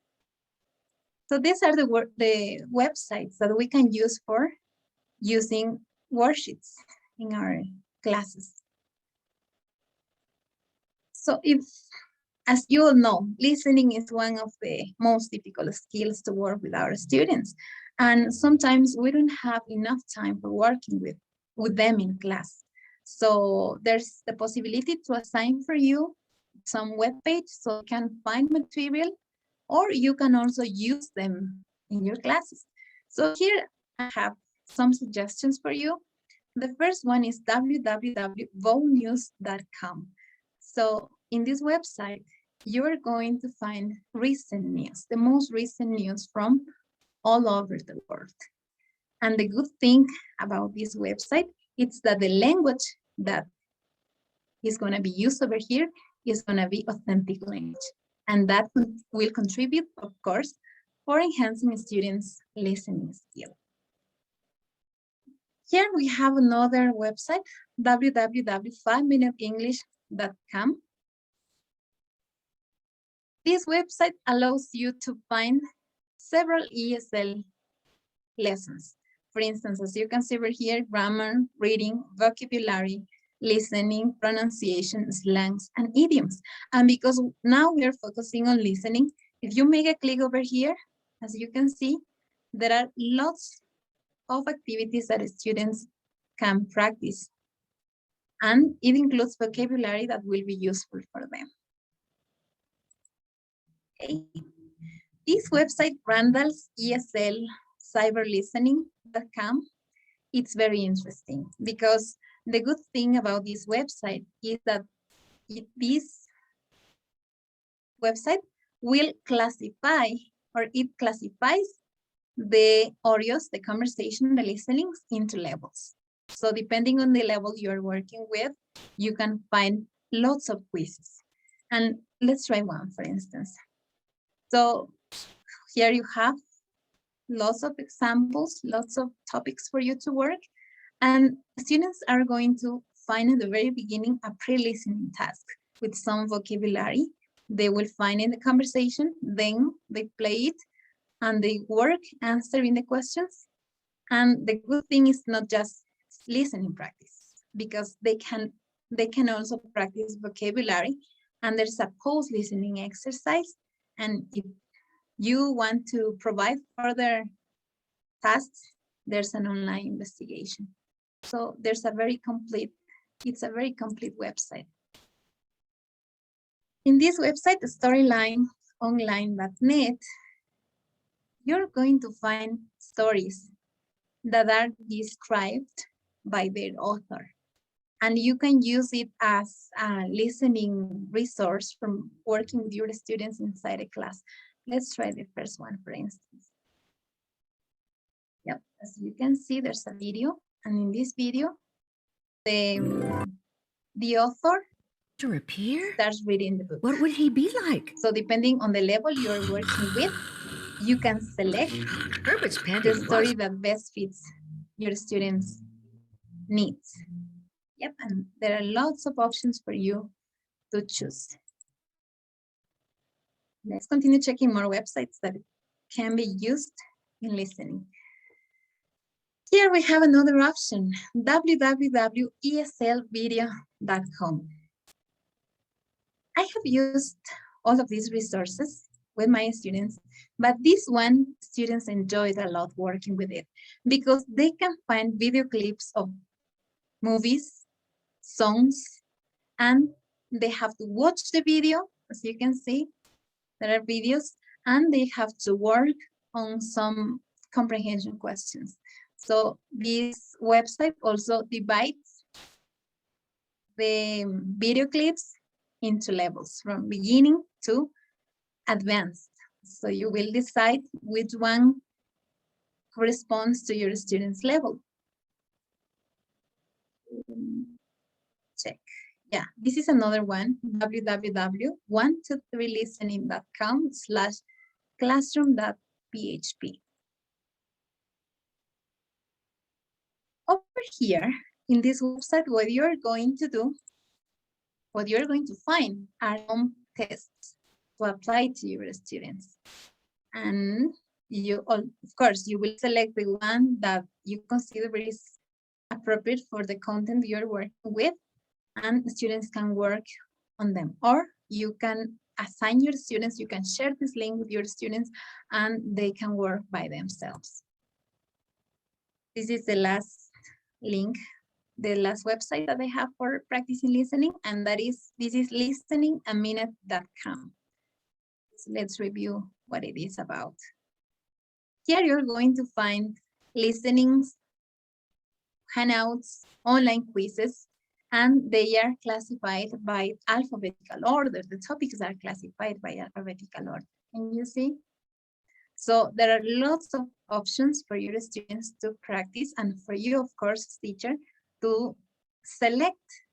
So these are the websites that we can use for using worksheets in our classes. So as you all know, listening is one of the most difficult skills to work with our students. And sometimes we don't have enough time for working with them in class. So there's the possibility to assign for you some web page so you can find material, or you can also use them in your classes. So here I have some suggestions for you. The first one is www.vonews.com. So in this website, you're going to find recent news, the most recent news from all over the world. And the good thing about this website is that the language that is going to be used over here is going to be authentic language. And that will contribute, of course, for enhancing students' listening skill. Here we have another website, www.5minuteenglish.com. This website allows you to find several ESL lessons. For instance, as you can see over here, grammar, reading, vocabulary, listening, pronunciation, slangs, and idioms. And because now we are focusing on listening, if you make a click over here, as you can see, there are lots of activities that students can practice. And it includes vocabulary that will be useful for them. Okay. This website, Randall's ESL cyberlistening.com, it's very interesting because the good thing about this website is that this website will classify, or it classifies the audios, the conversation, the listenings into levels. So depending on the level you're working with, you can find lots of quizzes. And let's try one, for instance. So here you have lots of examples, lots of topics for you to work. And students are going to find at the very beginning a pre-listening task with some vocabulary. They will find in the conversation, then they play it, and they work answering the questions. And the good thing is not just listening practice, because they can also practice vocabulary, and there's a post-listening exercise. And if you want to provide further tasks, there's an online investigation. So it's a very complete website. In this website, storylineonline.net, you're going to find stories that are described by their author. And you can use it as a listening resource from working with your students inside a class. Let's try the first one, for instance. Yep, as you can see, there's a video. And in this video, the author To appear? starts reading the book. What would he be like? So depending on the level you're working with, you can select Herbert's the panting story that best fits your students' needs. Yep, and there are lots of options for you to choose. Let's continue checking more websites that can be used in listening. Here we have another option, www.eslvideo.com. I have used all of these resources with my students, but this one, students enjoyed a lot working with it because they can find video clips of movies, songs, and they have to watch the video. As you can see, there are videos, and they have to work on some comprehension questions. So this website also divides the video clips into levels from beginning to advanced. So you will decide which one corresponds to your student's level. Check. Yeah, this is another one, www.123listening.com/classroom.php. Over here in this website, what you're going to find are some tests to apply to your students. And you, of course, you will select the one that you consider is appropriate for the content you're working with, and students can work on them. Or you can assign your students, you can share this link with your students, and they can work by themselves. This is the last link, the last website that I have for practicing listening, and this is listeningaminute.com. So let's review what it is about. Here you're going to find listenings, handouts, online quizzes, and they are classified by alphabetical order. The topics are classified by alphabetical order. Can you see? So there are lots of options for your students to practice, and for you, of course, teacher, to select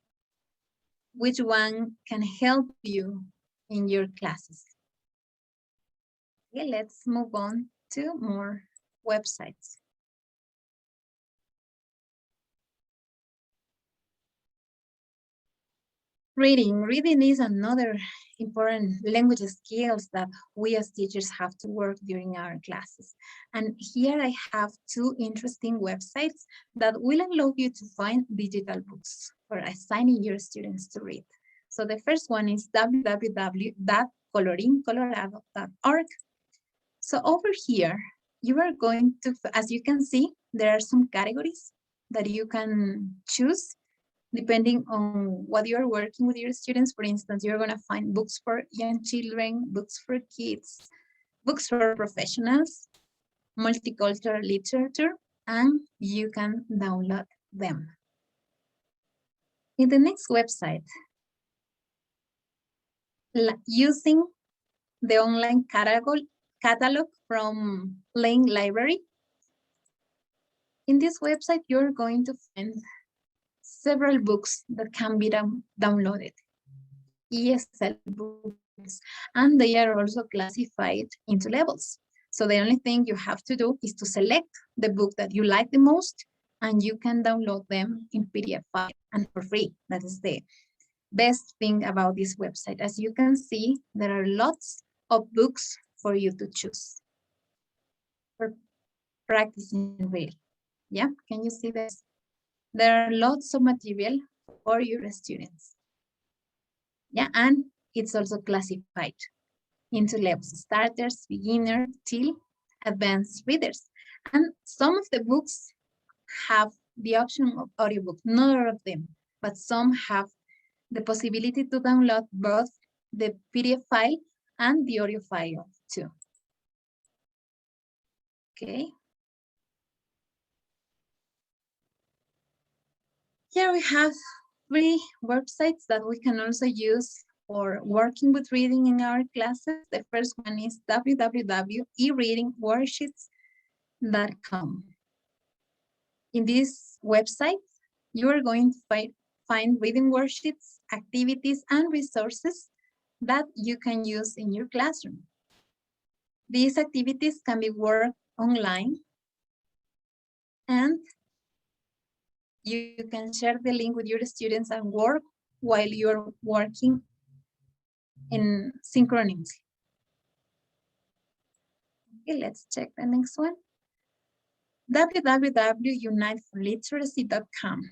which one can help you in your classes. Okay, let's move on to more websites. Reading is another important language skills that we as teachers have to work during our classes. And here I have two interesting websites that will allow you to find digital books for assigning your students to read. So the first one is www.colorincolorado.org. So over here, you are going to, as you can see, there are some categories that you can choose depending on what you're working with your students. For instance, you're going to find books for young children, books for kids, books for professionals, multicultural literature, and you can download them. In the next website, using the online catalog from Lane Library, in this website, you're going to find several books that can be downloaded, ESL books, and they are also classified into levels. So the only thing you have to do is to select the book that you like the most, and you can download them in PDF file and for free. That is the best thing about this website. As you can see, there are lots of books for you to choose for practicing reading. Yeah, can you see this? There are lots of material for your students. Yeah, and it's also classified into levels, starters, beginner, till advanced readers. And some of the books have the option of audiobook, not all of them, but some have the possibility to download both the PDF file and the audio file too. Okay. Here we have three websites that we can also use for working with reading in our classes. The first one is www.ereadingworksheets.com. In this website, you are going to find reading worksheets, activities, and resources that you can use in your classroom. These activities can be worked online, and you can share the link with your students and work while you're working in synchronously. Okay, let's check the next one. www.uniteforliteracy.com.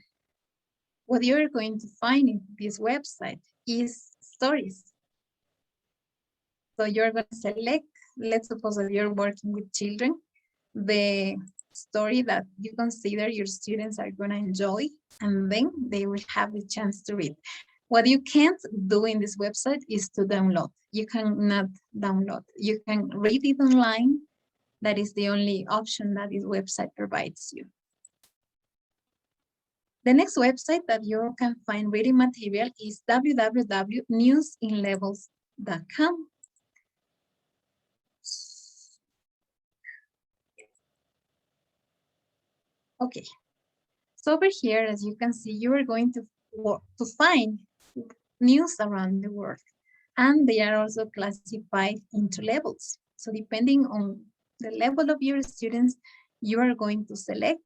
What you're going to find in this website is stories. So you're going to select, let's suppose that you're working with children, the story that you consider your students are going to enjoy, and then they will have the chance to read. What you can't do in this website is to download. You cannot download. You can read it online. That is the only option that this website provides you. The next website that you can find reading material is www.newsinlevels.com. Okay, so over here, as you can see, you are going to find news around the world, and they are also classified into levels. So depending on the level of your students, you are going to select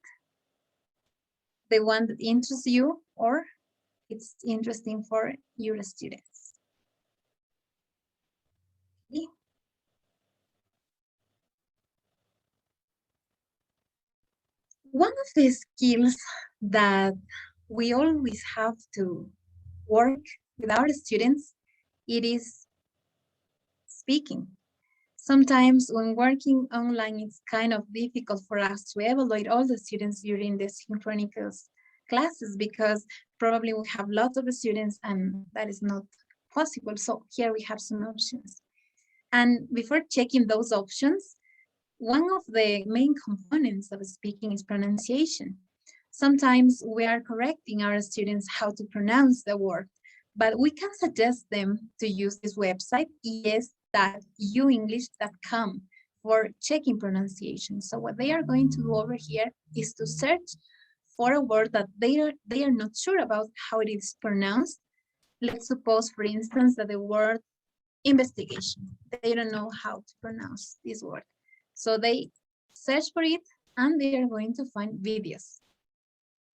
the one that interests you or it's interesting for your students. Okay. One of the skills that we always have to work with our students, it is speaking. Sometimes when working online, it's kind of difficult for us to evaluate all the students during the synchronous classes because probably we have lots of students and that is not possible. So here we have some options. And before checking those options, one of the main components of speaking is pronunciation. Sometimes we are correcting our students how to pronounce the word, but we can suggest them to use this website, es.uenglish.com, for checking pronunciation. So what they are going to do over here is to search for a word that they are not sure about how it is pronounced. Let's suppose, for instance, that the word investigation, they don't know how to pronounce this word. So they search for it and they are going to find videos.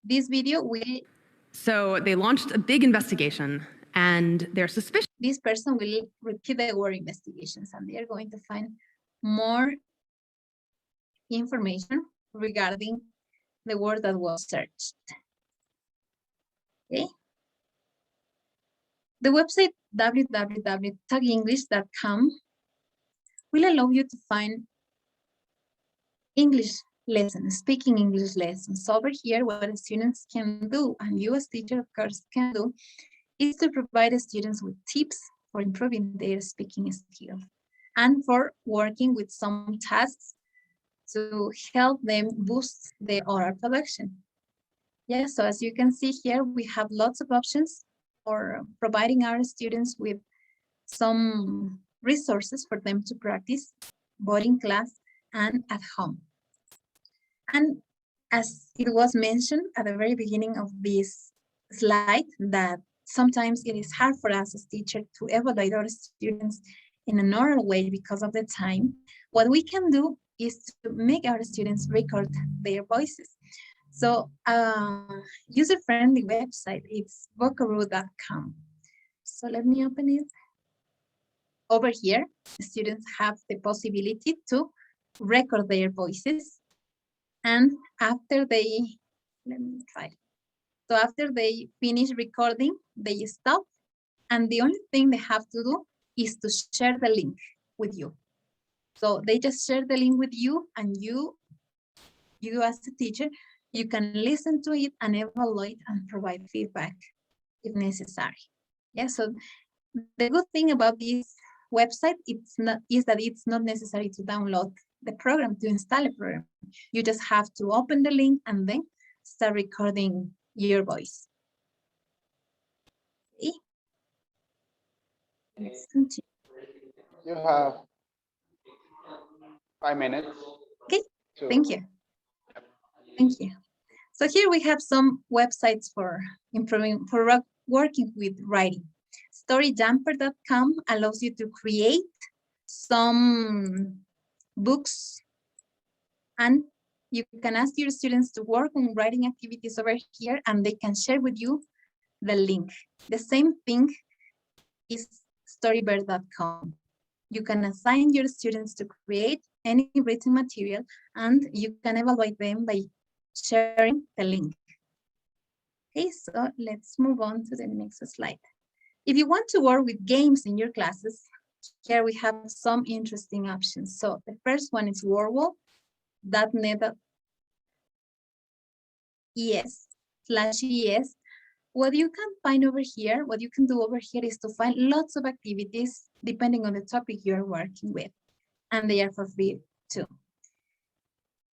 This video will... So they launched a big investigation and they're suspicious. This person will repeat the word investigations and they are going to find more information regarding the word that was searched. Okay. The website www.talkenglish.com will allow you to find English lessons, speaking English lessons. So over here, what the students can do, and you as teacher, of course, can do, is to provide the students with tips for improving their speaking skills and for working with some tasks to help them boost their oral production. Yeah, so as you can see here, we have lots of options for providing our students with some resources for them to practice both in class and at home. And as it was mentioned at the very beginning of this slide, that sometimes it is hard for us as teachers to evaluate our students in an oral way because of the time. What we can do is to make our students record their voices. So user-friendly website, it's vocaboo.com. So let me open it. Over here, the students have the possibility to record their voices. And after they, let me try. So after they finish recording, they stop. And the only thing they have to do is to share the link with you. So they just share the link with you, and you as a teacher, you can listen to it and evaluate and provide feedback if necessary. Yeah, so the good thing about this website is that it's not necessary to download the program, to install a program. You just have to open the link and then start recording your voice. Let's continue. You have 5 minutes. Okay, to- thank you. Thank you. So here we have some websites for improving, for working with writing. Storydumper.com allows you to create some books, and you can ask your students to work on writing activities over here, and they can share with you the link. The same thing is storybird.com. You can assign your students to create any written material, and you can evaluate them by sharing the link. Okay, so let's move on to the next slide. If you want to work with games in your classes, here we have some interesting options. So the first one is worldwall.net/es. What you can find over here, what you can do over here is to find lots of activities depending on the topic you're working with, and they are for free too.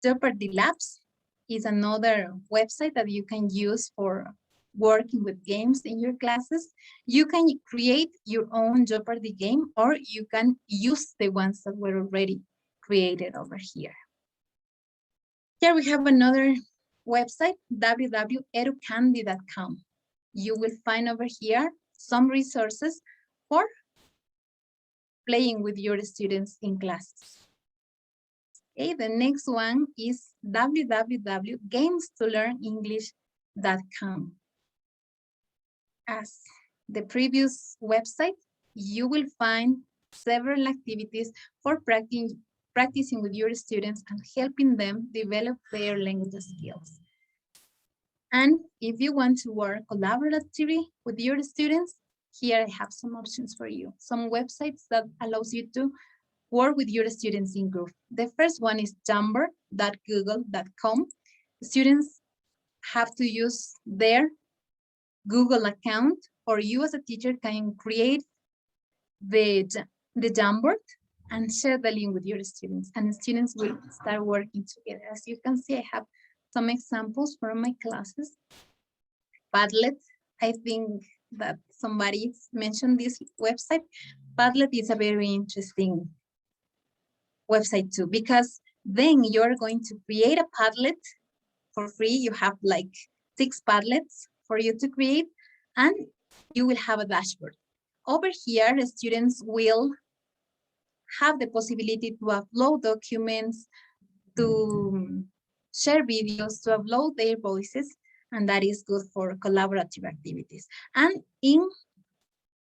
Jeopardy Labs is another website that you can use for working with games in your classes. You can create your own Jeopardy game, or you can use the ones that were already created over here. Here we have another website, www.educandy.com. You will find over here some resources for playing with your students in classes. Okay, the next one is www.gamestolearnenglish.com. As the previous website, you will find several activities for practicing with your students and helping them develop their language skills. And if you want to work collaboratively with your students, here I have some options for you. Some websites that allows you to work with your students in group. The first one is jumper.google.com. Students have to use their Google account, or you as a teacher can create the Jamboard and share the link with your students, and students will start working together. As you can see, I have some examples from my classes. Padlet, I think that somebody mentioned this website. Padlet is a very interesting website too, because then you're going to create a Padlet for free. You have like 6 Padlets for you to create, and you will have a dashboard. Over here, the students will have the possibility to upload documents, to share videos, to upload their voices, and that is good for collaborative activities. And in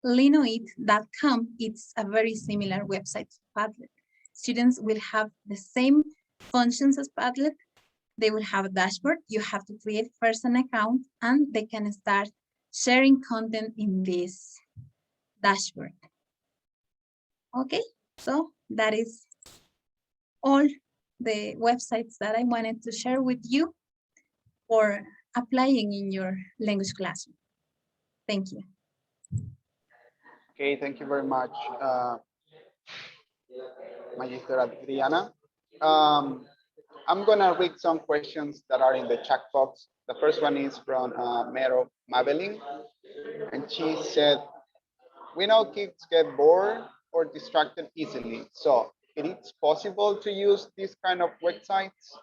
linoit.com, it's a very similar website to Padlet. Students will have the same functions as Padlet. They will have a dashboard. You have to create first an account, and they can start sharing content in this dashboard. Okay, so that is all the websites that I wanted to share with you for applying in your language classroom. Thank you. Okay, thank you very much, Magister Adriana. I'm gonna read some questions that are in the chat box. The first one is from Mero Mabelin, and she said, we know kids get bored or distracted easily, so it is possible to use this kind of websites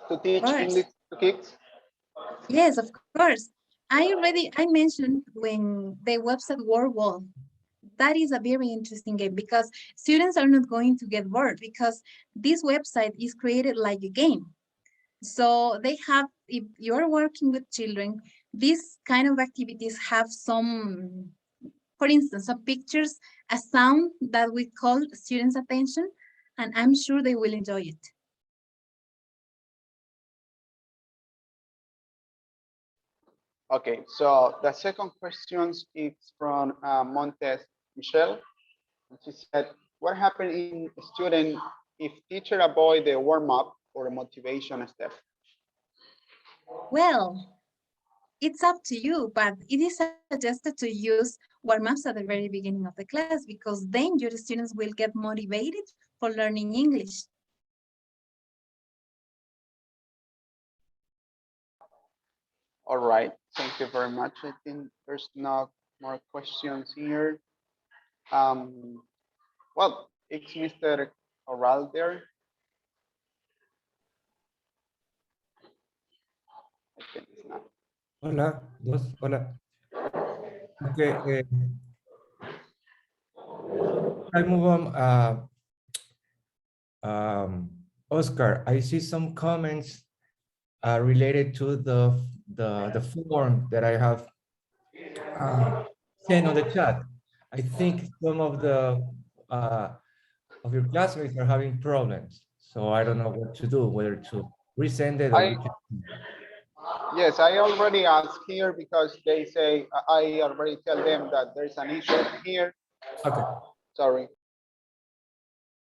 to teach English to kids? Yes, of course. I mentioned when the website WordWall. That is a very interesting game because students are not going to get bored because this website is created like a game. So they have, if you're working with children, these kind of activities have some, for instance, some pictures, a sound that we call students' attention, and I'm sure they will enjoy it. Okay, so the second question is from Montes Michelle. She said, what happened in a student if teacher avoid the warm-up or motivation step? Well, it's up to you, but it is suggested to use warm-ups at the very beginning of the class because then your students will get motivated for learning English. All right, thank you very much. I think there's no more questions here. Well, it's Mr. Oral there. I think it's not. Hola, hola. Okay, I move on. Oscar, I see some comments related to the form that I have sent on the chat. I think some of your classmates are having problems, so I don't know what to do, whether to resend it or you can. Yes, I already asked here because they say I already tell them that there's an issue here. Okay. Sorry.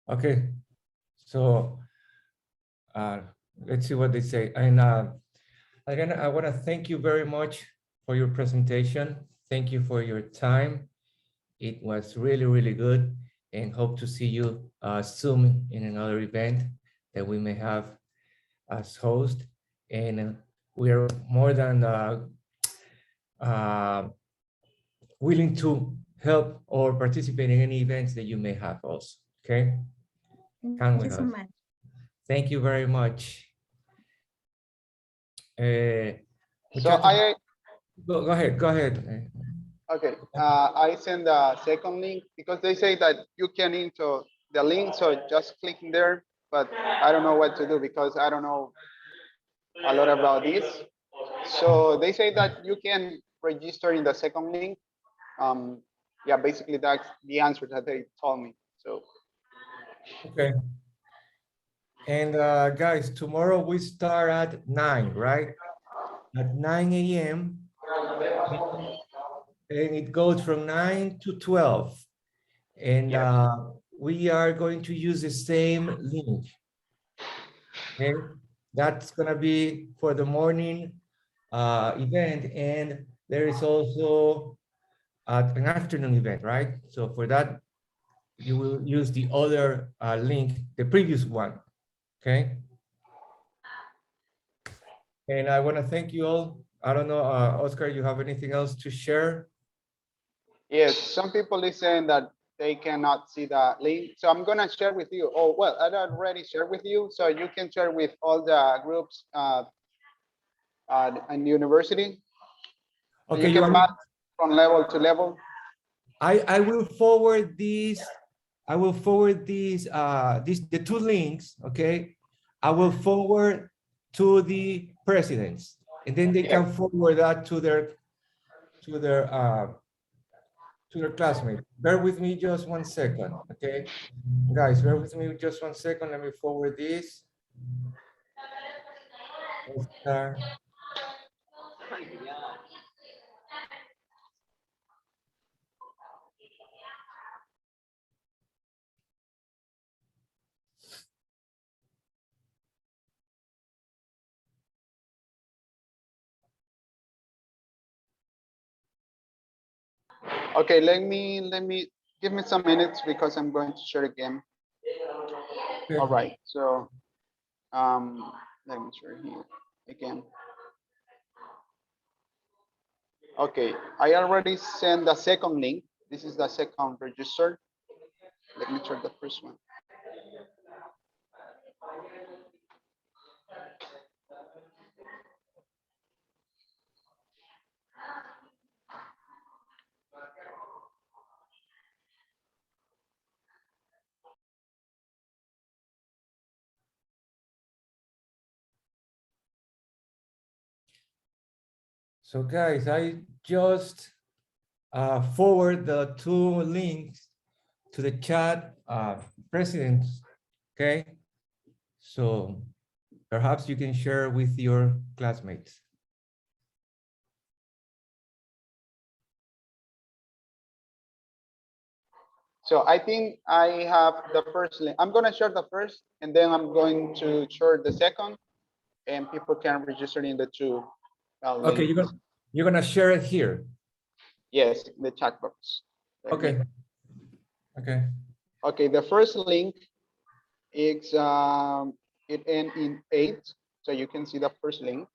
Okay. So let's see what they say. And again, I want to thank you very much for your presentation. Thank you for your time. It was really, really good, and hope to see you soon in another event that we may have as host. And we are more than willing to help or participate in any events that you may have also. Okay. Thank you so much. Thank you very much. So I go ahead. Okay, I send the second link because they say that you can enter the link, so just clicking there, but I don't know what to do because I don't know a lot about this. So they say that you can register in the second link. Yeah, basically that's the answer that they told me. So okay. And guys, tomorrow we start at 9, right? At 9 a.m. And it goes from 9 to 12. And we are going to use the same link. Okay, that's gonna be for the morning event, and there is also an afternoon event, right? So for that, you will use the other link, the previous one, okay? And I want to thank you all. I don't know, Oscar, you have anything else to share? yes, some people is saying that they cannot see the link. So I'm gonna share with you. Oh, well, I already shared with you. So you can share with all the groups in university. Okay, you can pass from level to level. I will forward these. I will forward these the two links. Okay, I will forward to the presidents, and then they can forward that to their classmates. Bear with me just 1 second, okay, guys. Bear with me just 1 second. Let me forward this. Okay, let me give me some minutes because I'm going to share again. Okay. All right, so let me share here again. Okay, I already sent the second link. This is the second register. Let me check the first one. So guys, I just forward the two links to the chat, presidents, okay? So perhaps you can share with your classmates. So I think I have the first link. I'm gonna share the first, and then I'm going to share the second, and people can register in the two. Okay, you're gonna share it here. Yes, the chat box. Okay. Okay. Okay, the first link is it ends in 8, so you can see the first link.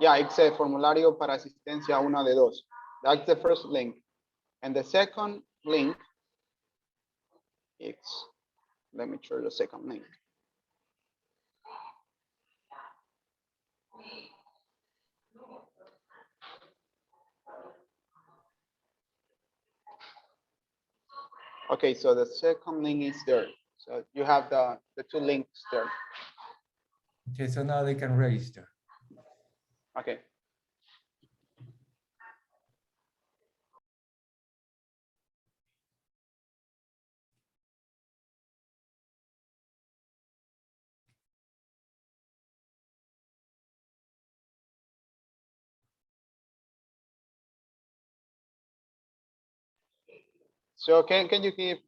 Yeah, it's a formulario para asistencia 1 de 2. That's the first link. And the second link is, let me show you the second link. Okay, so the second link is there. So you have the two links there. Okay, so now they can register. Okay. So can you give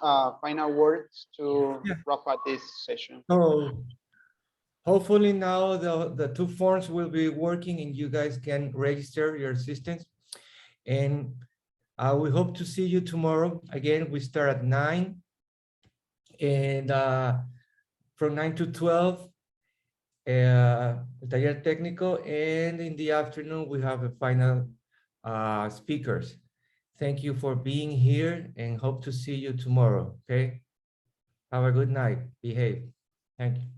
final words to wrap up this session? So hopefully now the two forms will be working and you guys can register your assistants. And we hope to see you tomorrow. Again, we start at 9 and from 9 to 12, taller técnico, and in the afternoon we have a final speakers. Thank you for being here and hope to see you tomorrow. Okay. Have a good night. Behave. Thank you.